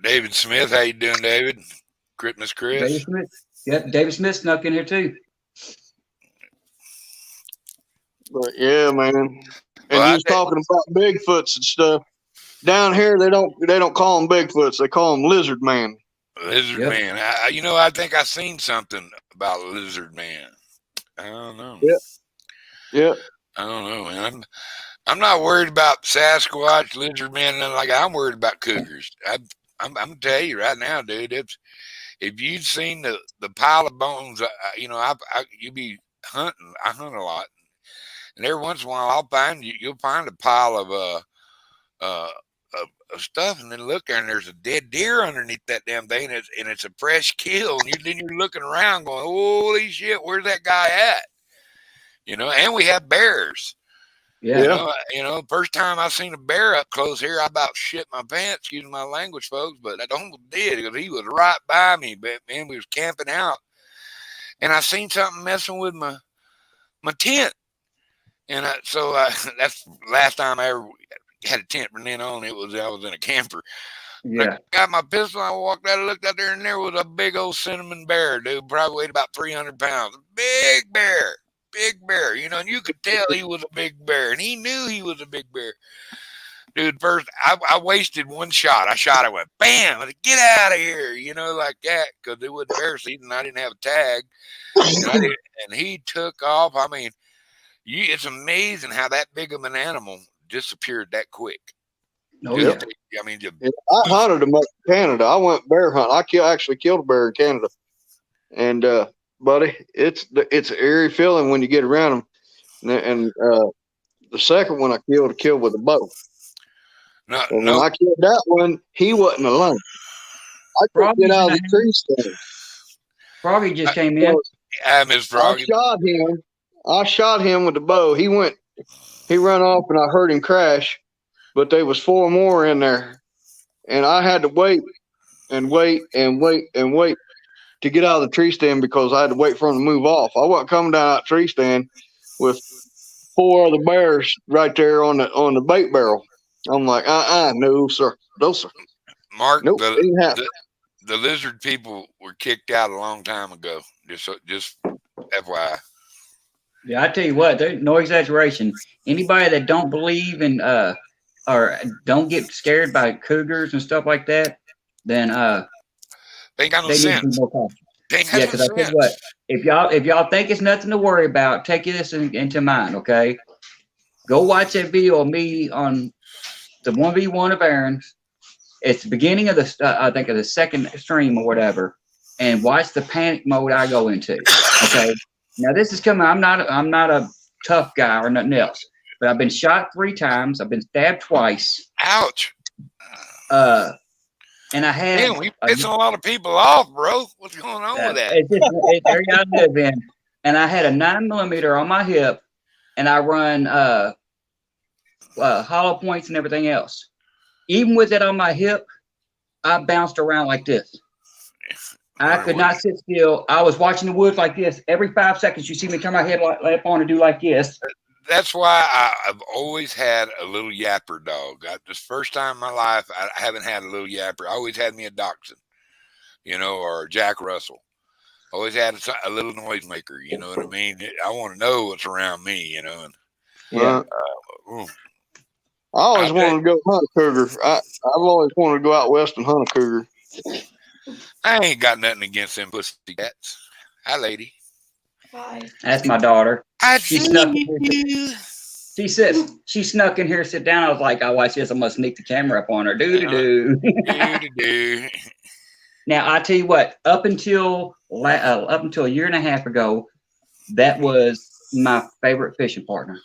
[SPEAKER 1] David Smith, how you doing, David? Christmas Chris.
[SPEAKER 4] David Smith. Yep, David Smith snuck in here too.
[SPEAKER 3] But yeah, man. And
[SPEAKER 1] Well,
[SPEAKER 3] you was talking about Bigfoots and stuff. Down here, they don't call them Bigfoots. They call them Lizard Man.
[SPEAKER 1] Lizard
[SPEAKER 4] Yep.
[SPEAKER 1] Man. I think I seen something about Lizard Man. I don't know.
[SPEAKER 3] Yeah.
[SPEAKER 1] I don't know, man. I'm not worried about Sasquatch, Lizard Man, nothing like that. I'm worried about cougars. I'm gonna tell you right now, dude. If you'd seen the pile of bones, you be hunting. I hunt a lot, and every once in a while you'll find a pile of stuff, and then look there, and there's a dead deer underneath that damn thing, and it's a fresh kill, and then you're looking around going, holy shit, where's that guy at? And we have bears.
[SPEAKER 4] Yeah.
[SPEAKER 1] First time I seen a bear up close here, I about shit my pants, excuse my language, folks, but I almost did because he was right by me. But man, we was camping out, and I seen something messing with my tent, and that's the last time I ever had a tent from then on. I was in a camper.
[SPEAKER 4] Yeah.
[SPEAKER 1] I got my pistol. I walked out, I looked out there, and there was a big old cinnamon bear, dude. Probably weighed about 300 pounds. Big bear. And you could tell he was a big bear, and he knew he was a big bear. Dude, first, I wasted one shot. I shot it, went bam, I said, get out of here, like that, because it was bear season, and I didn't have a tag. And he took off. I mean, it's amazing how that big of an animal disappeared that quick.
[SPEAKER 4] Oh, yeah.
[SPEAKER 1] I mean,
[SPEAKER 3] I hunted them up in Canada. I went bear hunting. I actually killed a bear in Canada. And, buddy, it's an eerie feeling when you get around them. And the second one I killed with a bow. When I killed that one, he wasn't alone. I couldn't get out of the tree stand.
[SPEAKER 4] Froggy just came in.
[SPEAKER 1] Miss Froggy.
[SPEAKER 3] I shot him with the bow. He ran off, and I heard him crash. But there was 4 more in there, and I had to wait to get out of the tree stand because I had to wait for him to move off. I wasn't coming down that tree stand with 4 other bears right there on the bait barrel. I'm like, no sir,
[SPEAKER 1] Mark,
[SPEAKER 3] nope,
[SPEAKER 1] the lizard people were kicked out a long time ago. Just FYI.
[SPEAKER 4] Yeah, I tell you what, there's no exaggeration. Anybody that don't believe in or don't get scared by cougars and stuff like that, then
[SPEAKER 1] they got no
[SPEAKER 4] they
[SPEAKER 1] sense.
[SPEAKER 4] need to be more cautious.
[SPEAKER 1] Yeah,
[SPEAKER 4] because I tell you what, if y'all think it's nothing to worry about, take this into mind, okay? Go watch that video of me on the 1v1 of Aaron's. It's the beginning of I think of the second stream or whatever, and watch the panic mode I go into. Okay, now this is coming. I'm not a tough guy or nothing else, but I've been shot 3 times. I've been stabbed twice.
[SPEAKER 1] Ouch.
[SPEAKER 4] And I had.
[SPEAKER 1] Damn, we pissing a lot of people off, bro. What's going on with that?
[SPEAKER 4] It's just the area I live in, and I had a 9mm on my hip, and I run hollow points and everything else. Even with it on my hip, I bounced around like this. I could not sit still. I was watching the woods like this. Every 5 seconds, you see me turn my head up on and do like this.
[SPEAKER 1] That's why I've always had a little yapper dog. This first time in my life, I haven't had a little yapper. I always had me a dachshund, or a Jack Russell. Always had a little noisemaker. You know what I mean? I want to know what's around me. And
[SPEAKER 4] Yeah.
[SPEAKER 3] I always wanted to go hunt a cougar. I've always wanted to go out west and hunt a cougar.
[SPEAKER 1] I ain't got nothing against them pussy cats. Hi, lady.
[SPEAKER 5] Hi.
[SPEAKER 4] That's my daughter.
[SPEAKER 1] I
[SPEAKER 4] She
[SPEAKER 1] see
[SPEAKER 4] snuck in here.
[SPEAKER 1] you.
[SPEAKER 4] She snuck in here, sit down. I was like, I watch this. I'm gonna sneak the camera up on her. Do.
[SPEAKER 1] Do-do-do.
[SPEAKER 4] Now I tell you what. Up until a year and a half ago, that was my favorite fishing partner.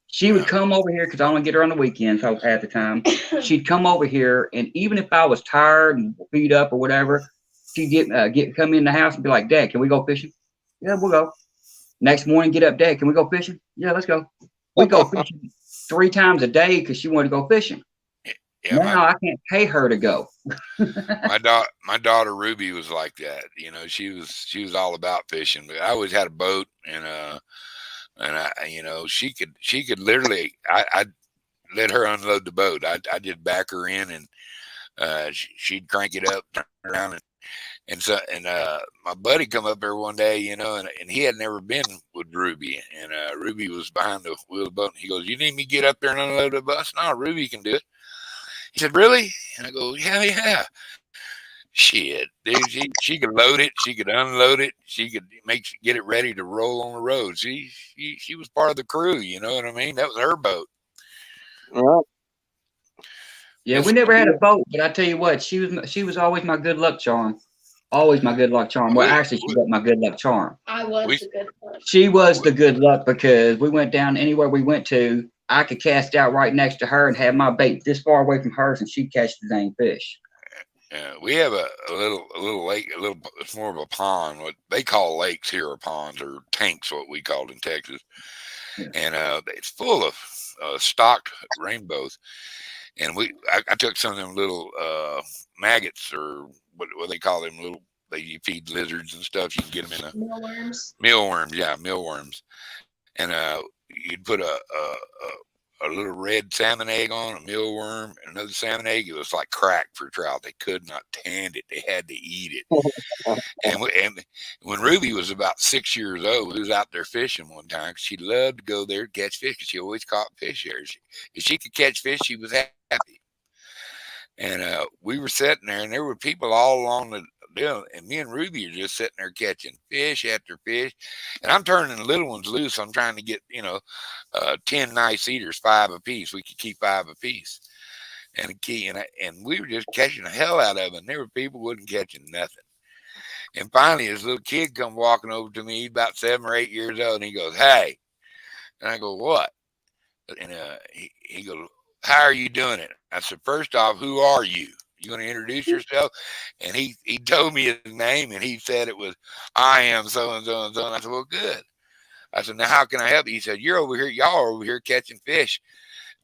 [SPEAKER 4] She would come over here because I only get her on the weekends at the time. She'd come over here, and even if I was tired and beat up or whatever, she'd come in the house and be like, "Dad, can we go fishing?" Yeah, we'll go. Next morning, get up, Dad, can we go fishing? Yeah, let's go. We go fishing 3 times a day because she wanted to go fishing.
[SPEAKER 1] Yeah,
[SPEAKER 4] Now I can't pay her to go.
[SPEAKER 1] my daughter Ruby was like that. You know, she was all about fishing. But I always had a boat, and I, you know, she could literally. I let her unload the boat. I just back her in, and she'd crank it up, turn around, and my buddy come up there one day, you know, and he had never been with Ruby, and Ruby was behind the wheel of the boat. And he goes, "You need me to get up there and unload the bus?" "No, Ruby can do it." He said, "Really?" And I go, "Yeah. Shit, dude, she could load it, she could unload it, she could get it ready to roll on the road. She was part of the crew, you know what I mean? That was her boat."
[SPEAKER 3] Well,
[SPEAKER 4] Yeah, we never had a boat, but I tell you what, she was always my good luck charm. Always my good luck charm. Well, actually, she was my good luck charm.
[SPEAKER 5] I was the good one.
[SPEAKER 4] She was the good luck because we went down anywhere we went to. I could cast out right next to her and have my bait this far away from hers, and she'd catch the dang fish.
[SPEAKER 1] We have a little lake, it's more of a pond. What they call lakes here are ponds, or tanks, what we call it in Texas. Yeah. And it's full of stocked rainbows. And I took some of them little maggots, or what they call them, little, you feed lizards and stuff. You can get them in
[SPEAKER 5] mealworms.
[SPEAKER 1] Mealworms. And you'd put a little red salmon egg on, a mealworm, and another salmon egg. It was like crack for trout. They could not stand it. They had to eat it. and when Ruby was about 6 years old, we was out there fishing one time. She loved to go there to catch fish because she always caught fish there. If she could catch fish, she was happy. And we were sitting there, and there were people all along the deal, and me and Ruby are just sitting there catching fish after fish. And I'm turning the little ones loose. I'm trying to get, 10 nice eaters, 5 apiece. We could keep 5 apiece. And we were just catching the hell out of it. And there were people wouldn't catching nothing. And finally, this little kid come walking over to me, about 7 or 8 years old, and he goes, "Hey." And I go, "What?" And he goes, "How are you doing it?" I said, "First off, who are you? You going to introduce yourself?" And he told me his name, and he said it was, "I am so and so and so." And I said, "Well, good." I said, "Now, how can I help you?" He said, "Y'all are over here catching fish.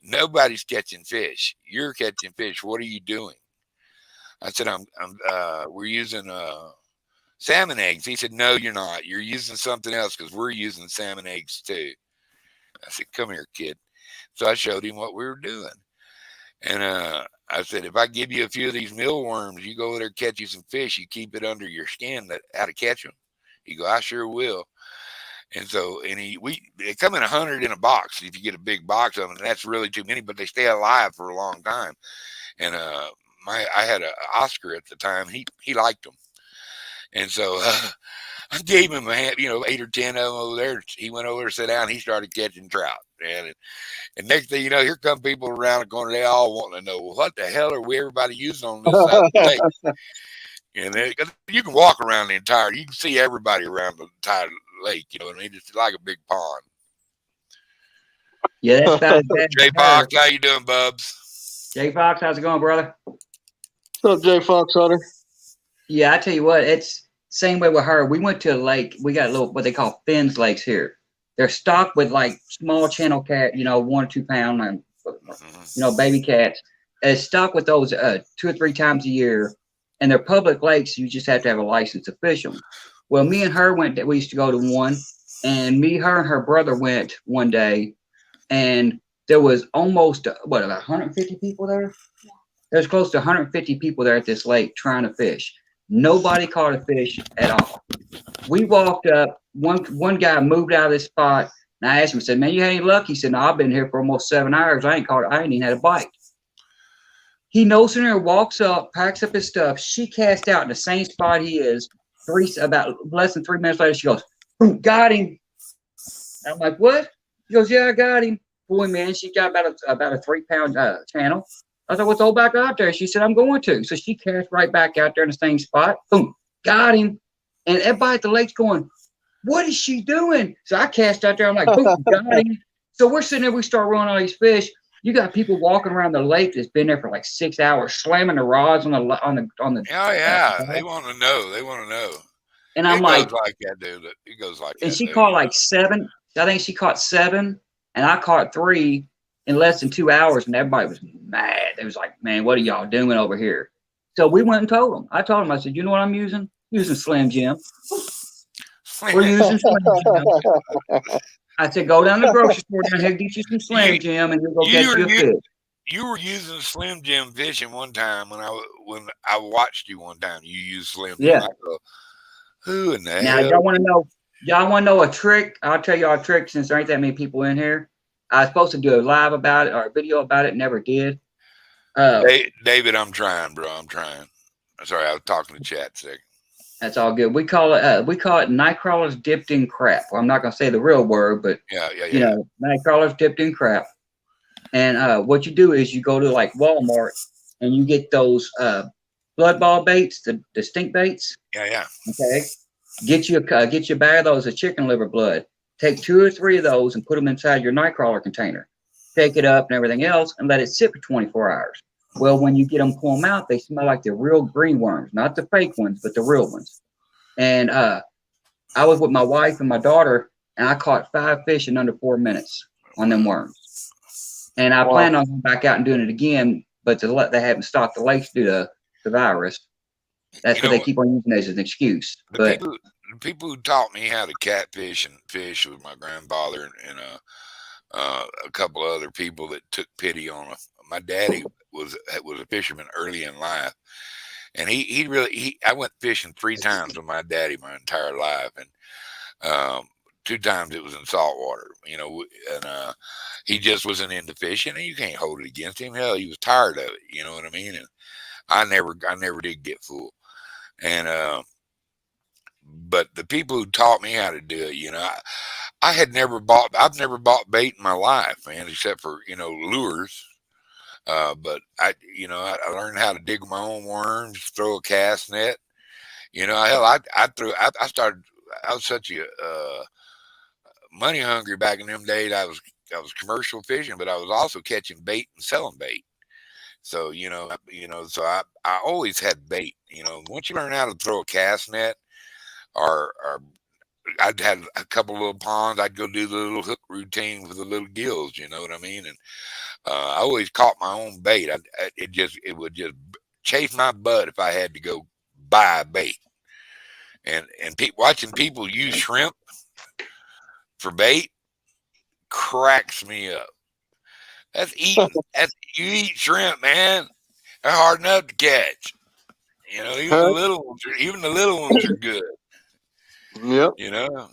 [SPEAKER 1] Nobody's catching fish. You're catching fish. What are you doing?" I said, we're using salmon eggs." He said, "No, you're not. You're using something else, because we're using salmon eggs too." I said, "Come here, kid." So I showed him what we were doing. And I said, "If I give you a few of these mealworms, you go over there, catch you some fish, you keep it under your skin how to catch them." He go, "I sure will." And so, they come in 100 in a box. If you get a big box of them, and that's really too many, but they stay alive for a long time. And I had an Oscar at the time. He liked them. And so I gave him 8 or 10 of them over there. He went over, sat down, he started catching trout. And next thing you know, here come people around the corner. They all want to know, well, what the hell are everybody using on this side of the lake? And you can walk around you can see everybody around the entire lake. You know what I mean? It's like a big pond.
[SPEAKER 4] Yeah, that's about it.
[SPEAKER 1] Jay Fox, how you doing, Bubs?
[SPEAKER 4] Jay Fox, how's it going, brother?
[SPEAKER 3] What's up, Jay Fox Hunter?
[SPEAKER 4] Yeah, I tell you what, it's same way with her. We went to a lake. We got a little what they call Finn's lakes here. They're stocked with like small channel cat, 1 or 2 pound, baby cats. It's stocked with those 2 or 3 times a year, and they're public lakes. You just have to have a license to fish them. Well, me and her we used to go to one, and her and her brother went one day, and there was almost about 150 people there. Yeah. There's close to 150 people there at this lake trying to fish. Nobody caught a fish at all. We walked up. One guy moved out of this spot, and I asked him, I said, "Man, you had any luck?" He said, "No, I've been here for almost 7 hours. I ain't even had a bite." He knows her, walks up, packs up his stuff. She cast out in the same spot he is. About less than 3 minutes later, she goes, Boom, got him. I'm like, what? He goes, yeah, I got him. Boy, man, she got about a 3-pound channel. I said, well, throw back out there. She said, I'm going to. So she cast right back out there in the same spot. Boom, got him. And everybody at the lake's going, what is she doing? So I cast out there. I'm like, boom, got him. So we're sitting there. We start rolling all these fish. You got people walking around the lake that's been there for like 6 hours, slamming the rods on the.
[SPEAKER 1] Oh yeah, they want to know. They want to know.
[SPEAKER 4] And I'm
[SPEAKER 1] like that, dude. It goes like that.
[SPEAKER 4] And she caught like 7. I think she caught 7, and I caught 3 in less than 2 hours, and everybody was mad. They was like, man, what are y'all doing over here? So we went and told them. I told them, I said, you know what I'm using? Using Slim Jim. We're using Slim Jim. I said, go down to the grocery store down here, get you some Slim Jim, and you'll go get you a fish.
[SPEAKER 1] You were using Slim Jim fishing one time when I watched you one time. You used Slim Jim.
[SPEAKER 4] Yeah.
[SPEAKER 1] Who in the hell?
[SPEAKER 4] Now, y'all want to know a trick? I'll tell y'all a trick since there ain't that many people in here. I was supposed to do a live about it or a video about it, never did.
[SPEAKER 1] David, I'm trying, bro. I'm trying. Sorry, I was talking to chat a second.
[SPEAKER 4] That's all good. We call it night crawlers dipped in crap. Well, I'm not gonna say the real word, but you know, night crawlers dipped in crap. And what you do is you go to like Walmart and you get those blood ball baits, the stink baits.
[SPEAKER 1] Yeah.
[SPEAKER 4] Okay. Get you a bag of those of chicken liver blood. Take 2 or 3 of those and put them inside your night crawler container. Take it up and everything else and let it sit for 24 hours. Well, when you get them, pull them out, they smell like the real green worms, not the fake ones, but the real ones. And I was with my wife and my daughter, and I caught 5 fish in under 4 minutes on them worms. And I plan on going back out and doing it again, but they haven't stocked the lakes due to the virus. That's what they keep on using as an excuse. But
[SPEAKER 1] the people who taught me how to catfish and fish was my grandfather and a couple of other people that took pity on us. My daddy was a fisherman early in life, and I went fishing 3 times with my daddy my entire life, and 2 times it was in saltwater, you know, and he just wasn't into fishing, and you can't hold it against him. Hell, he was tired of it, you know what I mean? And I never did get fooled. And but the people who taught me how to do it, you know, I've never bought bait in my life, man, except for, you know, lures. But I learned how to dig my own worms, throw a cast net. You know, hell, I was such a money hungry back in them days. I was commercial fishing, but I was also catching bait and selling bait. So, so I always had bait. You know, once you learn how to throw a cast net, or I'd had a couple little ponds, I'd go do the little hook routine with the little gills. You know what I mean? And I always caught my own bait. It would just chase my butt if I had to go buy a bait. And watching people use shrimp for bait cracks me up. You eat shrimp, man. They're hard enough to catch. You know, even the little ones are good.
[SPEAKER 3] Yep.
[SPEAKER 1] You know,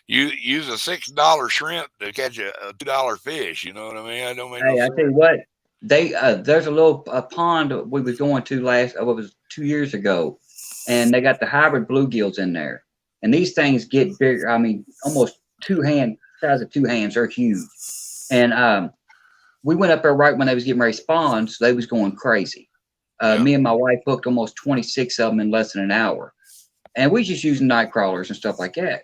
[SPEAKER 1] you use a $6 shrimp to catch a $2 fish. You know what I mean? I don't mean.
[SPEAKER 4] Hey, I tell you what, there's a little pond we was going to what was 2 years ago, and they got the hybrid bluegills in there, and these things get bigger. I mean, almost size of 2 hands. They're huge, and we went up there right when they was getting ready to spawn, so they was going crazy. Me and my wife hooked almost 26 of them in less than an hour. And we just using night crawlers and stuff like that.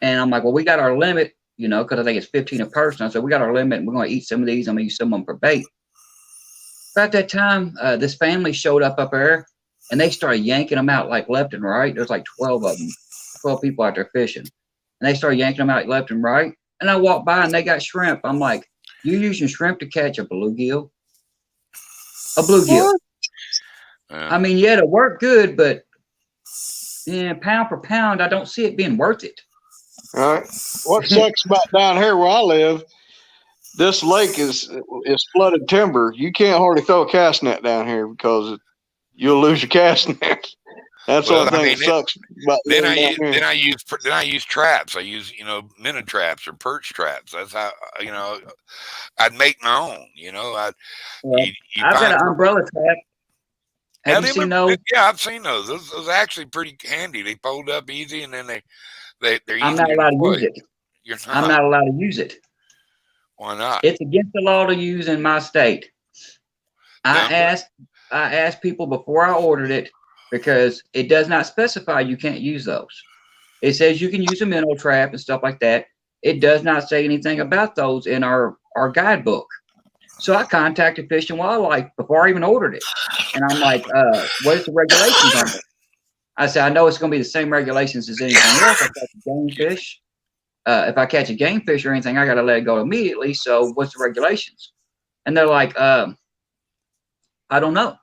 [SPEAKER 4] And I'm like, well, we got our limit, you know, because I think it's 15 a person. I said, we got our limit, and we're going to eat some of these. I'm going to use some of them for bait. About that time, this family showed up there, and they started yanking them out like left and right. There's like 12 of them, 12 people out there fishing. And they started yanking them out left and right. And I walked by, and they got shrimp. I'm like, you using shrimp to catch a bluegill? A bluegill. I mean, yeah, it'll work good, but pound for pound, I don't see it being worth it.
[SPEAKER 3] All right. What sucks about down here where I live, this lake is flooded timber. You can't hardly throw a cast net down here because you'll lose your cast net. That's the only thing that sucks about
[SPEAKER 1] then I use traps. I use, minnow traps or perch traps. That's how, I'd make my own, I've
[SPEAKER 4] got an umbrella trap. Have you seen those?
[SPEAKER 1] Yeah, I've seen those. Those are actually pretty handy. They fold up easy, and then they're
[SPEAKER 4] I'm
[SPEAKER 1] easy
[SPEAKER 4] not
[SPEAKER 1] to
[SPEAKER 4] allowed to use
[SPEAKER 1] exploit.
[SPEAKER 4] it.
[SPEAKER 1] You're
[SPEAKER 4] I'm
[SPEAKER 1] not.
[SPEAKER 4] not allowed to use it.
[SPEAKER 1] Why not?
[SPEAKER 4] It's against the law to use in my state. I
[SPEAKER 1] Then
[SPEAKER 4] asked people before I ordered it because it does not specify you can't use those. It says you can use a minnow trap and stuff like that. It does not say anything about those in our guidebook. So I contacted Fish and Wildlife before I even ordered it. And I'm like, what is the regulations on this? I said, I know it's going to be the same regulations as anything else. I catch a game fish. If I catch a game fish or anything, I got to let it go immediately. So what's the regulations? And they're like, I don't know.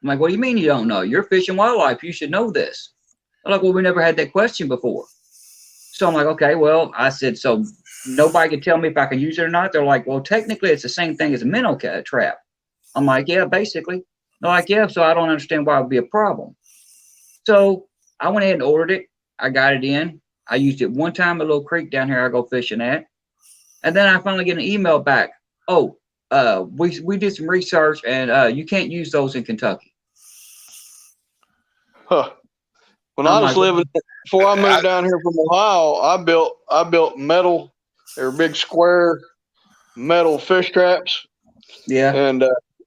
[SPEAKER 4] I'm like, what do you mean you don't know? You're Fish and Wildlife. You should know this. They're like, well, we never had that question before. So I'm like, okay, well, I said, so nobody can tell me if I can use it or not. They're like, well, technically it's the same thing as a minnow trap. I'm like, yeah, basically. They're like, yeah, so I don't understand why it would be a problem. So I went ahead and ordered it. I got it in. I used it one time at a little creek down here I go fishing at. And then I finally get an email back. Oh, we did some research and you can't use those in Kentucky.
[SPEAKER 3] Huh. When
[SPEAKER 4] I'm
[SPEAKER 3] I was
[SPEAKER 4] like,
[SPEAKER 3] living, before I moved down here from Ohio, I built metal. They were big square metal fish traps,
[SPEAKER 4] yeah,
[SPEAKER 3] and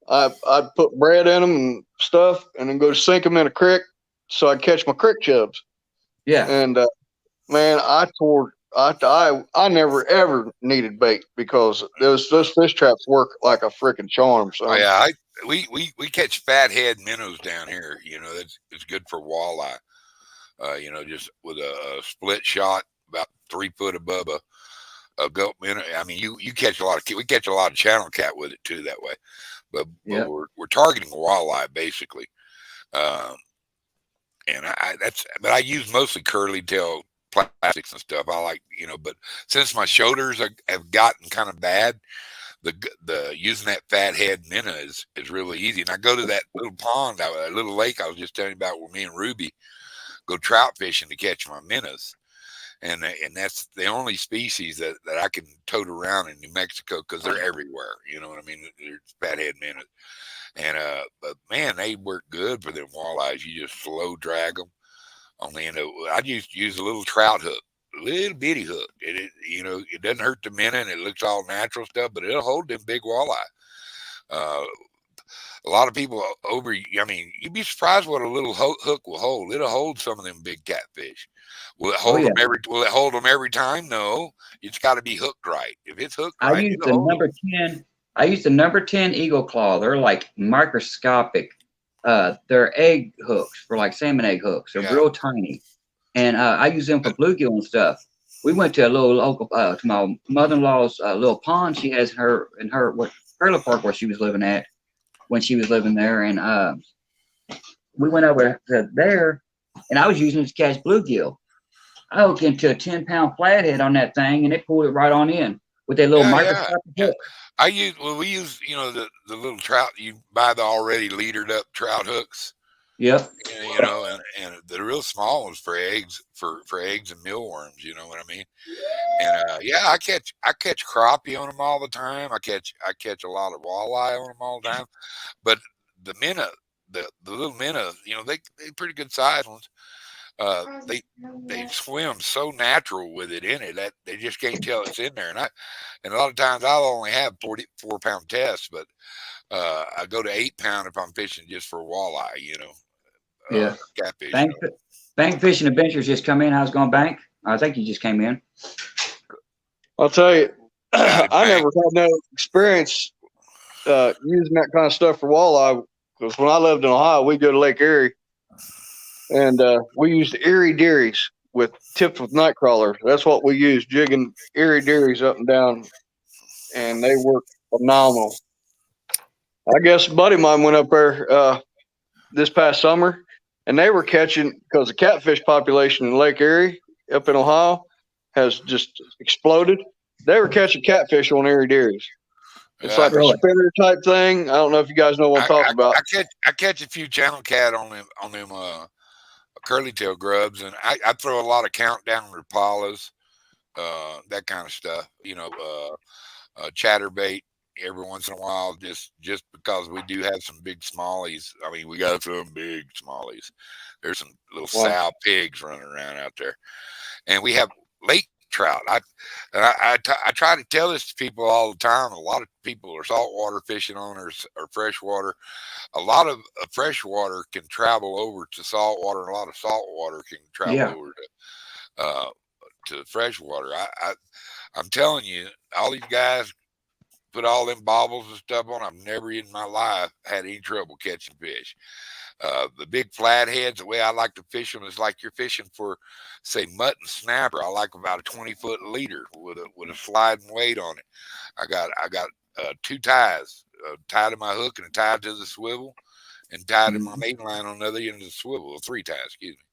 [SPEAKER 3] I'd put bread in them and stuff, and then go sink them in a creek so I'd catch my creek chubs.
[SPEAKER 4] yeah.
[SPEAKER 3] And man, I never ever needed bait because those fish traps work like a freaking charm. So
[SPEAKER 1] oh yeah, we catch fathead minnows down here. You know, it's good for walleye. You know, just with a split shot about 3 foot above a gulp minnow. I mean, you catch a lot of we catch a lot of channel cat with it too that way. But
[SPEAKER 4] Yep.
[SPEAKER 1] we're targeting walleye basically. And but I use mostly curly tail plastics and stuff. I like, you know, but since my shoulders have gotten kind of bad, the using that fathead minnow is really easy. And I go to that little pond, a little lake I was just telling you about, where me and Ruby go trout fishing to catch my minnows. And that's the only species that I can tote around in New Mexico because they're everywhere. You know what I mean? They're fathead minnows. And but man, they work good for them walleyes. You just slow drag them on the end of. I used to use a little trout hook, a little bitty hook. You know, it doesn't hurt the minnow, and it looks all natural stuff, but it'll hold them big walleye. A lot of people I mean, you'd be surprised what a little hook will hold. It'll hold some of them big catfish. Will it hold them every? Will it hold them every time? No, it's got to be hooked right. If it's hooked
[SPEAKER 4] I
[SPEAKER 1] right,
[SPEAKER 4] used
[SPEAKER 1] it'll
[SPEAKER 4] the
[SPEAKER 1] hold
[SPEAKER 4] number 10. I used the number 10 Eagle Claw. They're like microscopic. They're egg hooks for like salmon egg hooks. They're real tiny. And I use them for bluegill and stuff. We went to a little local, to my mother-in-law's little pond she has in her trailer park where she was living at when she was living there. And we went over to there, and I was using it to catch bluegill. I hooked into a 10-pound flathead on that thing, and it pulled it right on in with that little microscopic hook.
[SPEAKER 1] We use, you know, the little trout, you buy the already leadered up trout hooks.
[SPEAKER 4] Yep.
[SPEAKER 1] You know, and the real small ones for eggs, for eggs and mealworms, you know what I mean? And yeah, I catch crappie on them all the time. I catch a lot of walleye on them all the time. But the minnow, the little minnow, you know, they pretty good sized ones. They swim so natural with it in it that they just can't tell it's in there. And a lot of times I'll only have 44-pound tests, but I go to 8-pound if I'm fishing just for walleye, you know.
[SPEAKER 4] Yeah.
[SPEAKER 1] Catfish.
[SPEAKER 4] Bank Fishing Adventures just come in. How's it going, Bank? I think you just came in.
[SPEAKER 3] I'll tell you, I never had no experience using that kind of stuff for walleye because when I lived in Ohio, we go to Lake Erie, and we used Erie Dearies tipped with night crawlers. That's what we used, jigging Erie Dearies up and down, and they work phenomenal. I guess a buddy of mine went up there this past summer, and they were catching, because the catfish population in Lake Erie up in Ohio has just exploded. They were catching catfish on Erie Dearies. It's like a spinner type thing. I don't know if you guys know what I'm talking about.
[SPEAKER 1] I catch a few channel cat on them curly tail grubs, and I throw a lot of countdown rapalas, that kind of stuff. You know, chatterbait every once in a while, just because we do have some big smallies. I mean, we got some big smallies. There's some little sow pigs running around out there, and we have lake trout. I try to tell this to people all the time. A lot of people are saltwater fishing owners or freshwater. A lot of freshwater can travel over to saltwater, and a lot of saltwater can travel
[SPEAKER 4] Yeah.
[SPEAKER 1] over to freshwater. I'm telling you, all these guys put all them bobbles and stuff on. I've never in my life had any trouble catching fish. The big flatheads, the way I like to fish them is like you're fishing for, say, mutton snapper. I like about a 20-foot leader with a sliding weight on it. I got 2 ties tied to my hook and a tied to the swivel, and tied to my main line on the other end of the swivel. 3 ties, excuse me,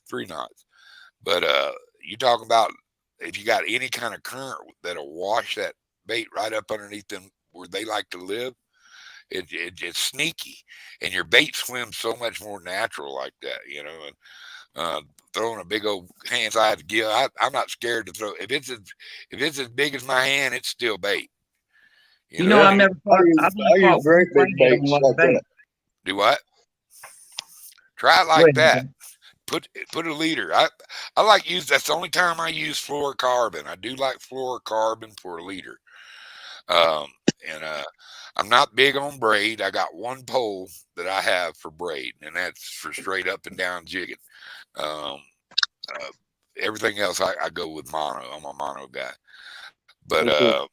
[SPEAKER 1] 3 knots. But you talk about if you got any kind of current that'll wash that bait right up underneath them where they like to live. It's sneaky, and your bait swims so much more natural like that, you know. And throwing a big old hand-sized gill, I'm not scared to throw. If it's as big as my hand, it's still bait.
[SPEAKER 4] You know, I've never caught. I've
[SPEAKER 3] I
[SPEAKER 4] only
[SPEAKER 3] use
[SPEAKER 4] caught
[SPEAKER 3] very
[SPEAKER 4] one
[SPEAKER 3] big
[SPEAKER 4] flathead on
[SPEAKER 3] baits
[SPEAKER 4] one
[SPEAKER 3] like
[SPEAKER 4] bait.
[SPEAKER 3] that.
[SPEAKER 1] Do what? Try it
[SPEAKER 4] Go
[SPEAKER 1] like
[SPEAKER 4] ahead,
[SPEAKER 1] that.
[SPEAKER 4] man.
[SPEAKER 1] Put a leader. I like use. That's the only time I use fluorocarbon. I do like fluorocarbon for a leader. And I'm not big on braid. I got one pole that I have for braid, and that's for straight up and down jigging. Um, everything else I go with mono. I'm a mono guy, but I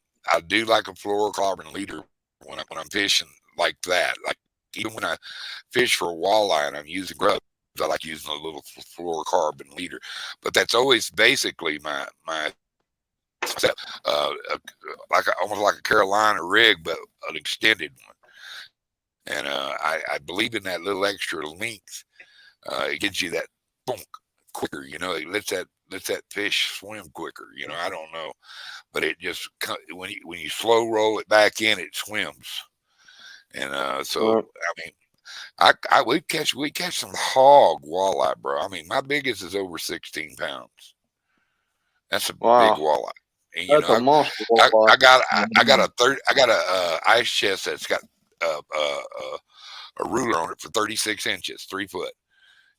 [SPEAKER 1] do like a fluorocarbon leader when I'm fishing like that. Like even when I fish for a walleye and I'm using grubs, I like using a little fluorocarbon leader. But that's always basically my setup, almost like a Carolina rig, but an extended one. And I believe in that little extra length. It gives you that boom quicker. You know, it lets that fish swim quicker. You know, I don't know, but it just when you slow roll it back in, it swims. And so I mean, we catch some hog walleye, bro. I mean, my biggest is over 16 pounds. That's a big walleye. And, you
[SPEAKER 3] That's a monster.
[SPEAKER 1] I got a ice chest that's got a ruler on it for 36 inches, 3 foot,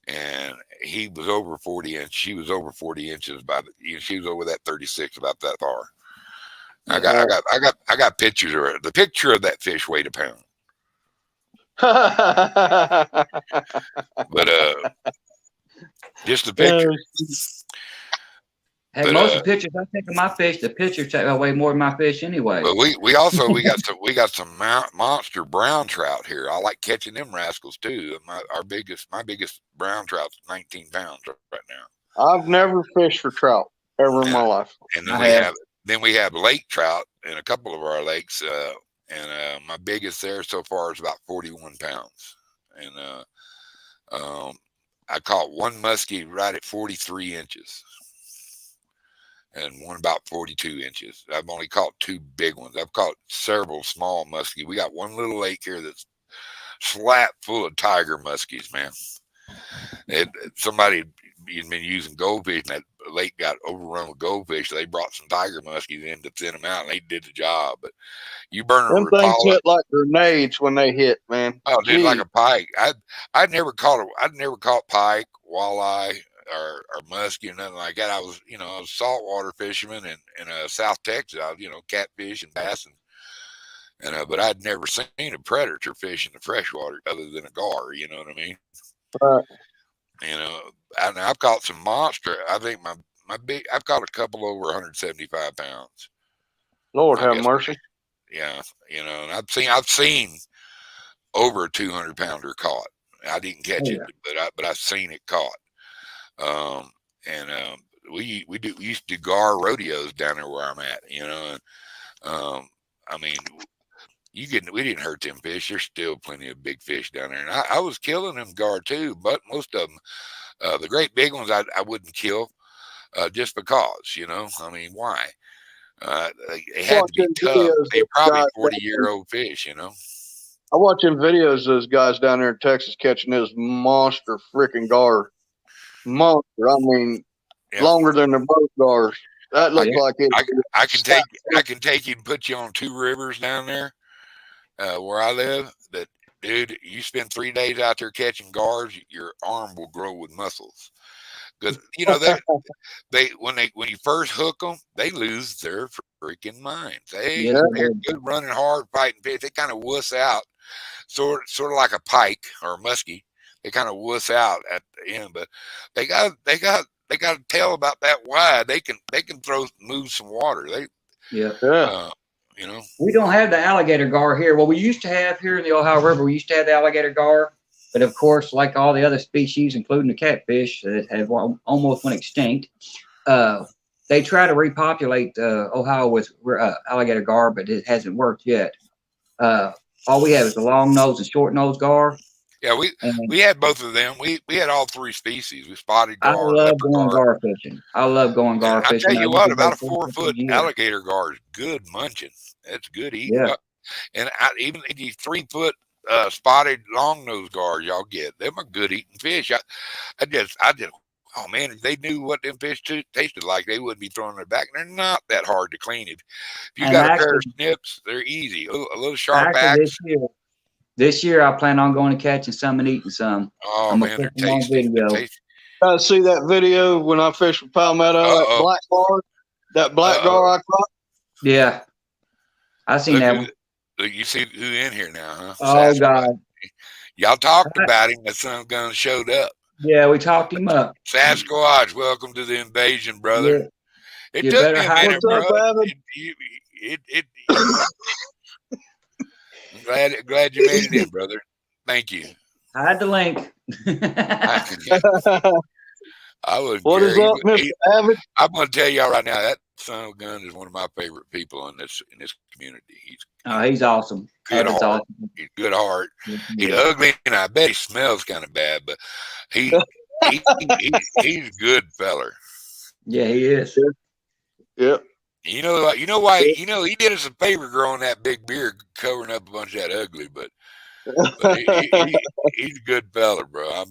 [SPEAKER 1] and he was over 40 inches. She was over 40 inches she was over that 36, about that far. I got pictures of her. The picture of that fish weighed a pound. But just the picture.
[SPEAKER 4] Hey, most of the pictures I take of my fish, the pictures weigh more than my fish anyway.
[SPEAKER 1] But we got some monster brown trout here. I like catching them rascals too. My biggest brown trout's 19 pounds right now.
[SPEAKER 3] I've never fished for trout ever in my life.
[SPEAKER 1] And then we have lake trout in a couple of our lakes. And my biggest there so far is about 41 pounds. And I caught one muskie right at 43 inches. And one about 42 inches. I've only caught 2 big ones. I've caught several small muskie. We got one little lake here that's slap full of tiger muskies, man. Somebody had been using goldfish, and that lake got overrun with goldfish. They brought some tiger muskies in to thin them out, and they did the job. But you burn
[SPEAKER 3] them things hit like grenades when they hit, man.
[SPEAKER 1] Oh, dude, like a pike. I'd never caught pike, walleye, or muskie or nothing like that. I was a saltwater fisherman in South Texas. I was, catfish and bass and but I'd never seen a predator fish in the freshwater other than a gar. You know what I mean?
[SPEAKER 3] Right.
[SPEAKER 1] I've caught some monster. I think I've caught a couple over 175 pounds.
[SPEAKER 3] Lord have mercy.
[SPEAKER 1] Yeah, and I've seen over a 200 pounder caught. I didn't catch it, but I've seen it caught. We used to do gar rodeos down there where I'm at, and I mean, we didn't hurt them fish. There's still plenty of big fish down there, and I was killing them gar too, but most of them, the great big ones, I wouldn't kill, just because, I mean, why? They had to be tough. They're probably 40-year-old fish,
[SPEAKER 3] I watch them videos of those guys down there in Texas catching those monster freaking gar. Monster. I mean, longer than the boat gars. That looks like it.
[SPEAKER 1] I can take you and put you on 2 rivers down there where I live. That, dude, you spend 3 days out there catching gars, your arm will grow with muscles. because they when you first hook them, they lose their freaking minds.
[SPEAKER 4] Yes,
[SPEAKER 1] They're good running hard fighting fish. They kind of wuss out, sort of like a pike or a muskie. They kind of wuss out at the end, but they got a tail about that wide. They can move some water.
[SPEAKER 3] Yeah.
[SPEAKER 1] You know,
[SPEAKER 4] we don't have the alligator gar here. Well, we used to have here in the Ohio River. We used to have the alligator gar, but of course, like all the other species, including the catfish that have almost went extinct, they try to repopulate Ohio with alligator gar, but it hasn't worked yet. All we have is the long nose and short nose gar.
[SPEAKER 1] Yeah, we had both of them. We had all three species. We spotted gar.
[SPEAKER 4] I love going gar fishing. I love going gar fishing.
[SPEAKER 1] I tell you what, about a 4-foot alligator gar is good munching. It's good eating.
[SPEAKER 4] Yeah.
[SPEAKER 1] And even these 3-foot spotted long nose gar y'all get, them are good eating fish. I just, oh man, if they knew what them fish tasted like, they wouldn't be throwing it back. They're not that hard to clean. If you got a pair of snips, they're easy. A little sharp axe.
[SPEAKER 4] This year, I plan on going and catching some and eating some.
[SPEAKER 1] Oh man, they're tasty.
[SPEAKER 3] I see that video when I fished with Palmetto. That black gar I caught.
[SPEAKER 4] Yeah, I seen that one.
[SPEAKER 1] Look, you see who in here now, huh?
[SPEAKER 4] Oh
[SPEAKER 1] Sasquatch.
[SPEAKER 4] God!
[SPEAKER 1] Y'all talked about him. That son of a gun showed up.
[SPEAKER 4] Yeah, we talked him up.
[SPEAKER 1] Sasquatch, welcome to the invasion, brother.
[SPEAKER 4] Yeah.
[SPEAKER 1] It took me a minute, bro. I'm glad you made it in, brother. Thank you.
[SPEAKER 4] Hide the link.
[SPEAKER 1] I would.
[SPEAKER 3] What is up, Mr. Avid?
[SPEAKER 1] I'm going to tell y'all right now, that son of a gun is one of my favorite people in this community.
[SPEAKER 4] He's awesome.
[SPEAKER 1] Good heart.
[SPEAKER 4] Awesome.
[SPEAKER 1] He's good heart. He's ugly, and I bet he smells kind of bad, but he's a good feller.
[SPEAKER 4] Yeah, he is.
[SPEAKER 3] Yep.
[SPEAKER 1] You know why? He did us a favor growing that big beard, covering up a bunch of that ugly, but he's a good fella, bro.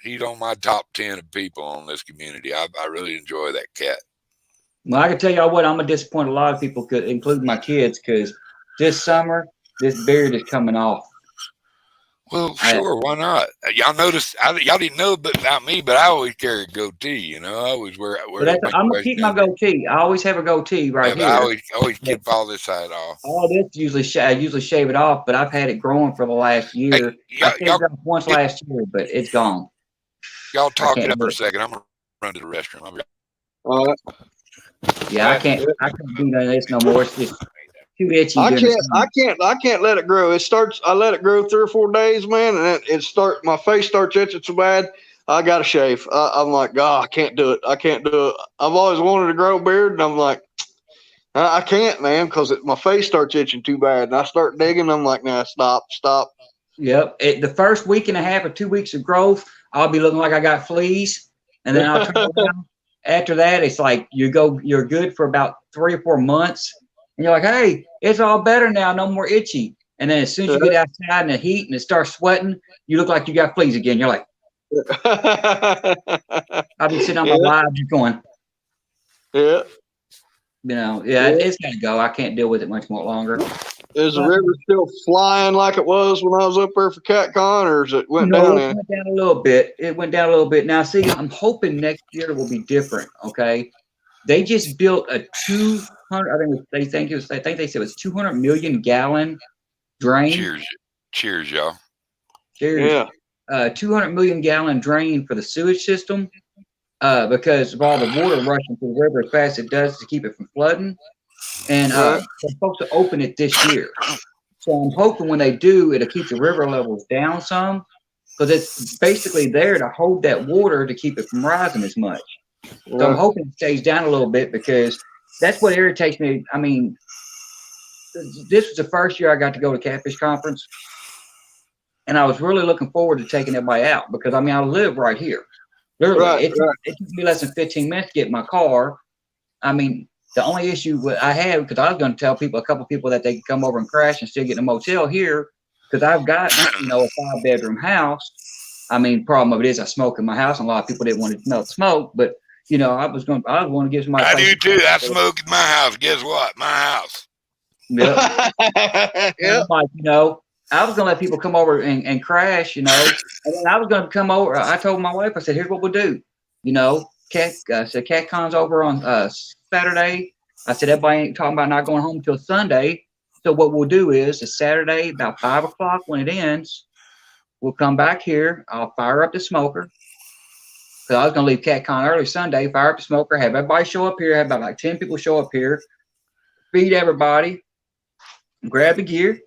[SPEAKER 1] He's on my top 10 of people on this community. I really enjoy that cat.
[SPEAKER 4] Well, I can tell y'all what, I'm gonna disappoint a lot of people, including my kids, because this summer this beard is coming off.
[SPEAKER 1] Well, sure, why not? Y'all notice? Y'all didn't know about me, but I always carry a goatee. I always wear.
[SPEAKER 4] I'm gonna keep my goatee. I always have a goatee right here.
[SPEAKER 1] I always keep all this side off.
[SPEAKER 4] All this I usually shave it off, but I've had it growing for the last year. I shaved it off once last year, but it's gone.
[SPEAKER 1] Y'all talk it up for a second. I'm gonna run to the restroom. I'll be
[SPEAKER 3] All right.
[SPEAKER 4] Yeah, I can't do none of this no more. It's just too itchy.
[SPEAKER 3] I can't let it grow. I let it grow 3 or 4 days, man, and my face starts itching so bad. I got to shave. I'm like, God, I can't do it. I've always wanted to grow a beard, and I'm like, I can't, man, because my face starts itching too bad. And I start digging. I'm like, nah, stop.
[SPEAKER 4] Yep. The first week and a half or 2 weeks of growth, I'll be looking like I got fleas, and then I'll turn around. After that, it's like you're good for about 3 or 4 months. And you're like, hey, it's all better now. No more itchy. And then as soon as you get outside in the heat and it starts sweating, you look like you got fleas again. You're like, I'll be sitting on my live just going, it's got to go. I can't deal with it much more longer.
[SPEAKER 3] Is the river still flying like it was when I was up there for CatCon, or is it went down?
[SPEAKER 4] It went down a little bit. It went down a little bit. Now, see, I'm hoping next year will be different. Okay, they just built a 200. I think they said it was 200 million gallon drain.
[SPEAKER 1] Cheers, y'all.
[SPEAKER 4] Cheers. Yeah. 200 million gallon drain for the sewage system, because of all the water rushing through the river as fast as it does to keep it from flooding. And they're supposed to open it this year. So I'm hoping when they do, it'll keep the river levels down some, because it's basically there to hold that water to keep it from rising as much. So I'm hoping it stays down a little bit, because that's what irritates me. I mean, this was the first year I got to go to Catfish Conference, and I was really looking forward to taking everybody out, because, I mean, I live right here. Literally, it took me less than 15 minutes to get in my car. I mean, the only issue I had, because I was going to tell a couple people that they could come over and crash and still get in a motel here, because I've got, a 5-bedroom house. I mean, problem of it is I smoke in my house, and a lot of people didn't want to smell the smoke, but I was going to give somebody.
[SPEAKER 1] I do too. I smoke in my house. Guess what? My house.
[SPEAKER 4] Yeah. Like, I was going to let people come over and crash, and then I was going to come over. I told my wife, I said, here's what we'll do. you know, said CatCon's over on Saturday. I said everybody ain't talking about not going home until Sunday. So what we'll do is Saturday about 5 o'clock when it ends, we'll come back here. I'll fire up the smoker. Because I was going to leave CatCon early Sunday, fire up the smoker, have everybody show up here, have about like 10 people show up here, feed everybody, grab the gear,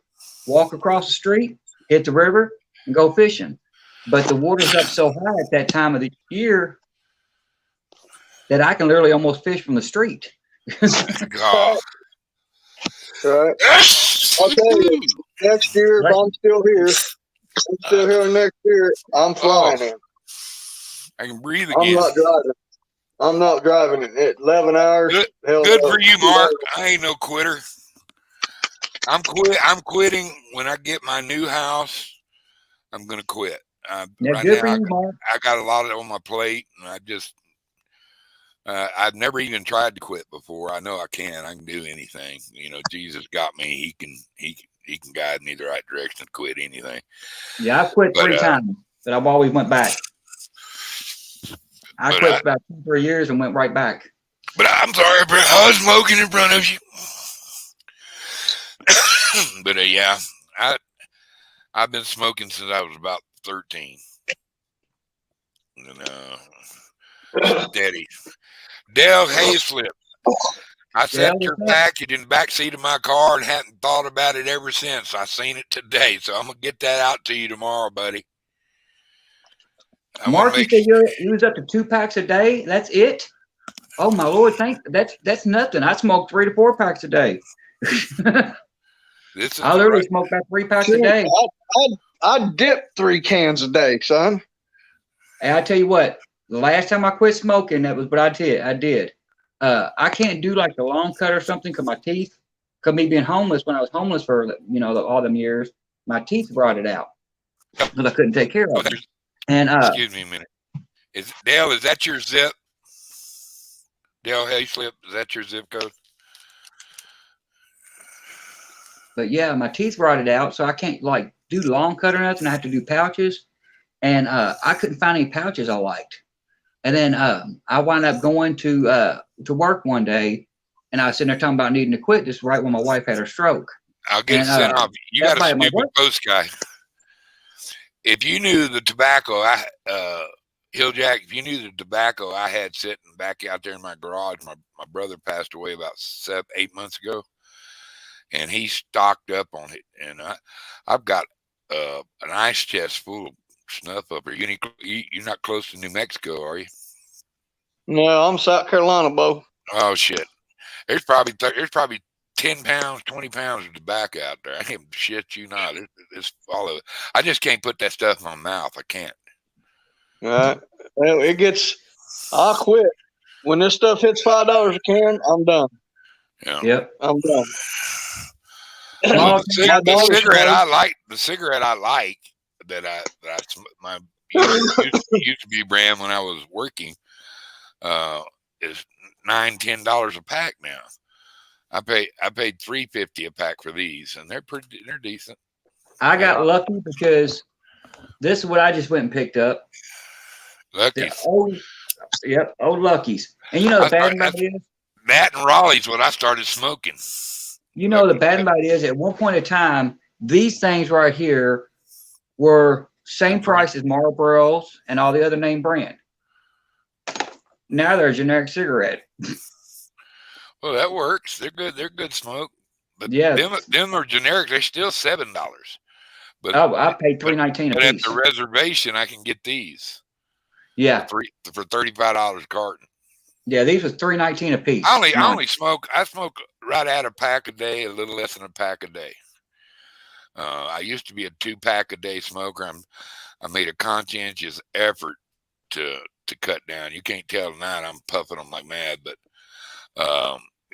[SPEAKER 4] walk across the street, hit the river, and go fishing. But the water's up so high at that time of the year that I can literally almost fish from the street.
[SPEAKER 1] God.
[SPEAKER 3] Right. I'll tell you, next year, if I'm still here next year, I'm flying in.
[SPEAKER 1] I can breathe
[SPEAKER 3] I'm
[SPEAKER 1] again.
[SPEAKER 3] not driving. I'm not driving it. 11 hours.
[SPEAKER 1] Good,
[SPEAKER 3] hell
[SPEAKER 1] good
[SPEAKER 3] no.
[SPEAKER 1] for you, Mark. I ain't no quitter. I'm quitting when I get my new house. I'm gonna quit. Right
[SPEAKER 4] good
[SPEAKER 1] now,
[SPEAKER 4] for you, Mark.
[SPEAKER 1] I got a lot on my plate, and I just I've never even tried to quit before. I know I can. I can do anything. You know, Jesus got me. He can guide me the right direction to quit anything.
[SPEAKER 4] Yeah, I've quit 3 times, but I've always went back. I quit about 2 or 3 years and went right back.
[SPEAKER 1] But I'm sorry, I was smoking in front of you. But yeah, I've been smoking since I was about 13. And steady. Dale Hayslip. I set your package in the backseat of my car and hadn't thought about it ever since. I seen it today, so I'm gonna get that out to you tomorrow, buddy.
[SPEAKER 4] Mark, you said you was up to 2 packs a day. That's it. Oh my Lord! That's nothing. I smoke 3 to 4 packs a day. I literally smoke about 3 packs a day.
[SPEAKER 3] I dip 3 cans a day, son.
[SPEAKER 4] Hey, I tell you what. The last time I quit smoking, that was what I did. I can't do like the long cut or something because my teeth. Because me being homeless, when I was homeless for all them years, my teeth rotted out because I couldn't take care of them. And
[SPEAKER 1] excuse me a minute. Dale, is that your zip? Dale Hayslip, is that your zip code?
[SPEAKER 4] But yeah, my teeth rotted out, so I can't like do long cut or nothing. I have to do pouches, and I couldn't find any pouches I liked. And then I wound up going to work one day, and I was sitting there talking about needing to quit just right when my wife had her stroke.
[SPEAKER 1] I'll get sent off. You got a stupid post guy. If you knew the tobacco, Hilljack, if you knew the tobacco I had sitting back out there in my garage, my brother passed away about 8 months ago, and he stocked up on it. And I've got an ice chest full of snuff up here. You're not close to New Mexico, are you?
[SPEAKER 3] No, I'm South Carolina, Bo.
[SPEAKER 1] Oh shit! There's probably 10 pounds, 20 pounds of tobacco out there. I can't shit you not. It's all of it. I just can't put that stuff in my mouth. I can't.
[SPEAKER 3] Well, I'll quit. When this stuff hits $5 a can, I'm done.
[SPEAKER 1] Yeah.
[SPEAKER 4] Yep.
[SPEAKER 3] I'm done.
[SPEAKER 1] The cigarette I like that my used to be brand when I was working is $9-10 a pack now. I paid $3.50 a pack for these, and they're decent.
[SPEAKER 4] I got lucky because this is what I just went and picked up.
[SPEAKER 1] Luckies.
[SPEAKER 4] Old Luckies. And you know the bad about it is?
[SPEAKER 1] That and Raleigh's when I started smoking.
[SPEAKER 4] You know the bad about it is at one point in time, these things right here were same price as Marlboros and all the other name brand. Now they're a generic cigarette.
[SPEAKER 1] Well, that works. They're good. They're good smoke. But
[SPEAKER 4] yeah,
[SPEAKER 1] them are generic. They're still $7. But
[SPEAKER 4] I paid $3.19 a
[SPEAKER 1] piece. At
[SPEAKER 4] piece.
[SPEAKER 1] the reservation, I can get these.
[SPEAKER 4] Yeah,
[SPEAKER 1] for $35 a carton.
[SPEAKER 4] Yeah, these was $3.19 a piece.
[SPEAKER 1] I smoke right at a pack a day, a little less than a pack a day. I used to be a 2-pack a day smoker. I made a conscientious effort to cut down. You can't tell tonight I'm puffing them like mad, but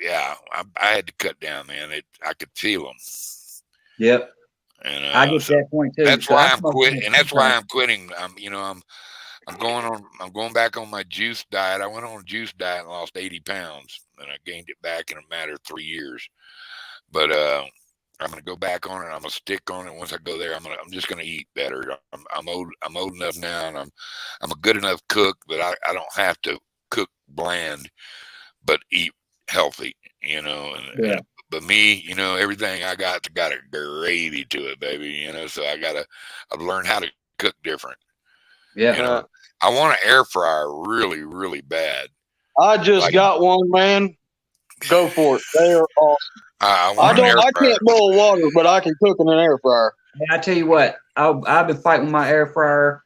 [SPEAKER 1] yeah, I had to cut down, man. I could feel them.
[SPEAKER 4] Yep.
[SPEAKER 1] And
[SPEAKER 4] I get that point too.
[SPEAKER 1] That's why I'm quitting. And that's why I'm quitting. I'm going back on my juice diet. I went on a juice diet and lost 80 pounds, and I gained it back in a matter of 3 years. But I'm gonna go back on it. I'm gonna stick on it. Once I go there, I'm just gonna eat better. I'm old enough now, and I'm a good enough cook that I don't have to cook bland, but eat healthy.
[SPEAKER 4] Yeah.
[SPEAKER 1] But me, everything I got a gravy to it, baby. So I've learned how to cook different.
[SPEAKER 4] Yeah.
[SPEAKER 1] I want an air fryer really, really bad.
[SPEAKER 3] I just got one, man. Go for it. They are awesome. I can't boil water, but I can cook in an air fryer.
[SPEAKER 4] Hey, I tell you what, I've been fighting with my air fryer.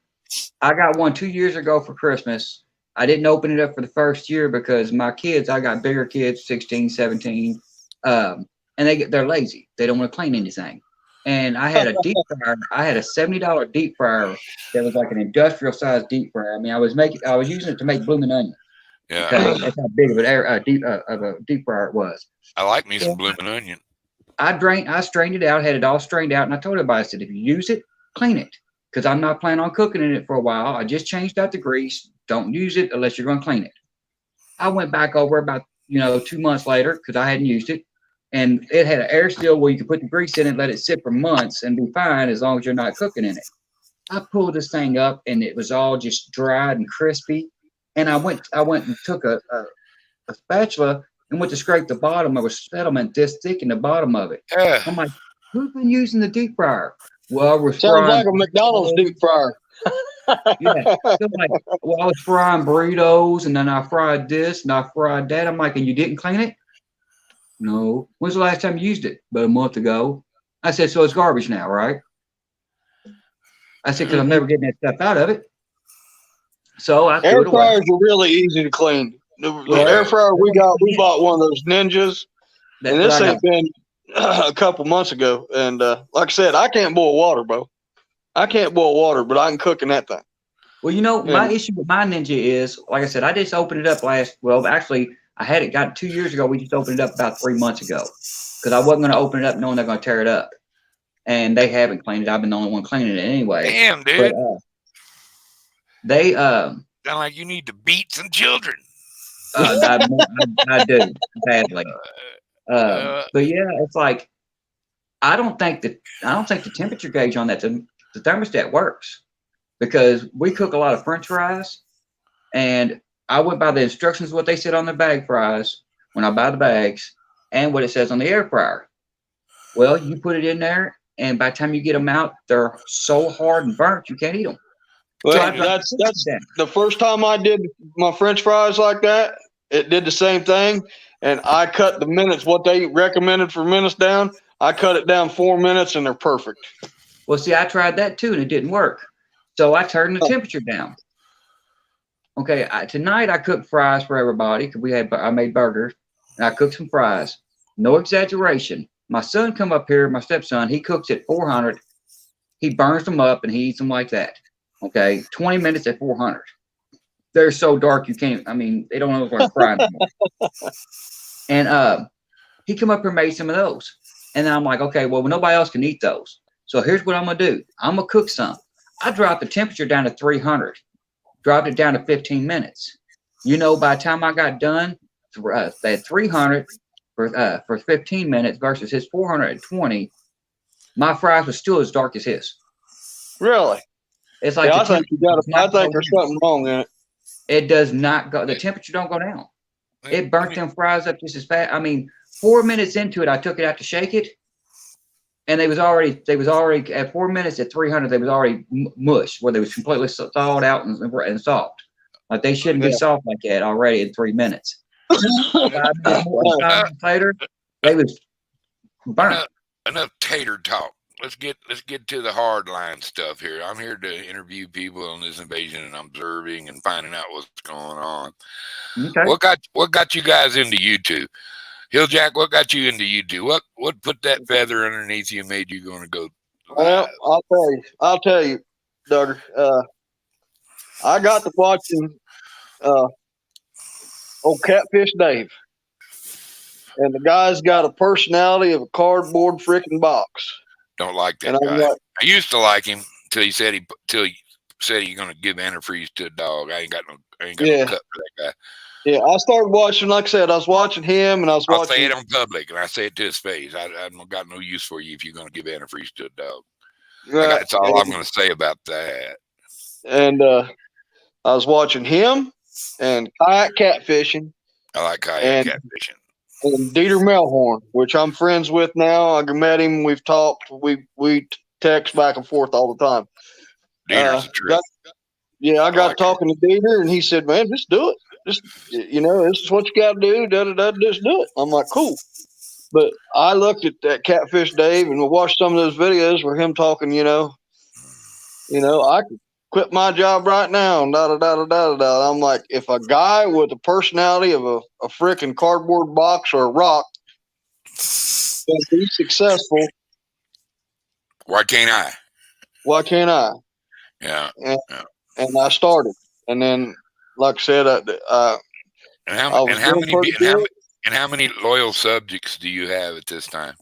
[SPEAKER 4] I got one 2 years ago for Christmas. I didn't open it up for the first year because my kids, I got bigger kids, 16, 17, and they're lazy. They don't want to clean anything. And I had a deep fryer. I had a $70 deep fryer that was like an industrial sized deep fryer. I mean, I was using it to make blooming onion.
[SPEAKER 1] Yeah,
[SPEAKER 4] okay, that's how big of a deep fryer it was.
[SPEAKER 1] I like me some blooming onion.
[SPEAKER 4] I strained it out, had it all strained out, and I told everybody, I said, if you use it, clean it, because I'm not planning on cooking in it for a while. I just changed out the grease. Don't use it unless you're going to clean it. I went back over about 2 months later because I hadn't used it, and it had an air seal where you could put the grease in it, let it sit for months, and be fine as long as you're not cooking in it. I pulled this thing up, and it was all just dried and crispy. And I went and took a spatula and went to scrape the bottom of a settlement this thick in the bottom of it.
[SPEAKER 1] Yeah.
[SPEAKER 4] I'm like, who's been using the deep fryer? Well, we're
[SPEAKER 3] sounds like a McDonald's deep fryer.
[SPEAKER 4] Yeah. Like, well, I was frying burritos, and then I fried this, and I fried that. I'm like, and you didn't clean it? No. When's the last time you used it? About a month ago. I said, so it's garbage now, right? I said, because I'm never getting that stuff out of it. So I
[SPEAKER 3] air fryers are really easy to clean. The air fryer we bought one of those Ninjas, and this ain't been a couple months ago. And like I said, I can't boil water, bro. I can't boil water, but I can cook in that thing.
[SPEAKER 4] Well, my issue with my Ninja is, like I said, I just opened it up actually, I had it got 2 years ago. We just opened it up about 3 months ago because I wasn't going to open it up knowing they're going to tear it up. And they haven't cleaned it. I've been the only one cleaning it anyway.
[SPEAKER 1] Damn, dude.
[SPEAKER 4] But, they
[SPEAKER 1] sound like you need to beat some children.
[SPEAKER 4] I do badly. But yeah, it's like I don't think the temperature gauge on that the thermostat works because we cook a lot of French fries, and I went by the instructions what they said on the bag fries when I buy the bags and what it says on the air fryer. Well, you put it in there, and by the time you get them out, they're so hard and burnt you can't eat them.
[SPEAKER 3] Well, so that's the first time I did my French fries like that. It did the same thing, and I cut the minutes what they recommended for minutes down. I cut it down 4 minutes, and they're perfect.
[SPEAKER 4] Well, see, I tried that too, and it didn't work. So I turned the temperature down. Okay, tonight I cooked fries for everybody because I made burgers, and I cooked some fries. No exaggeration. My son come up here, my stepson, he cooks at 400. He burns them up, and he eats them like that. Okay, 20 minutes at 400. They're so dark you can't. I mean, they don't know if they're frying them. And he come up here and made some of those. And then I'm like, okay, well, nobody else can eat those. So here's what I'm gonna do. I'm gonna cook some. I dropped the temperature down to 300. Dropped it down to 15 minutes. By the time I got done, that 300 for 15 minutes versus his 420, my fries was still as dark as his.
[SPEAKER 3] Really?
[SPEAKER 4] It's like
[SPEAKER 3] I think there's something wrong in it.
[SPEAKER 4] It does not go. The temperature don't go down. It burnt them fries up just as fast. I mean, 4 minutes into it, I took it out to shake it, and they was already at 4 minutes at 300. They was already mush, where they was completely thawed out and soft. Like they shouldn't be soft like that already in 3 minutes. 5 minutes later, they was burnt.
[SPEAKER 1] Enough tater talk. Let's get to the hard line stuff here. I'm here to interview people on this invasion and observing and finding out what's going on.
[SPEAKER 4] Okay.
[SPEAKER 1] What got you guys into YouTube? Hilljack, what got you into YouTube? What put that feather underneath you and made you going to go?
[SPEAKER 3] Well, I'll tell you, Doug. I got to watching old Catfish Dave, and the guy's got a personality of a cardboard freaking box.
[SPEAKER 1] Don't like that guy. I used to like him till he said he's going to give antifreeze to a dog. I ain't got no cut for that guy.
[SPEAKER 3] Yeah, I started watching. Like I said, I was watching him, and I was
[SPEAKER 1] I'll say
[SPEAKER 3] watching.
[SPEAKER 1] it on public, and I say it to his face. I don't got no use for you if you're going to give antifreeze to a dog.
[SPEAKER 3] Right,
[SPEAKER 1] That's all I'm going to say about that.
[SPEAKER 3] and I was watching him and kayak catfishing
[SPEAKER 1] I like kayak
[SPEAKER 3] and
[SPEAKER 1] catfishing.
[SPEAKER 3] Dieter Melhorn, which I'm friends with now. I met him. We've talked. We text back and forth all the time.
[SPEAKER 1] Dieter's a trip.
[SPEAKER 3] I got
[SPEAKER 1] like
[SPEAKER 3] talking to Dieter, and he said, "Man, just do it. Just this is what you got to do. Just do it." I'm like, "Cool." But I looked at that Catfish Dave and watched some of those videos where him talking. I could quit my job right now and da da da da da da. I'm like, if a guy with the personality of a freaking cardboard box or a rock can be successful,
[SPEAKER 1] Why can't I?
[SPEAKER 3] why can't I?
[SPEAKER 1] Yeah.
[SPEAKER 3] And I started, and then, like I said,
[SPEAKER 1] And how many loyal subjects do you have at this time?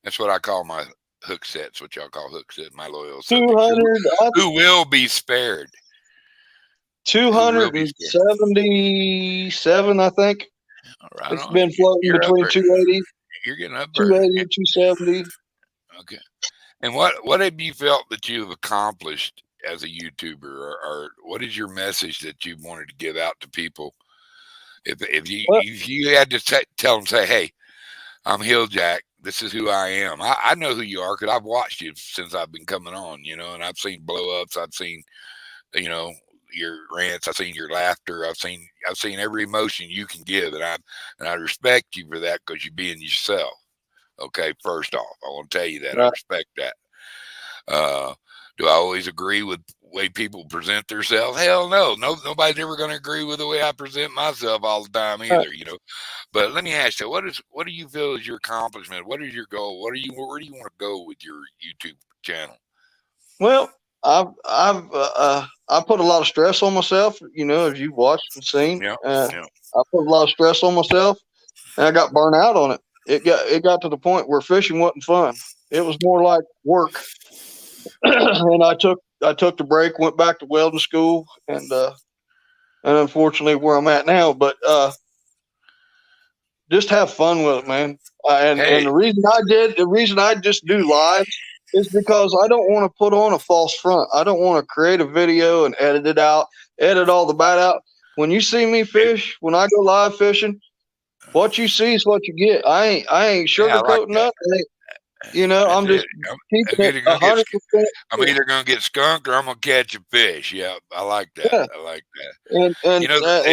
[SPEAKER 1] That's what I call my hook sets. What y'all call hook set? My loyal subjects.
[SPEAKER 3] 200.
[SPEAKER 1] Who will be spared?
[SPEAKER 3] 277, I think.
[SPEAKER 1] Right
[SPEAKER 3] It's
[SPEAKER 1] on.
[SPEAKER 3] been floating between 280,
[SPEAKER 1] You're getting up there.
[SPEAKER 3] 280, 270.
[SPEAKER 1] Okay. And what have you felt that you've accomplished as a YouTuber, or what is your message that you wanted to give out to people? If you had to tell them, say, hey, I'm Hilljack. This is who I am. I know who you are because I've watched you since I've been coming on, and I've seen blow ups. I've seen, your rants. I've seen your laughter. I've seen every emotion you can give, and I respect you for that because you're being yourself. Okay, first off, I want to tell you that I respect that. Do I always agree with the way people present themselves? Hell no. Nobody's ever going to agree with the way I present myself all the time either, But let me ask you, what do you feel is your accomplishment? What is your goal? Where do you want to go with your YouTube channel?
[SPEAKER 3] Well, I put a lot of stress on myself, as you've watched and seen. I put a lot of stress on myself, and I got burnt out on it. It got to the point where fishing wasn't fun. It was more like work. And I took the break, went back to welding school, and unfortunately where I'm at now. But just have fun with it, man. And the reason I just do lives is because I don't want to put on a false front. I don't want to create a video and edit it out, edit all the bad out. When you see me fish, when I go live fishing, what you see is what you get. I ain't sugarcoating nothing. I'm just keeping it 100%.
[SPEAKER 1] I'm either gonna get skunked or I'm gonna catch a fish. Yeah, I like that.
[SPEAKER 3] Yeah.
[SPEAKER 1] I like that.
[SPEAKER 3] And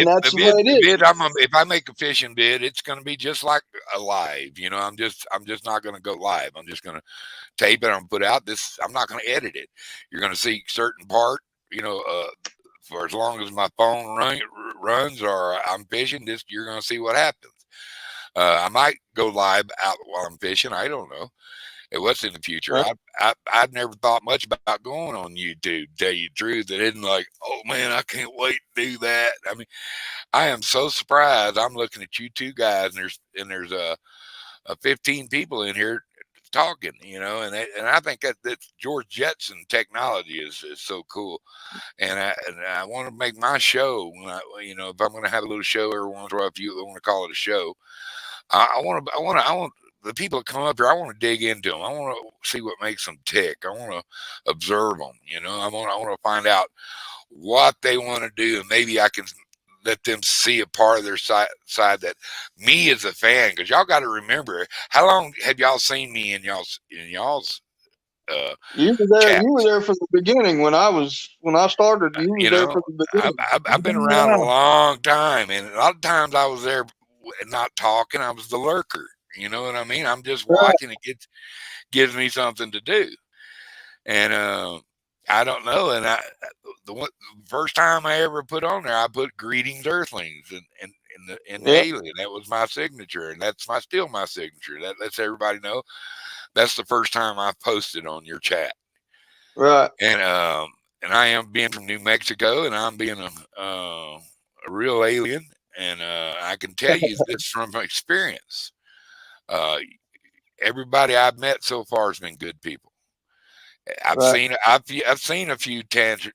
[SPEAKER 3] that's the way it is.
[SPEAKER 1] If I make a fishing bid, it's gonna be just like a live. I'm just not gonna go live. I'm just gonna tape it. I'm gonna put out this. I'm not gonna edit it. You're gonna see certain part. For as long as my phone runs or I'm fishing, you're gonna see what happens. I might go live out while I'm fishing. I don't know. What's in the future?
[SPEAKER 3] Right.
[SPEAKER 1] I've never thought much about going on YouTube. Tell you the truth, that isn't like, oh man, I can't wait to do that. I mean, I am so surprised. I'm looking at you two guys, and there's 15 people in here talking, and I think that George Jetson technology is so cool, and I want to make my show. If I'm going to have a little show every once in a while, if you want to call it a show, I want the people that come up here. I want to dig into them. I want to see what makes them tick. I want to observe them. I want to find out what they want to do, and maybe I can let them see a part of their side that me as a fan. Because y'all got to remember, how long have y'all seen me in y'all's?
[SPEAKER 3] You were there.
[SPEAKER 1] chats?
[SPEAKER 3] You were there for the beginning when I started. You were there for the beginning.
[SPEAKER 1] I've been around a long time, and a lot of times I was there not talking. I was the lurker. You know what I mean? I'm just watching. It gives me something to do, and I don't know. And the first time I ever put on there, I put "Greetings, Earthlings" in the alien. That was my signature, and that's still my signature. That lets everybody know that's the first time I posted on your chat.
[SPEAKER 3] Right.
[SPEAKER 1] And I am being from New Mexico, and I'm being a real alien, and I can tell you this from experience. Everybody I've met so far has been good people,
[SPEAKER 3] Right.
[SPEAKER 1] I've seen a few tantrums,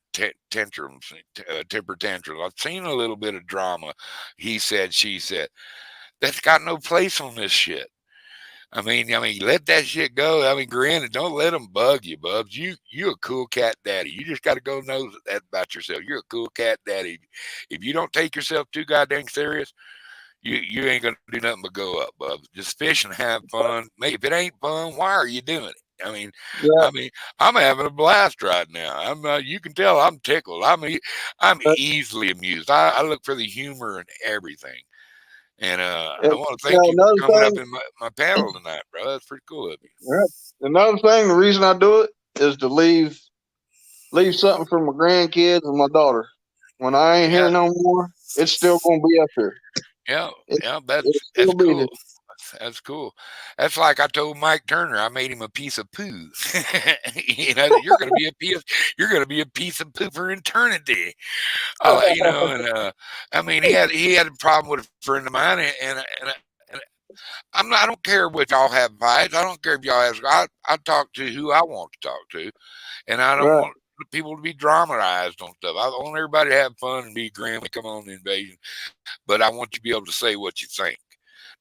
[SPEAKER 1] temper tantrums. I've seen a little bit of drama. He said, she said. That's got no place on this shit. I mean, let that shit go. I mean, granted, don't let them bug you, Bubs. You a cool cat daddy. You just got to go know that about yourself. You're a cool cat daddy. If you don't take yourself too goddamn serious, you ain't gonna do nothing but go up, Bubs. Just fish and have fun. If it ain't fun, why are you doing it?
[SPEAKER 3] Yeah.
[SPEAKER 1] I mean, I'm having a blast right now. You can tell I'm tickled. I'm easily amused. I look for the humor in everything. And I
[SPEAKER 3] And,
[SPEAKER 1] want to thank you
[SPEAKER 3] another
[SPEAKER 1] for coming up
[SPEAKER 3] thing.
[SPEAKER 1] in my panel tonight, bro. That's pretty cool of you.
[SPEAKER 3] Right. Another thing. The reason I do it is to leave something for my grandkids and my daughter. When I ain't
[SPEAKER 1] Yeah,
[SPEAKER 3] here no more, it's still gonna be up here.
[SPEAKER 1] yeah,
[SPEAKER 3] It,
[SPEAKER 1] yeah.
[SPEAKER 3] it'll
[SPEAKER 1] That's
[SPEAKER 3] still be there.
[SPEAKER 1] cool. That's cool. That's like I told Mike Turner. I made him a piece of poo. You're gonna be a piece of poo for eternity. And I mean, he had a problem with a friend of mine, and I don't care what y'all have fights. I don't care if y'all have. I talk to who I want to talk to, and I don't
[SPEAKER 3] Right.
[SPEAKER 1] want people to be dramatized on stuff. I want everybody to have fun and be grand. Come on, the invasion, but I want you to be able to say what you think.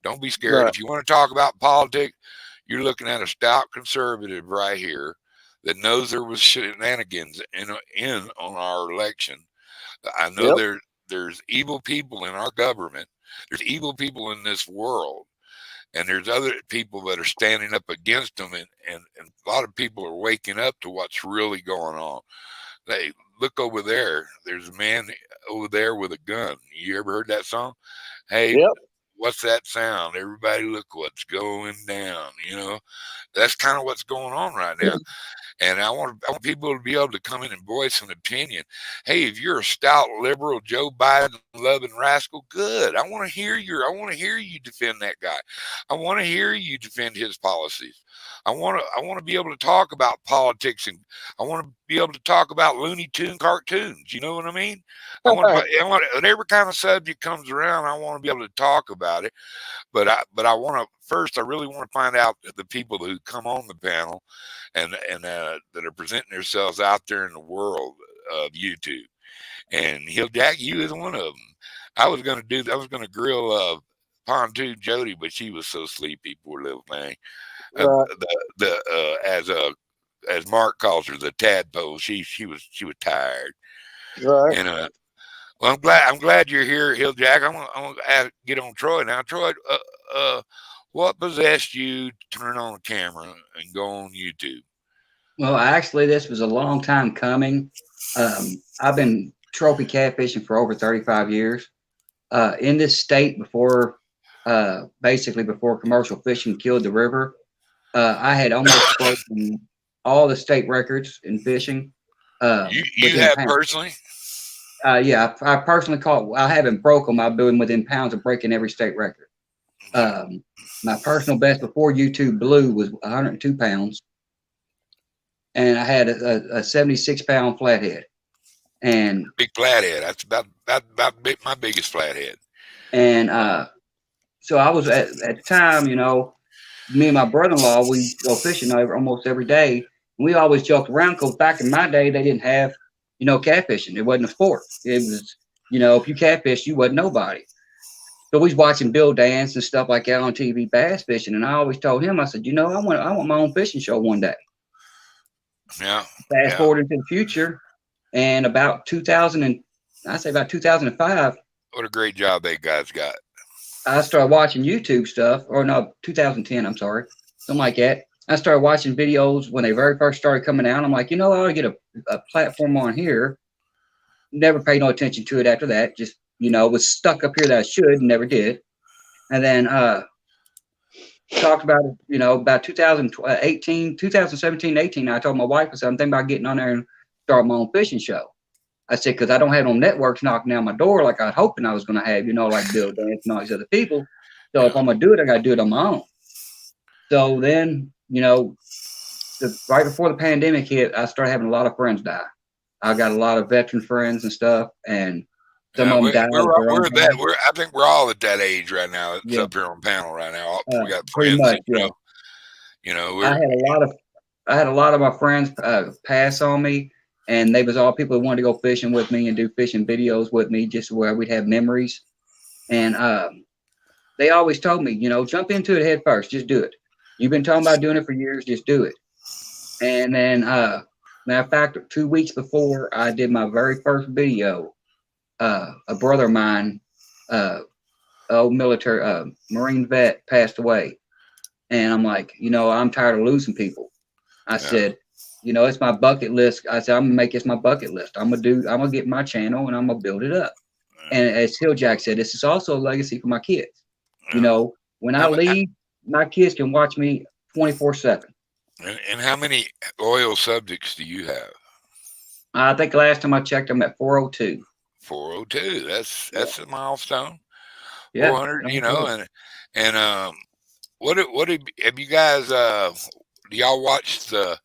[SPEAKER 1] Don't be scared.
[SPEAKER 3] Right.
[SPEAKER 1] If you want to talk about politics, you're looking at a stout conservative right here that knows there was shenanigans in on our election. I know
[SPEAKER 3] Yep.
[SPEAKER 1] there's evil people in our government. There's evil people in this world. And there's other people that are standing up against them, and a lot of people are waking up to what's really going on. They look over there. There's a man over there with a gun. You ever heard that song? Hey,
[SPEAKER 3] Yep.
[SPEAKER 1] what's that sound? Everybody look what's going down. That's kind of what's going on right now. And I want people to be able to come in and voice an opinion. Hey, if you're a stout liberal, Joe Biden loving rascal, good. I want to hear you defend that guy. I want to hear you defend his policies. I want to be able to talk about politics, and I want to be able to talk about Looney Tune cartoons. You know what I mean? Whatever kind of subject comes around, I want to be able to talk about it. But I want to first. I really want to find out the people who come on the panel, and that are presenting themselves out there in the world of YouTube. And Jack, you is one of them. I was going to grill Pontoon Jody, but she was so sleepy, poor little thing.
[SPEAKER 3] Right.
[SPEAKER 1] As Mark calls her, the tadpole. She was tired.
[SPEAKER 3] Right.
[SPEAKER 1] And well, I'm glad you're here, Hill Jack. I'm gonna get on Troy now. Troy, what possessed you to turn on the camera and go on YouTube?
[SPEAKER 4] Well, actually, this was a long time coming. I've been trophy catfishing for over 35 years. In this state, basically before commercial fishing killed the river, I had almost broken all the state records in fishing.
[SPEAKER 1] You have personally?
[SPEAKER 4] Yeah, I personally caught. I haven't broke them. I've been within pounds of breaking every state record. My personal best before YouTube Blue was 102 pounds, and I had a 76-pound flathead. And
[SPEAKER 1] big flathead. That's about my biggest flathead.
[SPEAKER 4] And so I was at the time, me and my brother-in-law, we go fishing almost every day. And we always joked around because back in my day, they didn't have, catfishing. It wasn't a sport. It was, if you catfish, you wasn't nobody. So we was watching Bill Dance and stuff like that on TV, bass fishing. And I always told him, I said, I want my own fishing show one day.
[SPEAKER 1] Yeah.
[SPEAKER 4] Fast forward into the future, and about 2005.
[SPEAKER 1] What a great job they guys got.
[SPEAKER 4] I started watching YouTube stuff, or no, 2010, I'm sorry, something like that. I started watching videos when they very first started coming out. I'm like, I ought to get a platform on here. Never paid no attention to it after that. Just, was stuck up here that I should and never did. And then talked about it, about 2017, 18. I told my wife, I said, I'm thinking about getting on there and start my own fishing show. I said, because I don't have no networks knocking down my door like I was hoping I was going to have, like Bill Dance and all these other people. So if I'm going to do it, I got to do it on my own. So then, right before the pandemic hit, I started having a lot of friends die. I got a lot of veteran friends and stuff, and some of them died.
[SPEAKER 1] I think we're all at that age right now. It's up here on panel right now. We got friends.
[SPEAKER 4] Much, I I had a lot of my friends pass on me, and they was all people who wanted to go fishing with me and do fishing videos with me, just where we'd have memories. And they always told me, jump into it head first, just do it. You've been talking about doing it for years, just do it. And then, matter of fact, 2 weeks before I did my very first video, a brother of mine, old military Marine vet, passed away. And I'm like, I'm tired of losing people. I said, it's my bucket list. I said, I'm gonna make this my bucket list. I'm gonna get my channel and I'm gonna build it up. And as Hill Jack said, this is also a legacy for my kids. When I leave, my kids can watch me 24/7.
[SPEAKER 1] And how many loyal subjects do you have?
[SPEAKER 4] I think last time I checked, I'm at 402.
[SPEAKER 1] 402. That's a milestone.
[SPEAKER 4] Yeah.
[SPEAKER 1] 400. And what have you guys? Do y'all watch the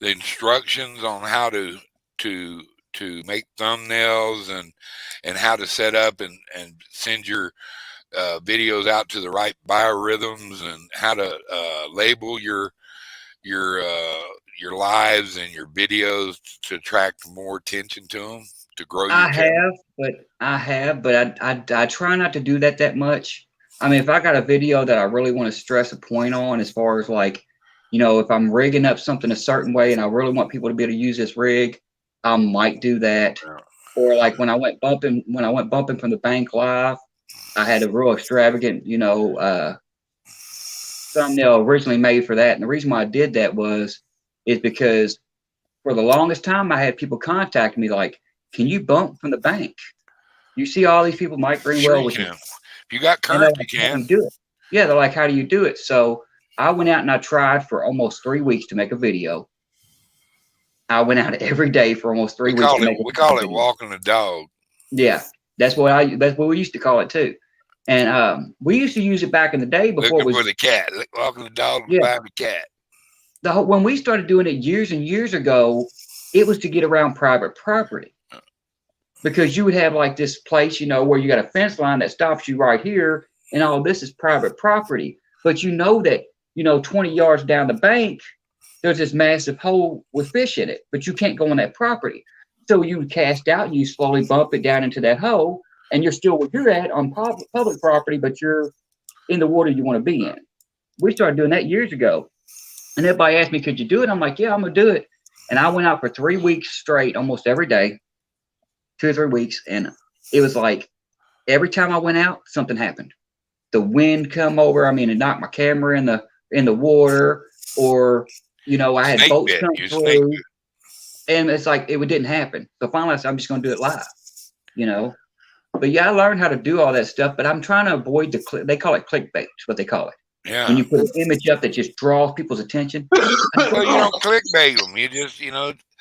[SPEAKER 1] instructions on how to make thumbnails and how to set up and send your videos out to the right biorhythms and how to label your lives and your videos to attract more attention to them to grow your channel?
[SPEAKER 4] I have, but I try not to do that much. I mean, if I got a video that I really want to stress a point on, as far as like, if I'm rigging up something a certain way and I really want people to be able to use this rig, I might do that.
[SPEAKER 1] Yeah.
[SPEAKER 4] Or like when I went bumping from the bank live, I had a real extravagant, thumbnail originally made for that. And the reason why I did that is because for the longest time I had people contact me like, can you bump from the bank? You see all these people, Mike Greenwell,
[SPEAKER 1] Sure, if you got current, you can.
[SPEAKER 4] How do you do it? Yeah, they're like, how do you do it? So I went out and I tried for almost 3 weeks to make a video. I went out every day for almost 3 weeks.
[SPEAKER 1] We call it walking the dog.
[SPEAKER 4] Yeah, that's what we used to call it too. And we used to use it back in the day before
[SPEAKER 1] looking for the cat, walking the dog, find the cat.
[SPEAKER 4] When we started doing it years and years ago, it was to get around private property, because you would have like this place, where you got a fence line that stops you right here, and all this is private property. But that 20 yards down the bank, there's this massive hole with fish in it, but you can't go on that property. So you cast out, and you slowly bump it down into that hole, and you're still where you're at on public property, but you're in the water you want to be in. We started doing that years ago. And everybody asked me, could you do it? I'm like, yeah, I'm going to do it. And I went out for 3 weeks straight, almost every day, 2 or 3 weeks. And it was like every time I went out, something happened. The wind come over. I mean, it knocked my camera in the water, or, I had boats come through. And it's like, it didn't happen. So finally I said, I'm just going to do it live, But yeah, I learned how to do all that stuff, but I'm trying to avoid they call it clickbait, is what they call it.
[SPEAKER 1] Yeah.
[SPEAKER 4] When you put an image up that just draws people's attention.
[SPEAKER 1] Well, you don't clickbait them. You just,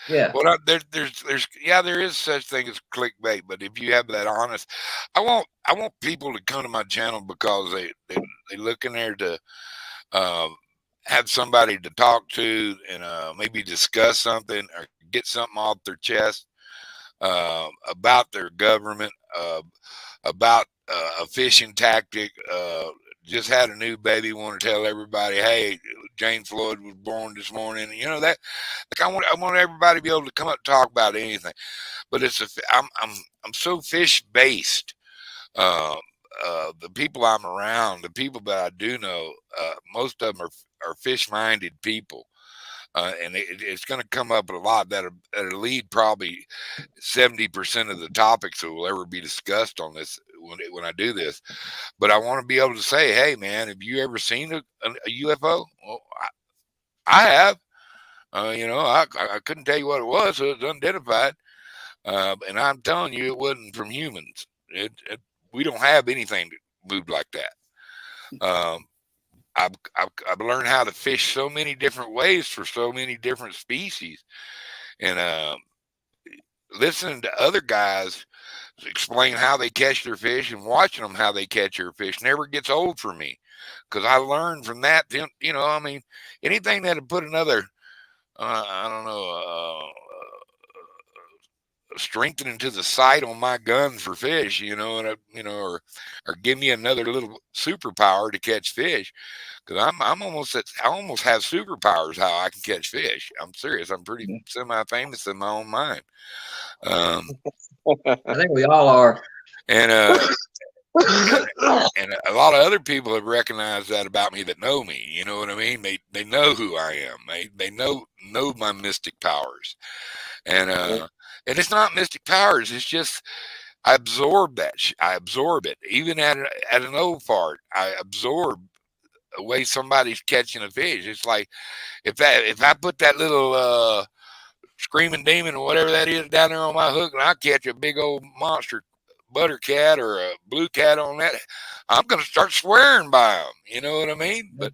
[SPEAKER 4] Yeah.
[SPEAKER 1] Well, there is such thing as clickbait, but if you have that honest, I want people to come to my channel because they look in there to have somebody to talk to and maybe discuss something or get something off their chest about their government, about a fishing tactic. Just had a new baby. Want to tell everybody, hey, Jane Floyd was born this morning. That. Like I want everybody to be able to come up and talk about anything. But I'm so fish based. The people I'm around, the people that I do know, most of them are fish minded people. And it's going to come up a lot that'll lead probably 70% of the topics that will ever be discussed on this when I do this. But I want to be able to say, hey, man, have you ever seen a UFO? Well, I have. I couldn't tell you what it was. So it's unidentified. And I'm telling you, it wasn't from humans. We don't have anything that moved like that. I've learned how to fish so many different ways for so many different species, and listening to other guys explain how they catch their fish and watching them how they catch their fish never gets old for me, because I learned from that. I mean, anything that would put another, strengthening to the sight on my gun for fish, you know, and or give me another little superpower to catch fish, because I'm almost I almost have superpowers how I can catch fish. I'm serious. I'm pretty semi-famous in my own mind.
[SPEAKER 4] I think we all are.
[SPEAKER 1] And and a lot of other people have recognized that about me that know me. You know what I mean? They know who I am. They know my mystic powers, and it's not mystic powers. It's just I absorb that. I absorb it. Even at an old fart, I absorb the way somebody's catching a fish. It's like if I put that little screaming demon or whatever that is down there on my hook, and I catch a big old monster butter cat or a blue cat on that, I'm gonna start swearing by them. You know what I mean? But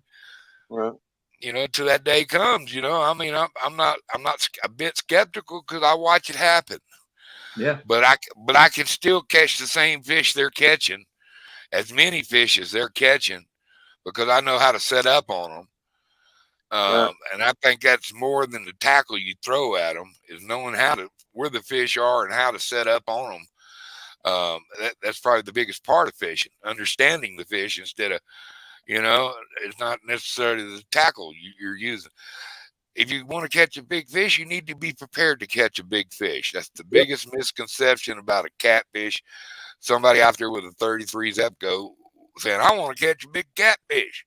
[SPEAKER 1] you know, till that day comes, you know, I mean, I'm not a bit skeptical because I watch it happen.
[SPEAKER 4] Yeah.
[SPEAKER 1] But I can still catch the same fish they're catching, as many fish as they're catching, because I know how to set up on them. And I think that's more than the tackle you throw at them, is knowing where the fish are and how to set up on them. That's probably the biggest part of fishing, understanding the fish instead of, you know, it's not necessarily the tackle you're using. If you want to catch a big fish, you need to be prepared to catch a big fish. That's the biggest misconception about a catfish. Somebody out there with a 33 Zepco saying, I want to catch a big catfish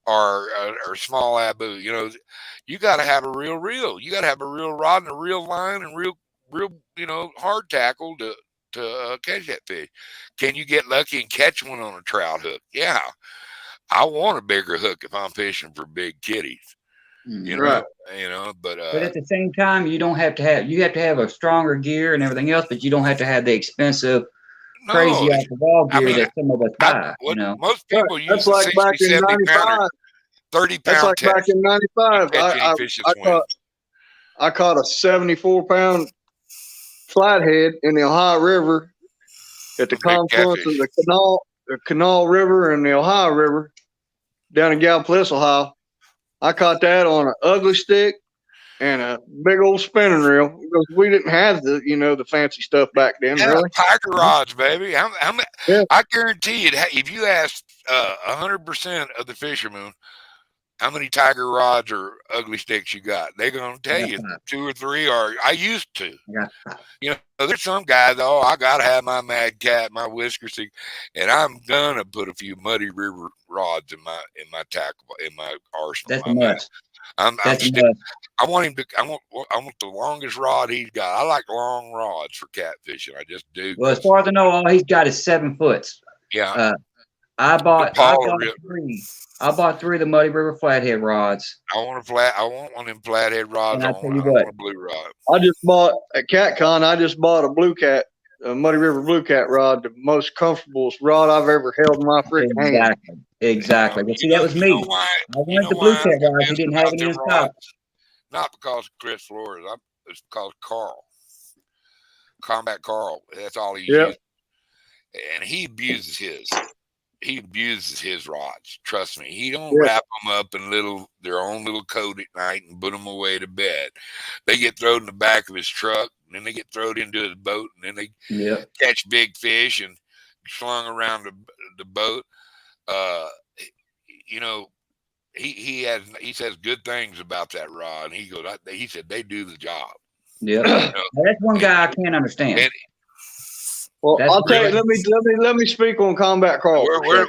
[SPEAKER 1] or small abu. You know, you got to have a real reel. You got to have a real rod and a real line and real, you know, hard tackle to catch that fish. Can you get lucky and catch one on a trout hook? Yeah. I want a bigger hook if I'm fishing for big kitties. You know, but
[SPEAKER 4] at the same time, you have to have a stronger gear and everything else, but you don't have to have the expensive, crazy off the wall gear that some of us buy. You know,
[SPEAKER 1] most people use
[SPEAKER 3] that's like
[SPEAKER 1] 60,
[SPEAKER 3] back in
[SPEAKER 1] 70
[SPEAKER 3] '95.
[SPEAKER 1] pounder, 30 pound.
[SPEAKER 3] That's like
[SPEAKER 1] test.
[SPEAKER 3] back in '95. I caught a 74-pound flathead in the Ohio River at the confluence of the Canal River and the Ohio River down in Gallipolis, Ohio. I caught that on an ugly stick and a big old spinning reel because we didn't have the fancy stuff back then.
[SPEAKER 1] Yeah,
[SPEAKER 3] really,
[SPEAKER 1] Tiger rods, baby. I guarantee you, if you asked 100% of the fishermen how many Tiger rods or ugly sticks you got, they're gonna tell you 2 or 3. Or I used to. You know, there's some guys. Oh, I gotta have my Mad Cat, my Whisker Stick, and I'm gonna put a few Muddy River rods in my tackle, in my arsenal.
[SPEAKER 4] That's a must.
[SPEAKER 1] I want him to. I want the longest rod he's got. I like long rods for catfishing. I just do.
[SPEAKER 4] Well, as far as I know, all he's got is 7 foot.
[SPEAKER 1] Yeah.
[SPEAKER 4] I bought 3. I bought 3 of the Muddy River flathead rods.
[SPEAKER 1] I want one of them flathead rods.
[SPEAKER 4] I
[SPEAKER 1] want a blue rod.
[SPEAKER 3] I just bought at CatCon. I just bought a Blue Cat, a Muddy River Blue Cat rod, the most comfortable rod I've ever held in my freaking hand.
[SPEAKER 4] Exactly. But see, that was me. I wanted the Blue Cat rods. He didn't have any in stock.
[SPEAKER 1] Not because of Chris Flores. It's because of Carl. Combat Carl. That's all he uses. And he abuses his. He abuses his rods. Trust me. He don't wrap them up in their own little coat at night and put them away to bed. They get thrown in the back of his truck, and then they get thrown into his boat, and then they catch big fish and slung around the boat. You know, he says good things about that rod. And he said they do the job.
[SPEAKER 4] Yeah, you know? That's one guy I can't understand.
[SPEAKER 3] Well, I'll tell you. Let me speak on Combat Carl.
[SPEAKER 1] Let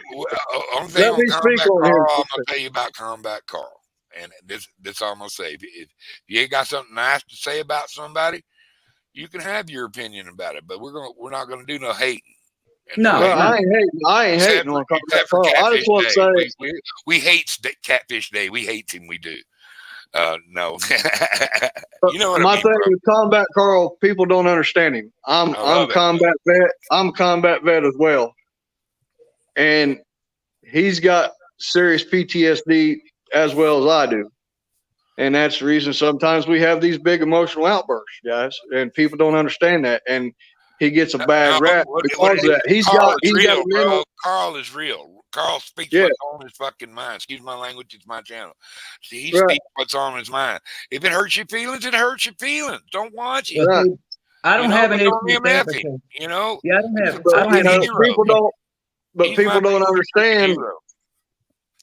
[SPEAKER 1] me speak on Carl. I'm gonna tell you about Combat Carl, and this I'm gonna say. If you ain't got something nice to say about somebody, you can have your opinion about it. But we're not gonna do no hating.
[SPEAKER 4] No,
[SPEAKER 3] I ain't hating on Combat Carl. I just want to say
[SPEAKER 1] we hate Catfish Day. We hate him. We do. No. You know what
[SPEAKER 3] my
[SPEAKER 1] I mean,
[SPEAKER 3] thing
[SPEAKER 1] bro?
[SPEAKER 3] with Combat Carl, people don't understand him. I'm combat vet. I'm combat vet as well, and he's got serious PTSD as well as I do, and that's the reason sometimes we have these big emotional outbursts, guys, and people don't understand that, and he gets a bad rap because of that. He's got
[SPEAKER 1] Carl is real. Carl speaks what's on his fucking mind. Excuse my language, it's my channel. See, he speaks what's on his mind. If it hurts your feelings, it hurts your feelings. Don't watch it.
[SPEAKER 3] Right.
[SPEAKER 4] I don't have an issue with that
[SPEAKER 1] MF him,
[SPEAKER 4] because,
[SPEAKER 1] you know.
[SPEAKER 4] yeah, I don't have
[SPEAKER 3] But you know,
[SPEAKER 1] a hero.
[SPEAKER 3] people don't. But
[SPEAKER 1] He's
[SPEAKER 3] people
[SPEAKER 1] my
[SPEAKER 3] don't understand.
[SPEAKER 1] hero.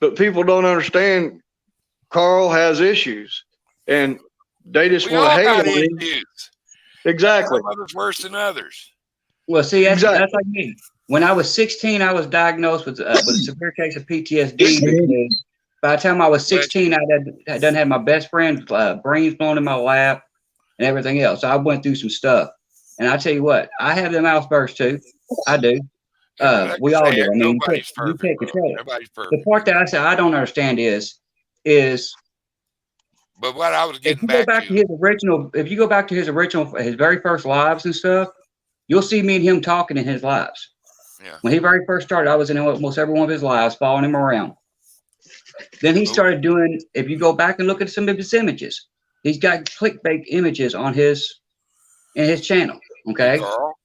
[SPEAKER 3] But people don't understand. Carl has issues, and they just
[SPEAKER 1] We
[SPEAKER 3] want to
[SPEAKER 1] all
[SPEAKER 3] hate
[SPEAKER 1] got
[SPEAKER 3] on him.
[SPEAKER 1] issues.
[SPEAKER 3] Exactly.
[SPEAKER 1] Some of us worse than others.
[SPEAKER 4] Well, see,
[SPEAKER 3] Exactly.
[SPEAKER 4] that's like me. When I was 16, I was diagnosed with a severe case of PTSD because by the time I was 16, I done had my best friend's brains blown in my lap and everything else. I went through some stuff. And I tell you what, I have them outbursts too. I do.
[SPEAKER 1] Like
[SPEAKER 4] We
[SPEAKER 1] I
[SPEAKER 4] all
[SPEAKER 1] say,
[SPEAKER 4] do. I mean,
[SPEAKER 1] nobody's
[SPEAKER 4] you
[SPEAKER 1] perfect.
[SPEAKER 4] can't
[SPEAKER 1] Bro.
[SPEAKER 4] control it.
[SPEAKER 1] Nobody's
[SPEAKER 4] The
[SPEAKER 1] perfect.
[SPEAKER 4] part that I say I don't understand is
[SPEAKER 1] But what I was
[SPEAKER 4] if
[SPEAKER 1] getting
[SPEAKER 4] you go
[SPEAKER 1] back
[SPEAKER 4] back to his original, his very first lives and stuff, you'll see me and him talking in his lives.
[SPEAKER 1] Yeah.
[SPEAKER 4] When he very first started, I was in almost every one of his lives, following him around. Then he started doing, if you go back and look at some of his images, he's got clickbait images in his channel. Okay.
[SPEAKER 1] Carl?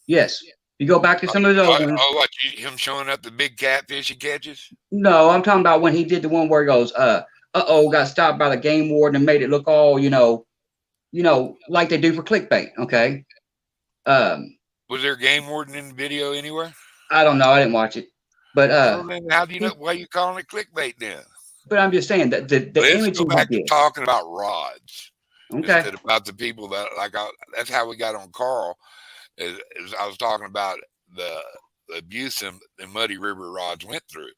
[SPEAKER 4] Yes. You go back to some of his old ones.
[SPEAKER 1] What, him showing up the big catfish he catches?
[SPEAKER 4] No, I'm talking about when he did the one where he goes, got stopped by the game warden and made it look all, like they do for clickbait. Okay.
[SPEAKER 1] Was there a game warden in the video anywhere?
[SPEAKER 4] I don't know. I didn't watch it. But
[SPEAKER 1] Well, then how do you know why you calling it clickbait then?
[SPEAKER 4] but I'm just saying that the
[SPEAKER 1] Let's
[SPEAKER 4] images
[SPEAKER 1] go back
[SPEAKER 4] he
[SPEAKER 1] to
[SPEAKER 4] did.
[SPEAKER 1] talking about rods
[SPEAKER 4] Okay.
[SPEAKER 1] instead about the people that that's how we got on Carl. Is I was talking about the abuse and Muddy River rods went through.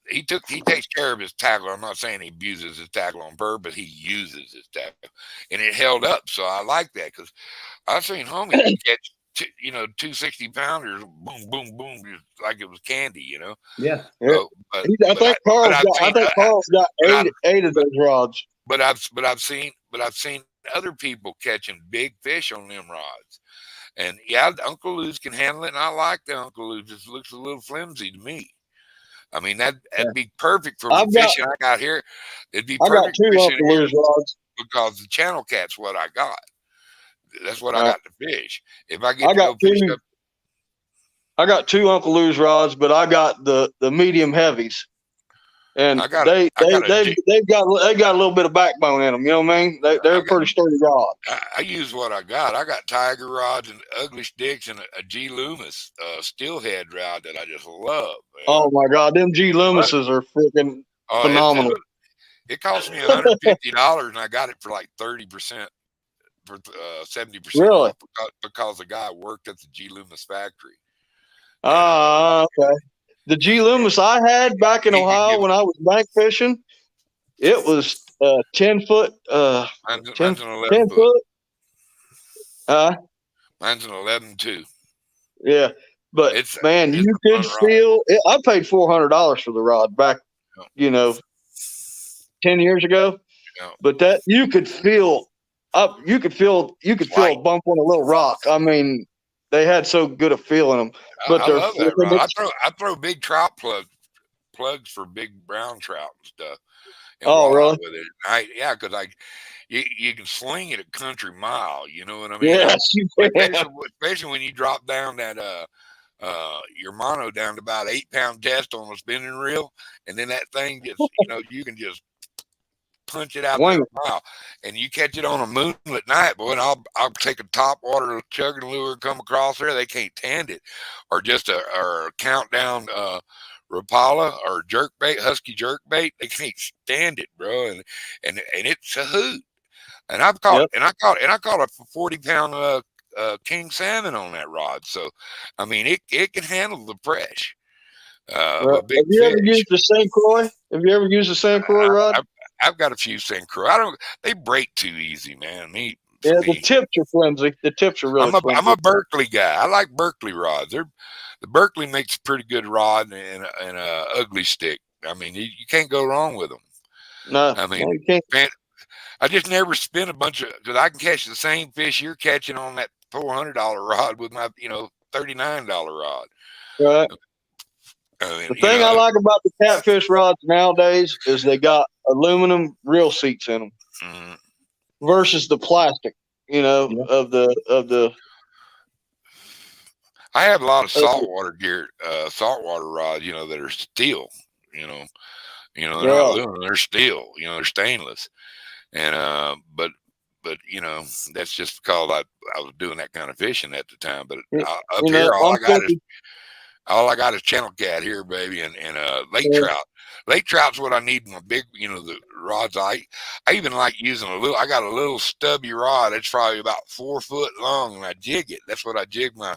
[SPEAKER 1] He takes care of his tackle. I'm not saying he abuses his tackle on purpose, but he uses his tackle, and it held up. So I like that because I've seen homies catch 260-pounders, boom, boom, boom, just like it was candy,
[SPEAKER 4] Yeah.
[SPEAKER 1] So, but,
[SPEAKER 3] I think Carl's got eight of those rods.
[SPEAKER 1] But I've seen other people catching big fish on them rods. And yeah, Uncle Lou's can handle it, and I like the Uncle Lou. Just looks a little flimsy to me. I mean, that'd be perfect for the fishing I got here. It'd be perfect
[SPEAKER 3] I got two Uncle Lou's rods
[SPEAKER 1] because the channel cat's what I got. That's what I got to fish. If I get
[SPEAKER 3] I got two Uncle Lou's rods, but I got the medium heavies, and they've got a little bit of backbone in them. You know what I mean? They're a pretty sturdy rod.
[SPEAKER 1] I use what I got. I got tiger rods and ugly sticks and a G Loomis steelhead rod that I just love. Man.
[SPEAKER 3] Oh my God, them G Loomises are freaking phenomenal.
[SPEAKER 1] It cost me $150, and I got it for like 30%. For 70%,
[SPEAKER 3] really?
[SPEAKER 1] Because the guy worked at the G Loomis factory.
[SPEAKER 3] Okay. The G Loomis I had back in Ohio when I was bank fishing, it was 10 foot.
[SPEAKER 1] Mine's an 11 foot. Mine's an 11 too.
[SPEAKER 3] Yeah, but you could feel it. I paid $400 for the rod back, 10 years ago. Yeah. But that you could feel you could feel a bump on a little rock. I mean, they had so good a feel in them. But
[SPEAKER 1] I love that rod. I throw big trout plugs for big brown trout and stuff.
[SPEAKER 3] Oh, really?
[SPEAKER 1] With it. Yeah, because you can swing it a country mile. You know what I mean?
[SPEAKER 3] Yes,
[SPEAKER 1] especially when you drop down that your mono down to about 8-pound test on a spinning reel, and then that thing just you can just punch it out there a mile, and you catch it on a moonlit night, boy. And I'll take a top water chugging lure, come across there, they can't stand it, or just a countdown Rapala or jerkbait, husky jerkbait, they can't stand it, bro. And it's a hoot. And I've caught and I caught a 40-pound king salmon on that rod. So I mean, it can handle the fresh.
[SPEAKER 3] Have you ever used the St. Croix? Have you ever used the St. Croix rod?
[SPEAKER 1] I've got a few St. Croix. They break too easy, man. The
[SPEAKER 3] tips are flimsy. The tips are really flimsy.
[SPEAKER 1] I'm a Berkeley guy. I like Berkeley rods. The Berkeley makes a pretty good rod and a ugly stick. I mean, you can't go wrong with them.
[SPEAKER 3] No,
[SPEAKER 1] I mean,
[SPEAKER 3] you can't.
[SPEAKER 1] Man, I just never spent a bunch of, because I can catch the same fish you're catching on that $400 rod with my, $39 rod.
[SPEAKER 3] Right. The thing I like about the catfish rods nowadays is they got aluminum reel seats in them versus the plastic, of the.
[SPEAKER 1] I have a lot of saltwater gear, saltwater rods, that are steel, they're not aluminum, they're steel, they're stainless. And, but but you know, that's just because I was doing that kind of fishing at the time. But
[SPEAKER 3] You
[SPEAKER 1] up
[SPEAKER 3] you
[SPEAKER 1] here,
[SPEAKER 3] know, I'm 50.
[SPEAKER 1] all I got is channel cat here, baby, and lake trout. Lake trout's what I need in my big, you know, the rods. I even like using a little. I got a little stubby rod. It's probably about 4 foot long, and I jig it. That's what I jig my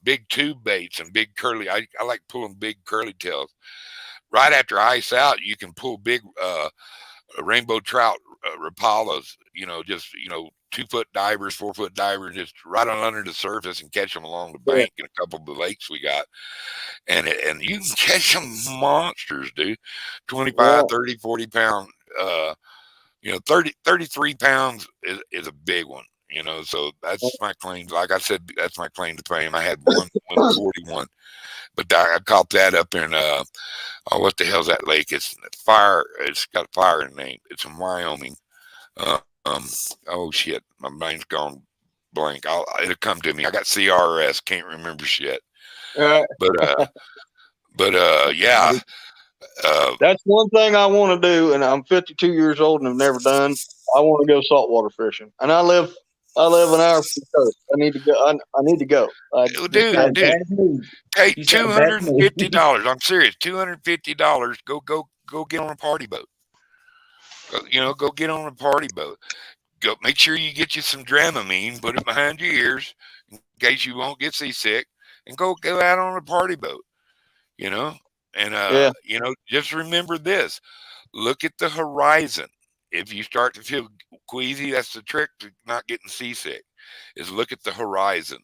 [SPEAKER 1] big tube baits and big curly. I like pulling big curly tails. Right after ice out, you can pull big rainbow trout rapalas. You know, just 2 foot divers, 4 foot divers, just right on under the surface and catch them along the bank in a couple of the lakes we got. And you can catch some monsters, dude. 25, 30, 40 pound, 33 pounds is a big one, you know. So that's my claim. Like I said, that's my claim to fame. I had one 41, but I caught that up in, what the hell's that lake? It's fire. It's got fire in the name. It's in Wyoming. Oh shit, my mind's gone blank. It'll come to me. I got CRS, can't remember shit. But yeah.
[SPEAKER 3] That's one thing I want to do, and I'm 52 years old and have never done. I want to go saltwater fishing, and I live an hour from the coast. I need to go. I need to go.
[SPEAKER 1] Dude, take $250. I'm serious. $250. Go get on a party boat. Go get on a party boat. Go make sure you get you some Dramamine. Put it behind your ears in case you won't get seasick, and go out on a party boat. You know, and just remember this: look at the horizon. If you start to feel queasy, that's the trick to not getting seasick. Is look at the horizon.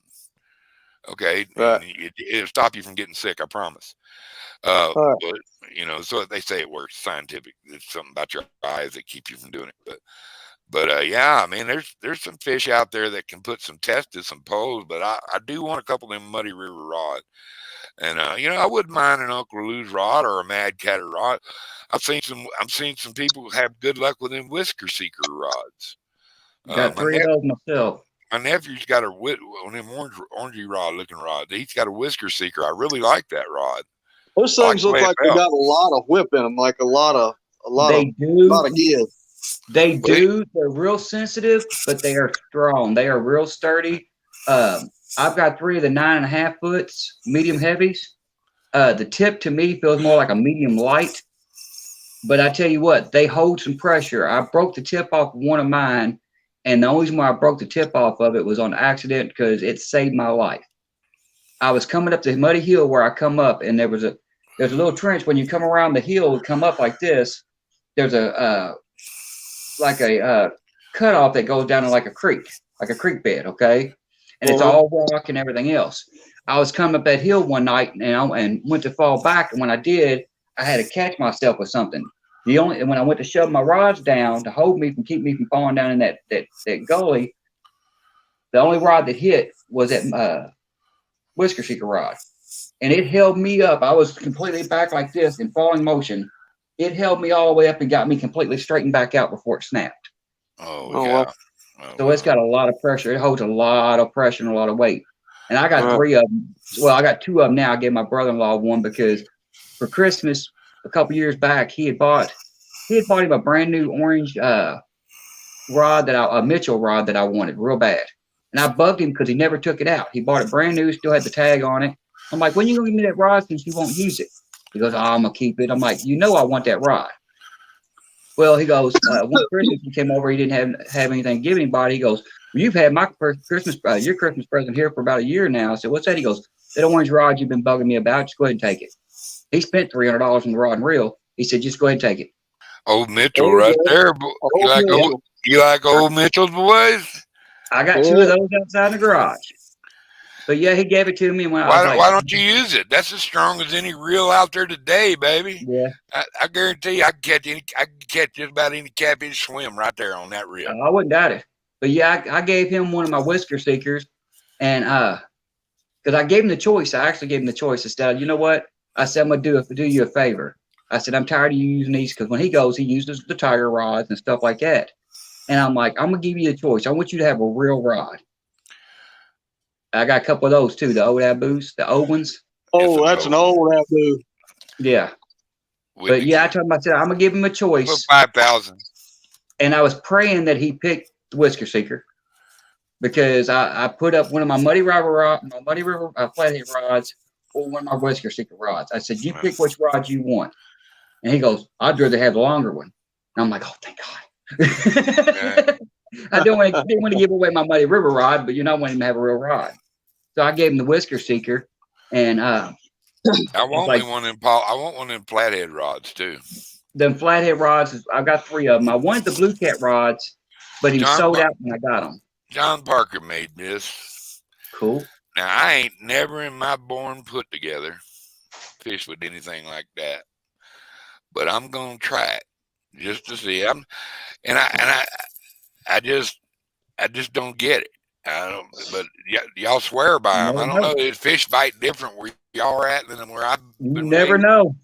[SPEAKER 1] Okay,
[SPEAKER 3] right.
[SPEAKER 1] It'll stop you from getting sick. I promise.
[SPEAKER 3] Right.
[SPEAKER 1] But so they say it works scientific. It's something about your eyes that keep you from doing it. But yeah, I mean, there's some fish out there that can put some test to some poles. But I do want a couple of them Muddy River rod. And I wouldn't mind an Uncle Lou's rod or a Mad Catter rod. I've seen some people have good luck with them Whisker Seeker rods.
[SPEAKER 4] Got 3 of those myself.
[SPEAKER 1] My nephew's got one of them orangey rod looking rod. He's got a Whisker Seeker. I really like that rod.
[SPEAKER 3] Those things look like they got a lot of whip in them, like a lot of give.
[SPEAKER 4] They do. They're real sensitive, but they are strong. They are real sturdy. I've got 3 of the 9.5 foots, medium heavies. The tip to me feels more like a medium light, but I tell you what, they hold some pressure. I broke the tip off one of mine, and the only reason why I broke the tip off of it was on accident because it saved my life. I was coming up the muddy hill where I come up, and there's a little trench. When you come around the hill, come up like this, there's a cutoff that goes down to like a creek bed, okay? And it's all rock and everything else. I was coming up that hill one night and went to fall back, and when I did, I had to catch myself with something. When I went to shove my rods down to keep me from falling down in that gully, the only rod that hit was that Whisker Seeker rod, and it held me up. I was completely back like this in falling motion. It held me all the way up and got me completely straightened back out before it snapped.
[SPEAKER 1] Oh yeah.
[SPEAKER 4] So it's got a lot of pressure. It holds a lot of pressure and a lot of weight. And I got 3 of them. Well, I got 2 of them now. I gave my brother-in-law one because for Christmas a couple years back, he had bought him a brand new orange rod a Mitchell rod that I wanted real bad. And I bugged him because he never took it out. He bought it brand new, still had the tag on it. I'm like, when you gonna give me that rod since you won't use it? He goes, I'm gonna keep it. I'm like, I want that rod. Well, he goes, when Christmas he came over, he didn't have anything to give anybody. He goes, well, you've had my your Christmas present here for about a year now. I said, what's that? He goes, that orange rod you've been bugging me about, just go ahead and take it. He spent $300 on the rod and reel. He said, just go ahead and take it.
[SPEAKER 1] Old Mitchell right there. You like old Mitchell's boys?
[SPEAKER 4] I got 2 of those outside the garage. But yeah, he gave it to me.
[SPEAKER 1] Why don't you use it? That's as strong as any reel out there today, baby.
[SPEAKER 4] Yeah,
[SPEAKER 1] I guarantee you, I can catch just about any catfish swim right there on that reel.
[SPEAKER 4] I wouldn't doubt it. But yeah, I gave him one of my Whisker Seekers, and because I gave him the choice. I actually gave him the choice instead. You know what? I said, I'm gonna do you a favor. I said, I'm tired of you using these because when he goes, he uses the tiger rods and stuff like that. And I'm like, I'm gonna give you a choice. I want you to have a real rod. I got a couple of those too, the old Abus, the old ones.
[SPEAKER 3] Oh, that's an old Abu.
[SPEAKER 4] Yeah. But yeah, I told him, I said, I'm gonna give him a choice.
[SPEAKER 1] 5,000.
[SPEAKER 4] and I was praying that he picked the Whisker Seeker because I put up one of my Muddy River flathead rods or one of my Whisker Seeker rods. I said, you pick which rod you want. And he goes, I'd rather have the longer one. And I'm like, oh, thank God. I didn't want to give away my Muddy River rod, but I want him to have a real rod. So I gave him the Whisker Seeker, and
[SPEAKER 1] I want one of them flathead rods too.
[SPEAKER 4] Them flathead rods, I've got 3 of them. I wanted the Blue Cat rods, but he sold out when I got them.
[SPEAKER 1] John Parker made this.
[SPEAKER 4] Cool.
[SPEAKER 1] Now I ain't never in my born put together fish with anything like that, but I'm gonna try it just to see. I just don't get it. I don't, but y'all swear by them. I don't know. Is fish bite different where y'all are at than where I've been?
[SPEAKER 4] You never know.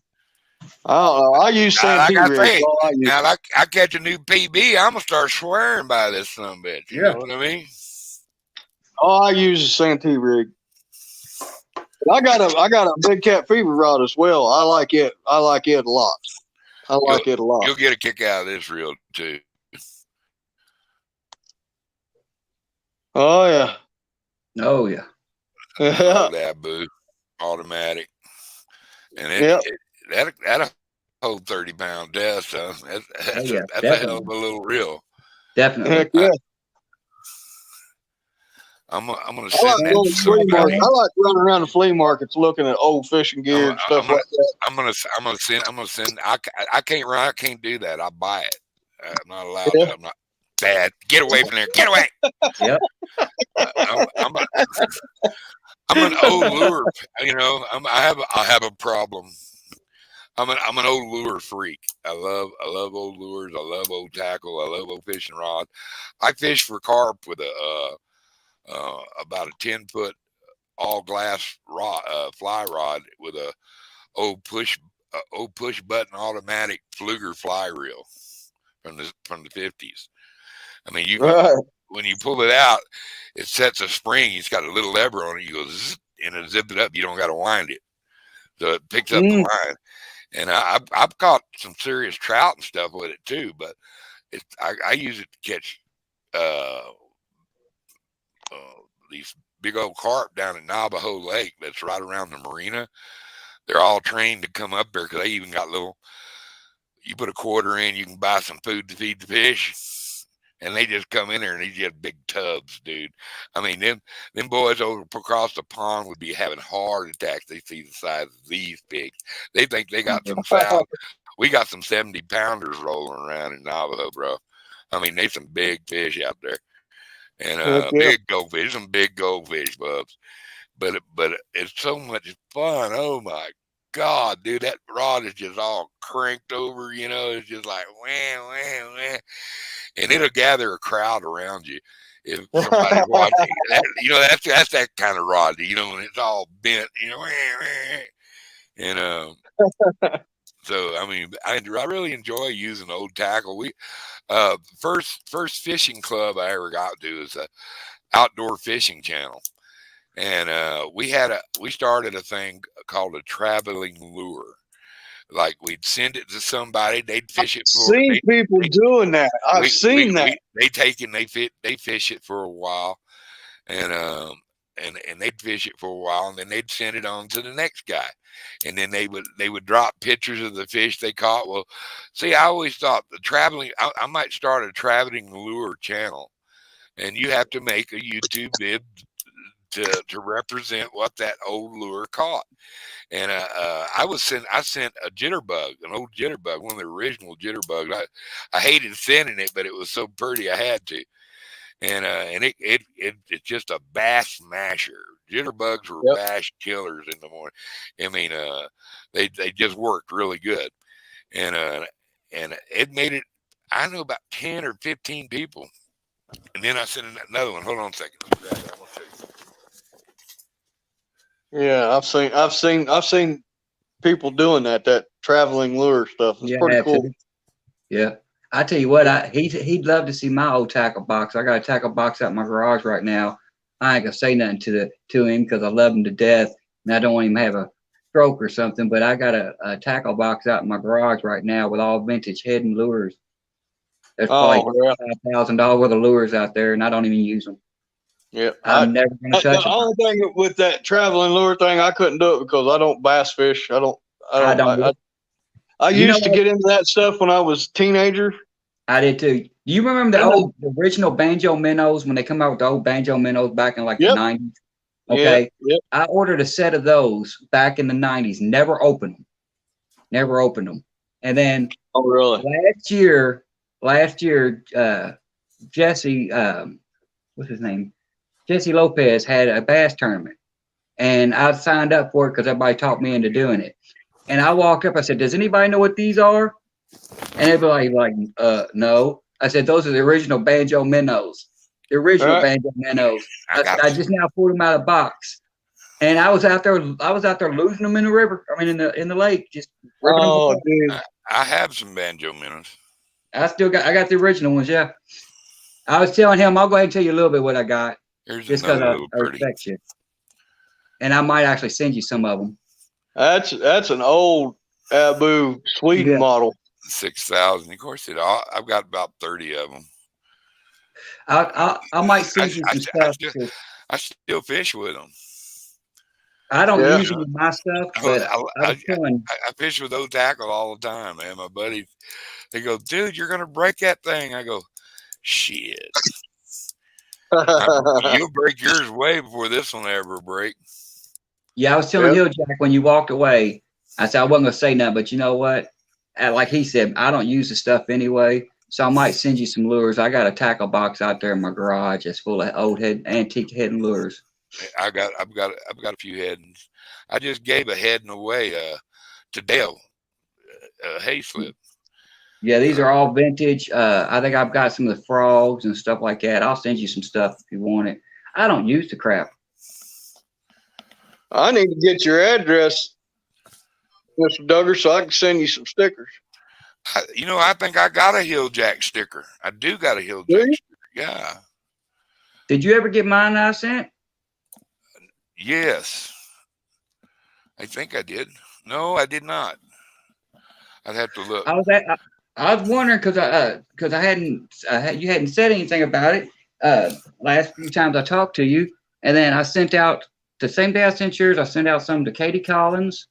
[SPEAKER 3] I don't know. I use Santee rig.
[SPEAKER 1] Now, like I catch a new PB, I'm gonna start swearing by this son of a bitch. You know what I mean?
[SPEAKER 3] Oh, I use a Santee rig. I got a big cat fever rod as well. I like it. I like it a lot.
[SPEAKER 1] You'll get a kick out of this reel too.
[SPEAKER 3] Oh yeah.
[SPEAKER 4] Oh yeah.
[SPEAKER 1] That boo, automatic, and that'll hold 30-pound death. So that's a hell of a little reel.
[SPEAKER 4] Definitely.
[SPEAKER 3] Heck yeah.
[SPEAKER 1] I'm gonna send that to
[SPEAKER 3] somebody. I like running around the flea markets looking at old fishing gear and stuff like that.
[SPEAKER 1] I'm gonna send. I can't run. I can't do that. I buy it. I'm not allowed.
[SPEAKER 3] Yeah.
[SPEAKER 1] To. I'm not bad. Get away from there. Get away.
[SPEAKER 4] Yep.
[SPEAKER 1] I'm an old lure. I have a problem. I'm an old lure freak. I love old lures. I love old tackle. I love old fishing rod. I fish for carp with about a 10-foot all glass rod, fly rod with a old push button automatic Fluger fly reel from the 50s. I mean, when you pull it out, it sets a spring. It's got a little lever on it. You go zzz, and it zip it up. You don't got to wind it, so it picks up the line. And I've caught some serious trout and stuff with it too. But I use it to catch these big old carp down at Navajo Lake. That's right around the marina. They're all trained to come up there because they even got little. You put a quarter in, you can buy some food to feed the fish. And they just come in there and they just big tubs, dude. I mean, them boys over across the pond would be having heart attacks. They see the size of these pigs. They think they got some sound. We got some 70-pounders rolling around in Navajo, bro. I mean, there's some big fish out there. And big goldfish, some big goldfish, bubs. But it's so much fun. Oh my God, dude, that rod is just all cranked over, it's just like wham, wham, wham. And it'll gather a crowd around you if somebody's watching. That's that kind of rod, when it's all bent, and so I mean, I really enjoy using old tackle. We first fishing club I ever got to is a outdoor fishing channel, and we started a thing called a traveling lure. Like we'd send it to somebody, they'd fish it for.
[SPEAKER 3] I've seen people doing that. I've seen that.
[SPEAKER 1] They fish it for a while, and they'd fish it for a while, and then they'd send it on to the next guy, and then they would drop pictures of the fish they caught. Well, see, I always thought I might start a traveling lure channel, and you have to make a YouTube vid to represent what that old lure caught. And I sent a jitterbug, an old jitterbug, one of the original jitterbugs. I hated sending it, but it was so pretty I had to. And it's just a bass smasher. Jitterbugs were bass killers in the morning. I mean, they just worked really good. And it made it. I know about 10 or 15 people. And then I sent another one. Hold on a second.
[SPEAKER 3] Yeah, I've seen people doing that traveling lure stuff. It's pretty cool.
[SPEAKER 4] Yeah. I tell you what, he'd love to see my old tackle box. I got a tackle box out in my garage right now. I ain't gonna say nothing to him because I love him to death and I don't want him to have a stroke or something, but I got a tackle box out in my garage right now with all vintage head and lures. There's
[SPEAKER 3] Oh,
[SPEAKER 4] probably
[SPEAKER 3] yeah.
[SPEAKER 4] $5,000 worth of lures out there, and I don't even use them.
[SPEAKER 3] Yeah.
[SPEAKER 4] I'm never going to touch
[SPEAKER 3] The
[SPEAKER 4] them.
[SPEAKER 3] only thing with that traveling lure thing, I couldn't do it because I don't bass fish. I
[SPEAKER 4] You know
[SPEAKER 3] used to
[SPEAKER 4] what?
[SPEAKER 3] get into that stuff when I was a teenager.
[SPEAKER 4] I did too. Do you remember the original banjo minnows when they come out with the old banjo minnows back in like the 90s? Okay.
[SPEAKER 3] Yep.
[SPEAKER 4] I ordered a set of those back in the 90s. Never opened them. And then
[SPEAKER 3] Oh, really?
[SPEAKER 4] last year, Jesse, what's his name? Jesse Lopez had a bass tournament, and I signed up for it because everybody talked me into doing it. And I walked up, I said, "Does anybody know what these are?" And everybody like, no. I said, "Those are the original banjo minnows. The original banjo minnows." I just now pulled them out of the box. And I was out there losing them in the river. I mean, in the lake, just ripping them apart.
[SPEAKER 3] Dude.
[SPEAKER 1] I have some banjo minnows.
[SPEAKER 4] I got the original ones. Yeah. I was telling him, I'll go ahead and tell you a little bit what I got.
[SPEAKER 1] Here's
[SPEAKER 4] Just because
[SPEAKER 1] another
[SPEAKER 4] I
[SPEAKER 1] little birdie.
[SPEAKER 4] respect you. And I might actually send you some of them.
[SPEAKER 3] That's an old Abu Sweden model.
[SPEAKER 1] 6,000. Of course, I've got about 30 of them.
[SPEAKER 4] I might send you some stuff.
[SPEAKER 1] I still fish with them.
[SPEAKER 4] I don't use them in my stuff, but
[SPEAKER 1] I fish with those tackle all the time, man. My buddies, they go, "Dude, you're gonna break that thing." I go, "Shit." You'll break yours way before this one ever break.
[SPEAKER 4] Yeah, I was telling Hill Jack when you walked away, I said I wasn't gonna say nothing, but you know what? Like he said, I don't use the stuff anyway, so I might send you some lures. I got a tackle box out there in my garage that's full of old antique heading lures.
[SPEAKER 1] I've got a few headings. I just gave a heading away to Dale, Hayslip.
[SPEAKER 4] Yeah, these are all vintage. I think I've got some of the frogs and stuff like that. I'll send you some stuff if you want it. I don't use the crap.
[SPEAKER 3] I need to get your address, Mr. Duggar, so I can send you some stickers.
[SPEAKER 1] I think I got a Hill Jack sticker. I do got a Hill Jack sticker. Yeah.
[SPEAKER 4] Did you ever get mine that I sent?
[SPEAKER 1] Yes. I think I did. No, I did not. I'd have to look.
[SPEAKER 4] I was wondering because you hadn't said anything about it last few times I talked to you, and then I sent out the same day I sent yours. I sent out some to Katie Collins,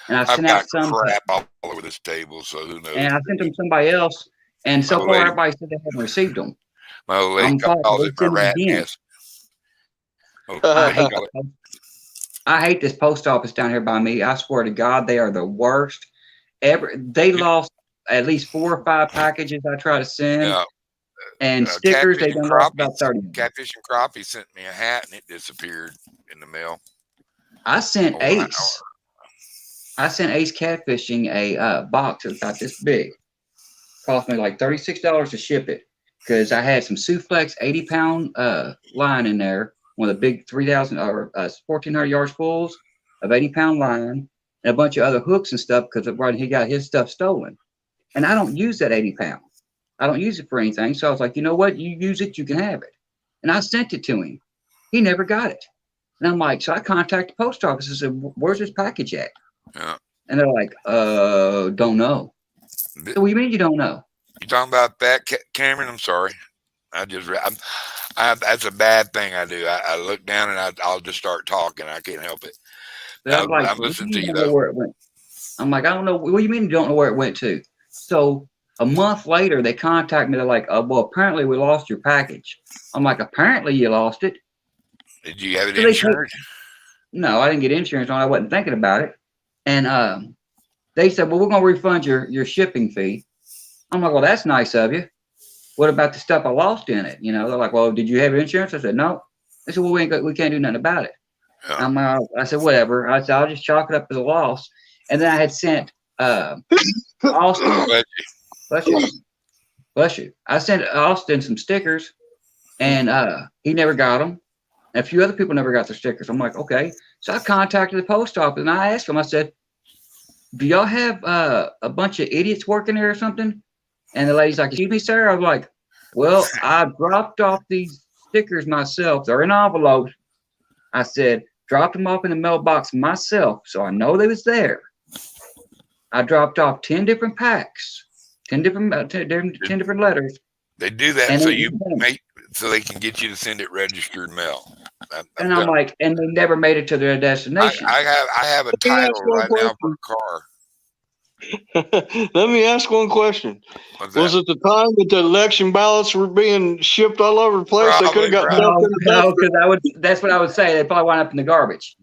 [SPEAKER 4] and I've sent out some
[SPEAKER 1] crap all over this table, so who knows?
[SPEAKER 4] And I sent them to somebody else, and so far everybody said they haven't received them.
[SPEAKER 1] My old lady calls it my rat nest.
[SPEAKER 4] I hate this post office down here by me. I swear to God, they are the worst ever. They lost at least 4 or 5 packages I try to send. And stickers, they done lost about 30.
[SPEAKER 1] Catfish and Crappie sent me a hat and it disappeared in the mail.
[SPEAKER 4] I sent Ace. I sent Ace Catfishing a box that was about this big. Cost me like $36 to ship it because I had some Suflex 80-pound line in there. One of the big 3,000 or 1,400 yards fulls of 80-pound line and a bunch of other hooks and stuff because he got his stuff stolen. And I don't use that 80 pound. I don't use it for anything. So I was like, you know what? You use it, you can have it. And I sent it to him. He never got it. And I'm like, so I contacted the post office and said, where's this package at?
[SPEAKER 1] Yeah.
[SPEAKER 4] And they're like, don't know. So what do you mean you don't know?
[SPEAKER 1] You talking about that, Cameron? I'm sorry. That's a bad thing I do. I look down and I'll just start talking. I can't help it. I'm listening to you though.
[SPEAKER 4] Where it went. I'm like, I don't know. What do you mean you don't know where it went to? So a month later, they contact me. They're like, well, apparently we lost your package. I'm like, apparently you lost it.
[SPEAKER 1] Did you have it insured?
[SPEAKER 4] No, I didn't get insurance on it. I wasn't thinking about it. And they said, well, we're going to refund your shipping fee. I'm like, well, that's nice of you. What about the stuff I lost in it? They're like, well, did you have insurance? I said, no. They said, well, we can't do nothing about it. Yeah. I said, whatever. I said, I'll just chalk it up as a loss. And then I had sent Austin. Bless you. I sent Austin some stickers, and he never got them. And a few other people never got their stickers. I'm like, okay. So I contacted the post office, and I asked them, I said, do y'all have a bunch of idiots working there or something? And the lady's like, excuse me, sir? I was like, well, I dropped off these stickers myself. They're in envelopes. I said, dropped them off in the mailbox myself, so I know they was there. I dropped off 10 different packs, 10 different letters
[SPEAKER 1] They do that
[SPEAKER 4] And
[SPEAKER 1] so
[SPEAKER 4] they-
[SPEAKER 1] so they can get you to send it registered mail.
[SPEAKER 4] And I'm like, and they never made it to their
[SPEAKER 1] I
[SPEAKER 4] destination.
[SPEAKER 1] have a
[SPEAKER 3] me ask
[SPEAKER 1] title
[SPEAKER 3] one
[SPEAKER 1] right now for a car.
[SPEAKER 3] Let me ask one question.
[SPEAKER 1] What's
[SPEAKER 3] Was
[SPEAKER 1] that?
[SPEAKER 3] it the time that the election ballots were being shipped all over the place? They could have got
[SPEAKER 1] Probably.
[SPEAKER 3] dumped in the
[SPEAKER 4] No,
[SPEAKER 3] dumpster.
[SPEAKER 4] because that's what I would say. They probably wound up in the garbage.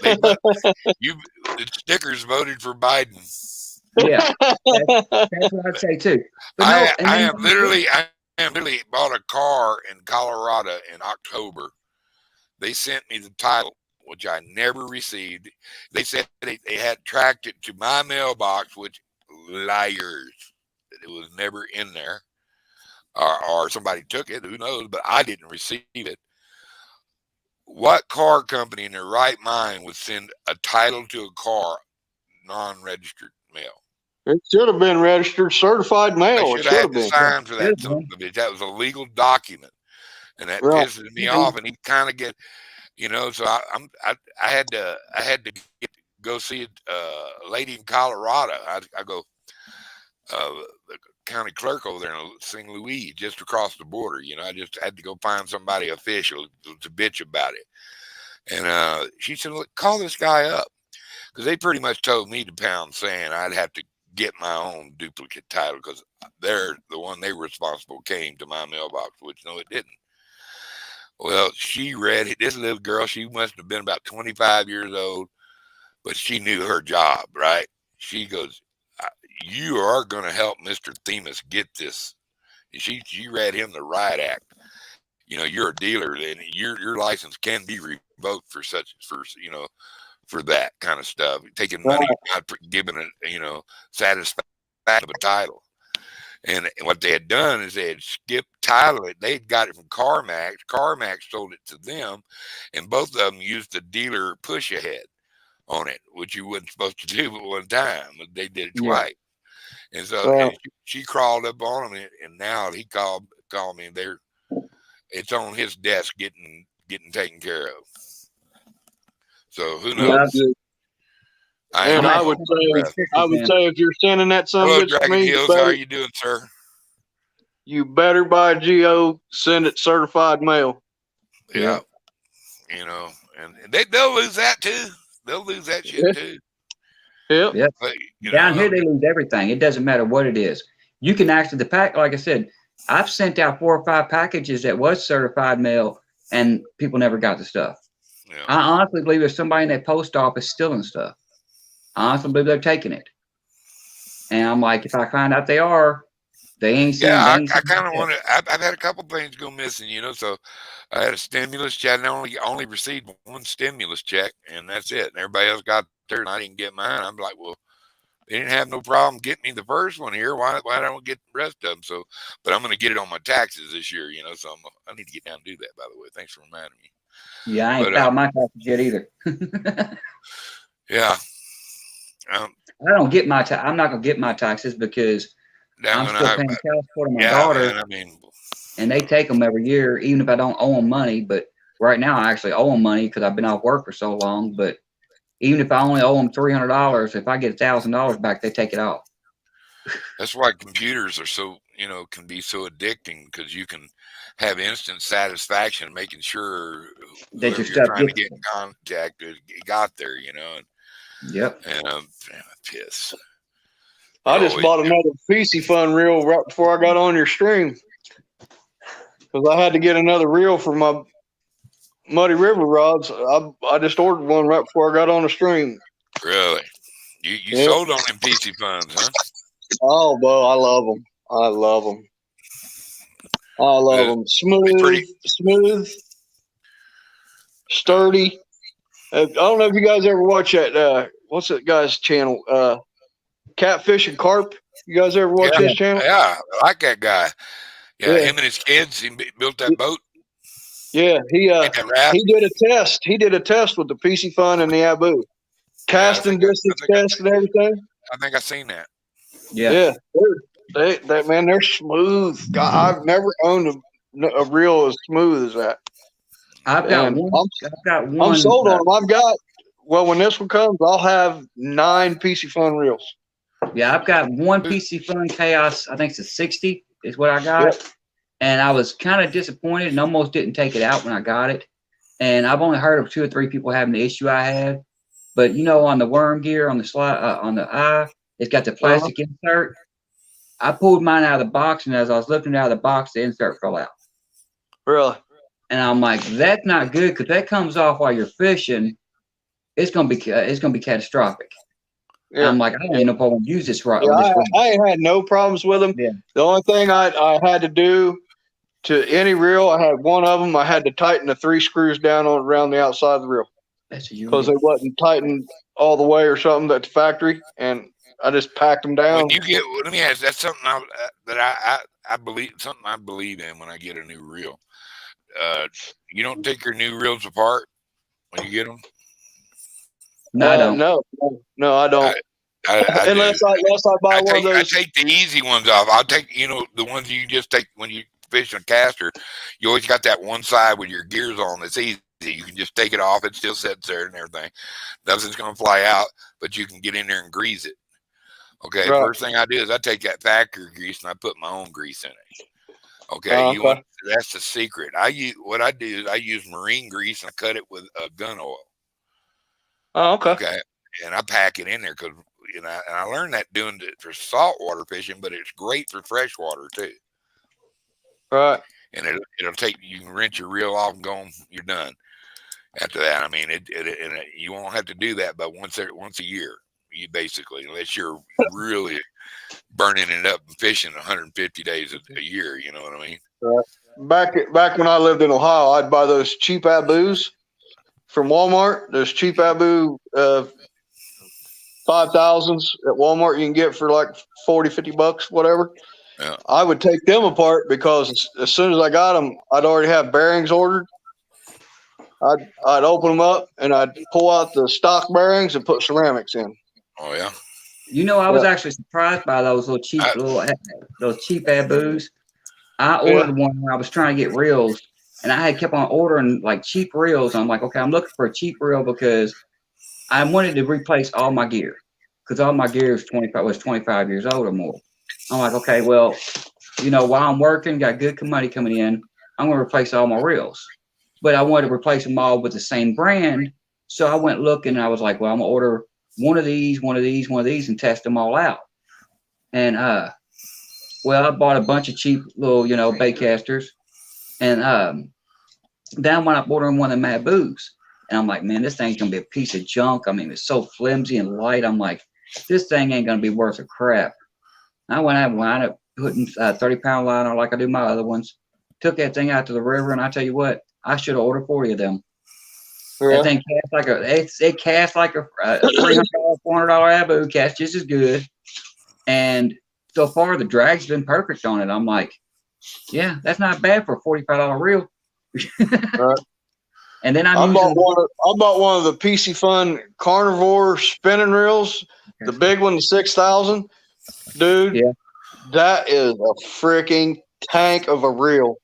[SPEAKER 1] The stickers voted for Biden.
[SPEAKER 4] Yeah, that's what I'd say too. But no, and
[SPEAKER 1] I
[SPEAKER 4] then
[SPEAKER 1] am literally bought a car in Colorado in October. They sent me the title, which I never received. They said they had tracked it to my mailbox, which liars. It was never in there. Or somebody took it, who knows, but I didn't receive it. What car company in their right mind would send a title to a car non-registered mail?
[SPEAKER 3] It should have been registered certified
[SPEAKER 1] They
[SPEAKER 3] mail. It
[SPEAKER 1] should
[SPEAKER 3] should
[SPEAKER 1] have
[SPEAKER 3] have
[SPEAKER 1] had to
[SPEAKER 3] been.
[SPEAKER 1] sign for that.
[SPEAKER 4] Should
[SPEAKER 1] So
[SPEAKER 4] have.
[SPEAKER 1] that was a legal document, and that
[SPEAKER 3] Right.
[SPEAKER 1] pisses me off. And he kind of get, so I had to go see a lady in Colorado. I go, the county clerk over there in St. Louis, just across the border. I just had to go find somebody official to bitch about it. And she said, "Look, call this guy up," because they pretty much told me to pound sand. I'd have to get my own duplicate title because they're the one they were responsible came to my mailbox, which no, it didn't. Well, she read it. This little girl, she must have been about 25 years old, but she knew her job, right? She goes, "You are going to help Mr. Themis get this." She read him the riot act. You're a dealer, and your license can be revoked for that kind of stuff. Taking money, not giving it, satisfaction of a title. And what they had done is they had skipped title it. They'd got it from CarMax. CarMax sold it to them, and both of them used the dealer push ahead on it, which you wasn't supposed to do but one time. They did it twice. And so and she crawled up on him, and now he called me. And it's on his desk getting taken care of. So who knows?
[SPEAKER 3] Yeah. And I would say if you're sending that
[SPEAKER 1] Hello,
[SPEAKER 3] to
[SPEAKER 1] Dragon
[SPEAKER 3] me,
[SPEAKER 1] Hills. How are you doing, sir?
[SPEAKER 3] You better buy Geo, send it certified mail.
[SPEAKER 1] Yeah. And they'll lose that too. They'll lose that shit too.
[SPEAKER 3] Yep.
[SPEAKER 4] Yep.
[SPEAKER 1] But,
[SPEAKER 4] Down here, they lose everything. It doesn't matter what it is. You can actually, like I said, I've sent out 4 or 5 packages that was certified mail, and people never got the stuff.
[SPEAKER 1] Yeah.
[SPEAKER 4] I honestly believe there's somebody in that post office stealing stuff. I honestly believe they're taking it. And I'm like, if I find out they are, they ain't seen.
[SPEAKER 1] Yeah, I kind of want to. I've had a couple things go missing, So I had a stimulus check. And I only received one stimulus check, and that's it. And everybody else got theirs, and I didn't get mine. I'm like, well, they didn't have no problem getting me the first one here. Why don't I get the rest of them? So, but I'm going to get it on my taxes this year, So I need to get down and do that. By the way, thanks for reminding me.
[SPEAKER 4] Yeah, I ain't filed my taxes yet either.
[SPEAKER 1] Yeah.
[SPEAKER 4] I don't get my I'm not gonna get my taxes because I'm still paying child support on my daughter.
[SPEAKER 1] Man,
[SPEAKER 4] and they take them every year, even if I don't owe them money. But right now, I actually owe them money because I've been off work for so long. But even if I only owe them $300, if I get $1,000 back, they take it off.
[SPEAKER 1] That's why computers are so can be so addicting, because you can have instant satisfaction making sure
[SPEAKER 4] that your
[SPEAKER 1] you're
[SPEAKER 4] stuff
[SPEAKER 1] trying to get in contact got there, And
[SPEAKER 4] yep.
[SPEAKER 1] And piss.
[SPEAKER 3] I just bought another PC Fun reel right before I got on your stream, because I had to get another reel for my Muddy River rods. I just ordered one right before I got on the stream.
[SPEAKER 1] Really? You sold on them PC Funs, huh?
[SPEAKER 3] Oh, bro, I love them. I love them. I love them. Smooth, sturdy. I don't know if you guys ever watch that. What's that guy's channel? Catfish and Carp. You guys ever watch his channel?
[SPEAKER 1] Yeah, I like that guy. Yeah, him and his kids. He built that boat.
[SPEAKER 3] Yeah, he did a test. He did a test with the PC Fun and the Abu, casting distance test and everything.
[SPEAKER 1] I think I seen that.
[SPEAKER 4] Yeah.
[SPEAKER 3] They're smooth. God, I've never owned a reel as smooth as that.
[SPEAKER 4] I've got one.
[SPEAKER 3] I'm sold on them. When this one comes, I'll have 9 PC Fun reels.
[SPEAKER 4] Yeah, I've got one PC Fun Chaos. I think it's a 60 is what I got. and I was kind of disappointed and almost didn't take it out when I got it. And I've only heard of 2 or 3 people having the issue I had. But you know, on the worm gear on the slide on the eye, it's got the plastic insert. I pulled mine out of the box, and as I was lifting it out of the box, the insert fell out.
[SPEAKER 3] Really?
[SPEAKER 4] And I'm like, that's not good because that comes off while you're fishing. It's gonna be catastrophic.
[SPEAKER 3] Yeah.
[SPEAKER 4] I'm like, I don't even know if I want to use this right.
[SPEAKER 3] Yeah, I ain't had no problems with them.
[SPEAKER 4] Yeah.
[SPEAKER 3] The only thing I had to do to any reel, I had one of them. I had to tighten the 3 screws down on around the outside of the reel because they wasn't tightened all the way or something at the factory, and I just packed them down.
[SPEAKER 1] When you get, let me ask. That's something I believe. Something I believe in when I get a new reel. You don't take your new reels apart when you get them.
[SPEAKER 4] No, I don't.
[SPEAKER 3] No, I don't.
[SPEAKER 1] I
[SPEAKER 3] unless I buy one of those.
[SPEAKER 1] I take the easy ones off. I'll take, the ones you just take when you fish a caster. You always got that one side with your gears on. It's easy. You can just take it off. It still sits there and everything. Nothing's going to fly out, but you can get in there and grease it. Okay.
[SPEAKER 3] Right.
[SPEAKER 1] First thing I do is I take that factory grease and I put my own grease in it. Okay. That's the secret. What I do is I use marine grease and I cut it with gun oil.
[SPEAKER 3] Oh, okay.
[SPEAKER 1] Okay. And I pack it in there because, and I learned that doing it for saltwater fishing, but it's great for freshwater too.
[SPEAKER 3] Right.
[SPEAKER 1] And it'll take, you can rinse your reel off and go, you're done. After that, I mean, you won't have to do that, but once a year, you basically, unless you're really burning it up and fishing 150 days a year, you know what I mean?
[SPEAKER 3] Right. Back when I lived in Ohio, I'd buy those cheap Abus from Walmart. Those cheap Abu 5000s at Walmart you can get for like $40-$50, whatever.
[SPEAKER 1] Yeah.
[SPEAKER 3] I would take them apart because as soon as I got them, I'd already have bearings ordered. I'd open them up and I'd pull out the stock bearings and put ceramics in.
[SPEAKER 1] Oh yeah.
[SPEAKER 4] I was actually surprised by those cheap Abus. I ordered one when I was trying to get reels, and I had kept on ordering like cheap reels. I'm like, okay, I'm looking for a cheap reel because I wanted to replace all my gear because all my gear was 25 years old or more. I'm like, okay, well, while I'm working, got good money coming in, I'm going to replace all my reels. But I wanted to replace them all with the same brand. So I went looking and I was like, well, I'm going to order one of these, and test them all out. And, I bought a bunch of cheap little, bait casters. And then I went up ordering one of the Abus. And I'm like, man, this thing's going to be a piece of junk. I mean, it's so flimsy and light. I'm like, this thing ain't going to be worth a crap. I wound up putting 30-pound line on like I do my other ones. Took that thing out to the river, and I tell you what, I should have ordered 40 of them. Yeah. That thing casts like a $300, $400 Abu, casts just as good. And so far, the drag's been perfect on it. I'm like, yeah, that's not bad for a $45 reel.
[SPEAKER 3] Right.
[SPEAKER 4] And then I
[SPEAKER 3] bought one of the PC Fun Carnivore spinning reels, the big one, the 6,000. Dude, yeah. That is a freaking tank of a reel.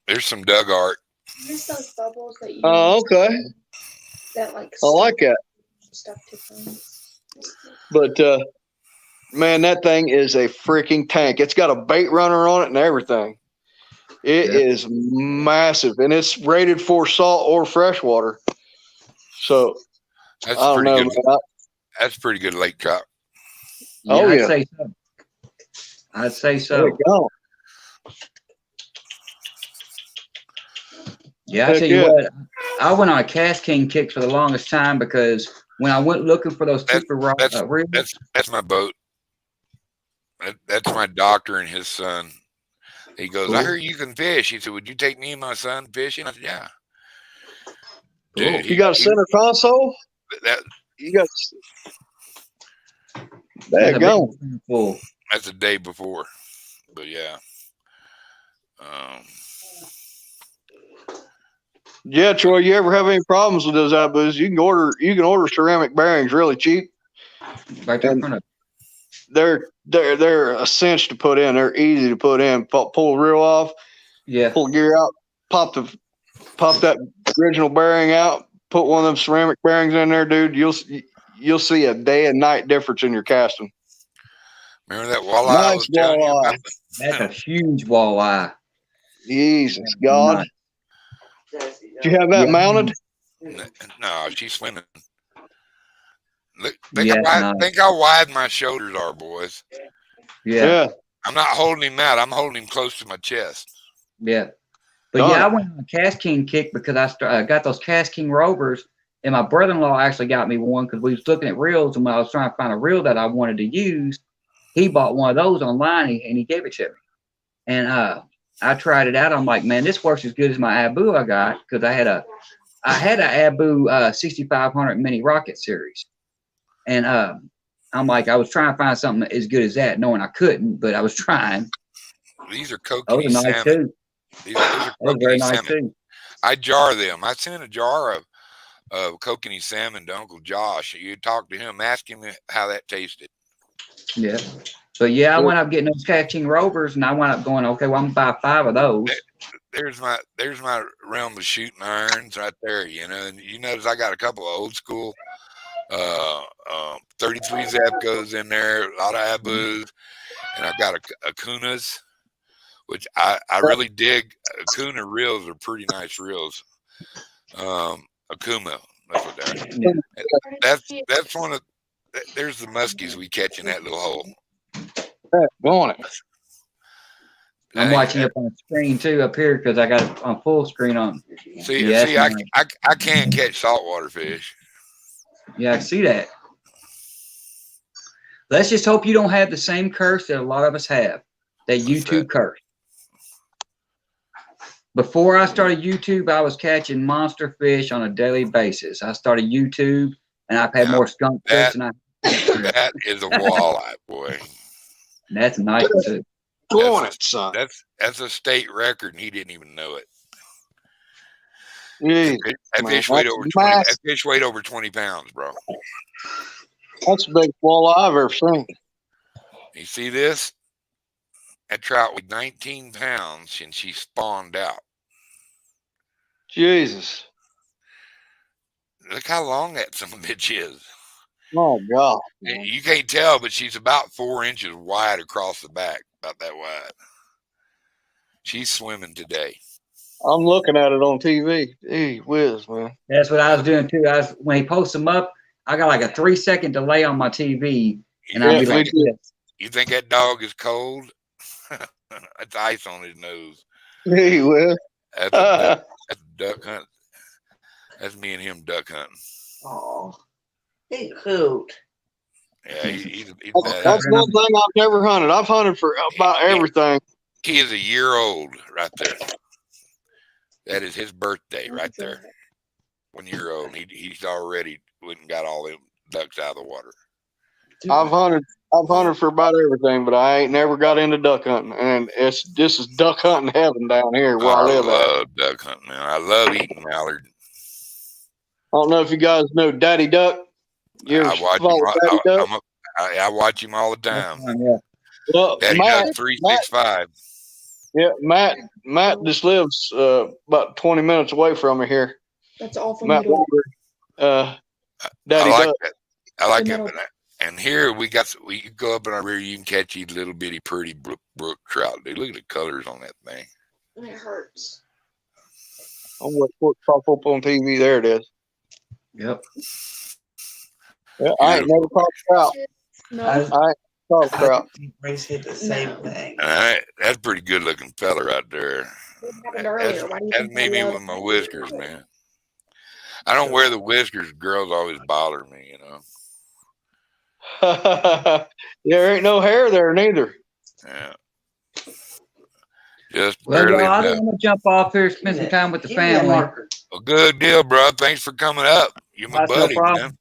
[SPEAKER 1] There's some Doug art.
[SPEAKER 5] There's those bubbles that you
[SPEAKER 3] okay.
[SPEAKER 5] That like
[SPEAKER 3] I like that.
[SPEAKER 5] Stuff to things.
[SPEAKER 3] But man, that thing is a freaking tank. It's got a bait runner on it and everything. It is massive, and it's rated for salt or freshwater. So
[SPEAKER 1] that's
[SPEAKER 3] I don't know.
[SPEAKER 1] Good. That's pretty good lake trout.
[SPEAKER 4] Yeah, I'd say so.
[SPEAKER 3] There you go.
[SPEAKER 4] Yeah, I tell you what, I went on a Cast King kick for the longest time because when I went looking for those cheaper reels,
[SPEAKER 1] that's my boat. That's my doctor and his son. He goes, I heard you can fish. He said, would you take me and my son fishing? I said, yeah.
[SPEAKER 3] Dude, you got a center console? You got. There you go.
[SPEAKER 1] That's the day before, but yeah.
[SPEAKER 3] Yeah, Troy. You ever have any problems with those Abus? You can order ceramic bearings really cheap.
[SPEAKER 4] Right there in front of.
[SPEAKER 3] They're a cinch to put in. They're easy to put in. Pull the reel off.
[SPEAKER 4] Yeah.
[SPEAKER 3] Pull the gear out. Pop that original bearing out. Put one of them ceramic bearings in there, dude. You'll see a day and night difference in your casting.
[SPEAKER 1] Remember that walleye?
[SPEAKER 3] Nice walleye.
[SPEAKER 4] That's a huge walleye.
[SPEAKER 3] Jesus God.
[SPEAKER 4] Nice.
[SPEAKER 3] Did you have that
[SPEAKER 4] Yeah.
[SPEAKER 3] mounted?
[SPEAKER 1] No, she's swimming. Look, think,
[SPEAKER 4] Yeah,
[SPEAKER 1] how,
[SPEAKER 4] no.
[SPEAKER 1] think how wide my shoulders are, boys.
[SPEAKER 4] Yeah.
[SPEAKER 1] I'm not holding him out. I'm holding him close to my chest.
[SPEAKER 4] Yeah. But
[SPEAKER 3] Done
[SPEAKER 4] yeah, I
[SPEAKER 3] it.
[SPEAKER 4] went on a Cast King kick because I got those Cast King rovers, and my brother-in-law actually got me one because we was looking at reels, and when I was trying to find a reel that I wanted to use, he bought one of those online and he gave it to me. And I tried it out. I'm like, man, this works as good as my Abu I got because I had a Abu 6500 mini rocket series, and I'm like, I was trying to find something as good as that, knowing I couldn't, but I was trying.
[SPEAKER 1] These are
[SPEAKER 4] Those
[SPEAKER 1] kokanee
[SPEAKER 4] are nice
[SPEAKER 1] salmon.
[SPEAKER 4] too.
[SPEAKER 1] These are
[SPEAKER 4] Those are very
[SPEAKER 1] kokanee
[SPEAKER 4] nice
[SPEAKER 1] salmon.
[SPEAKER 4] too.
[SPEAKER 1] I jar them. I sent a jar of kokanee salmon to Uncle Josh. You talk to him, ask him how that tasted.
[SPEAKER 4] Yeah. But yeah, I went up getting those catching rovers, and I went up going, okay, well, I'm gonna buy 5 of those.
[SPEAKER 1] There's my realm of shooting irons right there. You know, and you notice I got a couple of old school 33 Zepcos in there, a lot of Abus, and I've got a Kunas, which I really dig. Kuna reels are pretty nice reels. Akuma, that's what they are. That's one of there's the muskies we catch in that little hole.
[SPEAKER 3] Going it.
[SPEAKER 4] I'm watching it up on the screen too up here because I got it on full screen on.
[SPEAKER 1] See,
[SPEAKER 4] Yeah,
[SPEAKER 1] see, I can catch saltwater fish.
[SPEAKER 4] Yeah, I see that. Let's just hope you don't have the same curse that a lot of us have, that YouTube curse. Before I started YouTube, I was catching monster fish on a daily basis. I started YouTube, and I've had more skunk fish than I.
[SPEAKER 1] That is a walleye, boy.
[SPEAKER 4] That's nice too.
[SPEAKER 3] Going it, son.
[SPEAKER 1] That's a state record, and he didn't even know it.
[SPEAKER 3] Jeez,
[SPEAKER 1] That fish
[SPEAKER 3] man,
[SPEAKER 1] weighed
[SPEAKER 3] that's
[SPEAKER 1] over 20.
[SPEAKER 3] massive.
[SPEAKER 1] That fish weighed over 20 pounds, bro.
[SPEAKER 3] That's the biggest walleye I've ever seen.
[SPEAKER 1] You see this? That trout weighed 19 pounds, and she spawned out.
[SPEAKER 3] Jesus.
[SPEAKER 1] Look how long that son of a bitch is.
[SPEAKER 3] Oh, God.
[SPEAKER 1] You can't tell, but she's about 4 inches wide across the back, about that wide. She's swimming today.
[SPEAKER 3] I'm looking at it on TV. Gee whiz, man.
[SPEAKER 4] That's what I was doing too. When he posts them up, I got like a 3-second delay on my TV, and I'd be like,
[SPEAKER 1] you think that dog is cold? That's ice on his nose.
[SPEAKER 3] Gee whiz.
[SPEAKER 1] That's a duck hunt. That's me and him duck hunting.
[SPEAKER 6] Oh, he cool.
[SPEAKER 1] Yeah, he's
[SPEAKER 3] That's one thing I've never hunted. I've hunted for about everything.
[SPEAKER 1] He is a year old right there. That is his birthday right there. 1 year old. He's already went and got all them ducks out of the water.
[SPEAKER 3] I've hunted for about everything, but I ain't never got into duck hunting. And this is duck hunting heaven down here where I live
[SPEAKER 1] love duck hunting, man. I love eating mallard.
[SPEAKER 3] I don't know if you guys know Daddy Duck. You ever follow Daddy Duck?
[SPEAKER 1] I watch him all the time.
[SPEAKER 4] Yeah.
[SPEAKER 3] Well,
[SPEAKER 1] Daddy Duck 365.
[SPEAKER 3] Yeah, Matt just lives about 20 minutes away from me here.
[SPEAKER 5] That's all from
[SPEAKER 3] Matt
[SPEAKER 5] Middle.
[SPEAKER 3] Walker, Daddy
[SPEAKER 1] I like
[SPEAKER 3] Duck.
[SPEAKER 1] that. I like it. And here we go up in our rear. You can catch these little bitty pretty brook trout. Dude, look at the colors on that thing.
[SPEAKER 5] It hurts.
[SPEAKER 3] I'm going to pop up on TV. There it is.
[SPEAKER 4] Yep.
[SPEAKER 3] Yeah, I ain't never caught trout.
[SPEAKER 5] No.
[SPEAKER 3] I ain't caught trout.
[SPEAKER 6] Race hit the same thing.
[SPEAKER 1] All right, that's a pretty good looking fella right there.
[SPEAKER 5] It happened earlier. Why do you
[SPEAKER 1] That's
[SPEAKER 5] think
[SPEAKER 1] me with my whiskers, man. I don't wear the whiskers. Girls always bother me, you know.
[SPEAKER 3] There ain't no hair there neither.
[SPEAKER 1] Yeah. Just
[SPEAKER 4] Well,
[SPEAKER 1] barely
[SPEAKER 4] I'm
[SPEAKER 1] enough.
[SPEAKER 4] gonna jump off here, spend some time with the
[SPEAKER 6] Give me a
[SPEAKER 4] family.
[SPEAKER 6] marker.
[SPEAKER 1] Well, good deal, bro. Thanks for coming up. You're my
[SPEAKER 4] That's no
[SPEAKER 1] buddy,
[SPEAKER 4] problem.
[SPEAKER 1] man.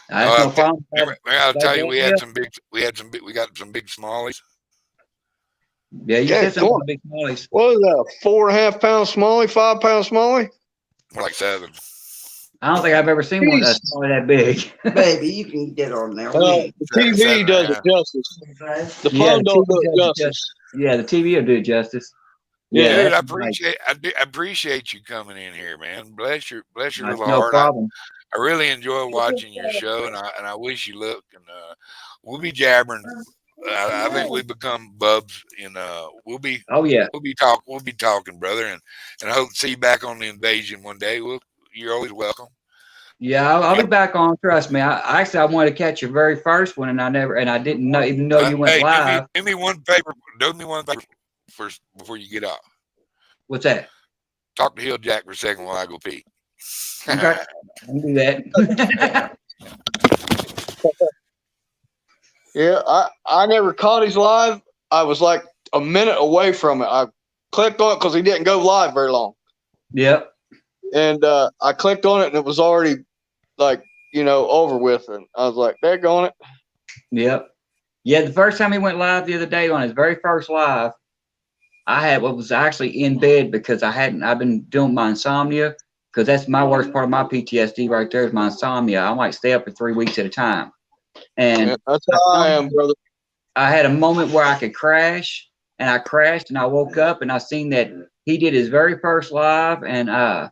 [SPEAKER 4] That's no problem.
[SPEAKER 1] I'll tell you, we
[SPEAKER 4] Yeah.
[SPEAKER 1] got some big smallies.
[SPEAKER 4] Yeah, you
[SPEAKER 3] Yeah,
[SPEAKER 4] said something
[SPEAKER 3] cool.
[SPEAKER 4] big smallies.
[SPEAKER 3] What was that? 4.5 pound smallie, 5 pound smallie?
[SPEAKER 1] More like 7.
[SPEAKER 4] I don't think I've ever seen one that's smallie that big.
[SPEAKER 6] Baby, you can get on there.
[SPEAKER 3] The TV does it justice. The phone don't do it justice.
[SPEAKER 4] Yeah, the TV will do it justice.
[SPEAKER 1] Yeah, dude,
[SPEAKER 4] that's
[SPEAKER 1] I appreciate you coming in here, man. Bless your
[SPEAKER 4] nice.
[SPEAKER 1] little
[SPEAKER 4] No
[SPEAKER 1] heart.
[SPEAKER 4] problem.
[SPEAKER 1] I really enjoy watching your show, and I wish you luck. And we'll be jabbering I think we become bubs, and we'll be
[SPEAKER 4] Oh yeah,
[SPEAKER 1] talking, brother, and I hope to see you back on the invasion one day. You're always welcome.
[SPEAKER 4] yeah. I'll be back on. Trust me. I wanted to catch your very first one, and I didn't know, even though you went
[SPEAKER 1] Hey,
[SPEAKER 4] live.
[SPEAKER 1] do me one favor. Do me one favor first before you get off.
[SPEAKER 4] What's that?
[SPEAKER 1] Talk to Hill Jack for a second while I go pee.
[SPEAKER 4] Okay, I can do that.
[SPEAKER 3] Yeah, I never caught his live. I was like a minute away from it. I clicked on it because he didn't go live very long.
[SPEAKER 4] Yep.
[SPEAKER 3] And I clicked on it and it was already like, over with. And I was like, they're going it.
[SPEAKER 4] Yep. Yeah, the first time he went live the other day on his very first live, I was actually in bed because I've been doing my insomnia, because that's my worst part of my PTSD right there is my insomnia. I might stay up for 3 weeks at a time. And
[SPEAKER 3] Yeah, that's how I am, brother.
[SPEAKER 4] I had a moment where I could crash, and I crashed, and I woke up, and I seen that he did his very first live, and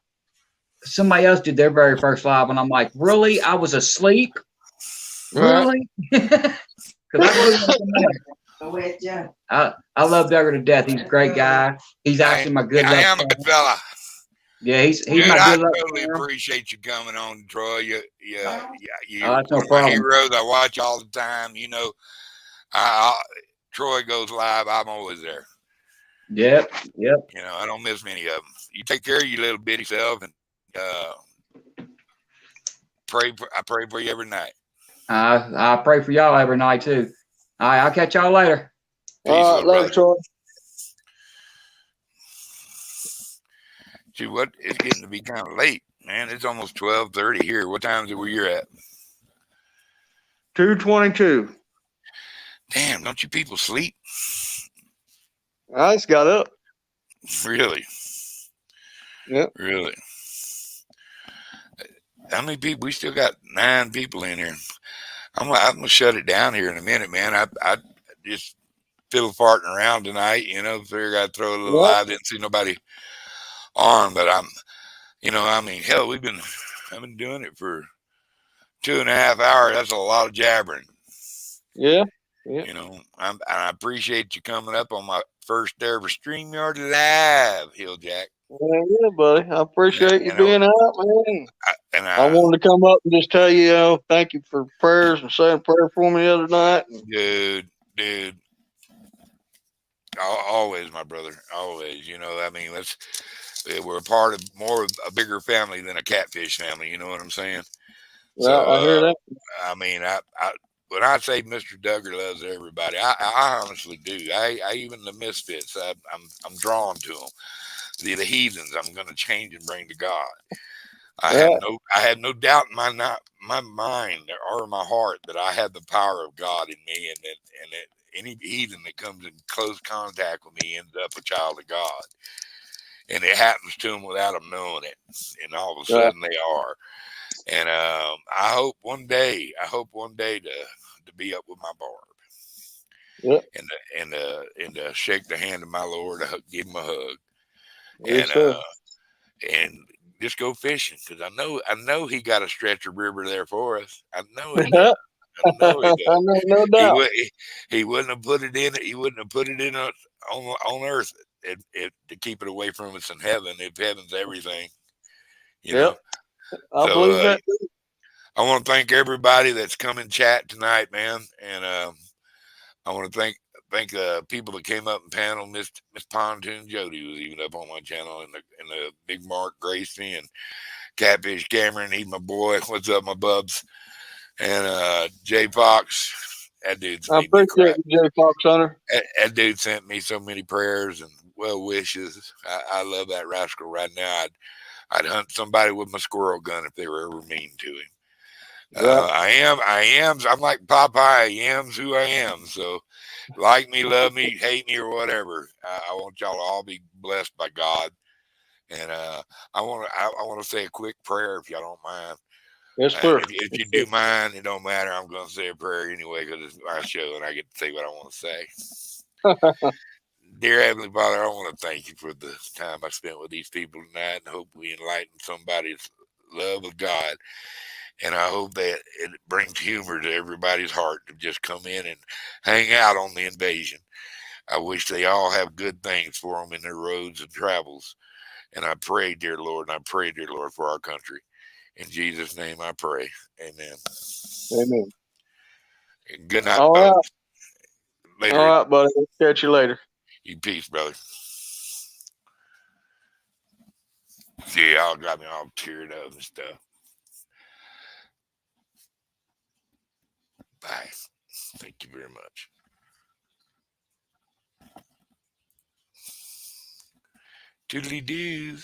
[SPEAKER 4] somebody else did their very first live, and I'm like, really? I was asleep? Really? I love Duggar to death. He's a great guy. He's actually my good luck.
[SPEAKER 1] I am a good fella.
[SPEAKER 4] Yeah, he's
[SPEAKER 1] Dude,
[SPEAKER 4] my
[SPEAKER 1] I
[SPEAKER 4] good luck.
[SPEAKER 1] totally appreciate you coming on, Troy. You're
[SPEAKER 4] that's no
[SPEAKER 1] one of my
[SPEAKER 4] problem.
[SPEAKER 1] heroes. I watch all the time. Troy goes live. I'm always there.
[SPEAKER 4] Yep.
[SPEAKER 1] I don't miss many of them. You take care of your little bitty self, and I pray for you every night.
[SPEAKER 4] I pray for y'all every night too. All right, I'll catch y'all later.
[SPEAKER 1] Peace,
[SPEAKER 3] Love Troy.
[SPEAKER 1] See what? It's getting to be kind of late, man. It's almost 12:30 here. What time is it where you're at?
[SPEAKER 3] 2:22.
[SPEAKER 1] Damn, don't you people sleep?
[SPEAKER 3] I just got up.
[SPEAKER 1] Really?
[SPEAKER 3] Yep.
[SPEAKER 1] Really? How many people? We still got 9 people in here. I'm gonna shut it down here in a minute, man. I just fiddle farting around tonight, figured I'd throw a little live. Didn't see nobody on, but hell, I've been doing it for 2.5 hours. That's a lot of jabbering.
[SPEAKER 3] Yeah.
[SPEAKER 1] I appreciate you coming up on my first ever StreamYard live, Hill Jack.
[SPEAKER 3] Yeah, buddy. I appreciate you being out, man. I wanted to come up and just tell you, thank you for prayers and saying a prayer for me the other night.
[SPEAKER 1] Dude. Always, my brother. Always. We're a part of a bigger family than a catfish family. You know what I'm saying?
[SPEAKER 3] Yeah, so, I hear that.
[SPEAKER 1] When I say Mr. Duggar loves everybody, I honestly do. Even the misfits, I'm drawn to them. The heathens, I'm going to change and bring to God. I had no doubt in my mind or my heart that I had the power of God in me, and that any heathen that comes in close contact with me ends up a child of God. And it happens to them without them knowing it, and all of a sudden they are. And I hope one day to be up with my Barb, and shake the hand of my Lord, give him a hug, and just go fishing, because I know he got a stretch of river there for us. I know he does. I know he does.
[SPEAKER 3] No doubt.
[SPEAKER 1] He wouldn't have put it in. He wouldn't have put it in on earth to keep it away from us in heaven. If heaven's everything, know.
[SPEAKER 3] I believe that.
[SPEAKER 1] I want to thank everybody that's come and chat tonight, man, and I want to thank people that came up and panel. Miss Pontoon Jody was even up on my channel, and the Big Mark Gracie and Catfish Cameron. He's my boy. What's up, my bubs? And Jay Fox. That dude's.
[SPEAKER 3] I appreciate you, Jay Fox Hunter.
[SPEAKER 1] That dude sent me so many prayers and well wishes. I love that rascal right now. I'd hunt somebody with my squirrel gun if they were ever mean to him. I am. I'm like Popeye. I am's who I am. So, like me, love me, hate me, or whatever. I want y'all to all be blessed by God. And I want to say a quick prayer, if y'all don't mind.
[SPEAKER 3] Yes, sir.
[SPEAKER 1] If you do mind, it don't matter. I'm going to say a prayer anyway, because it's my show and I get to say what I want to say. Dear Heavenly Father, I want to thank you for the time I spent with these people tonight, and hope we enlighten somebody's love of God. And I hope that it brings humor to everybody's heart to just come in and hang out on the invasion. I wish they all have good things for them in their roads and travels. And I pray, dear Lord, and I pray, dear Lord, for our country. In Jesus' name I pray. Amen.
[SPEAKER 3] Amen.
[SPEAKER 1] And good night,
[SPEAKER 3] All right.
[SPEAKER 1] folks. Later.
[SPEAKER 3] All right, buddy. Catch you later.
[SPEAKER 1] You peace, brother. Yeah, y'all got me all teared up and stuff. Bye. Thank you very much. Toodly doo.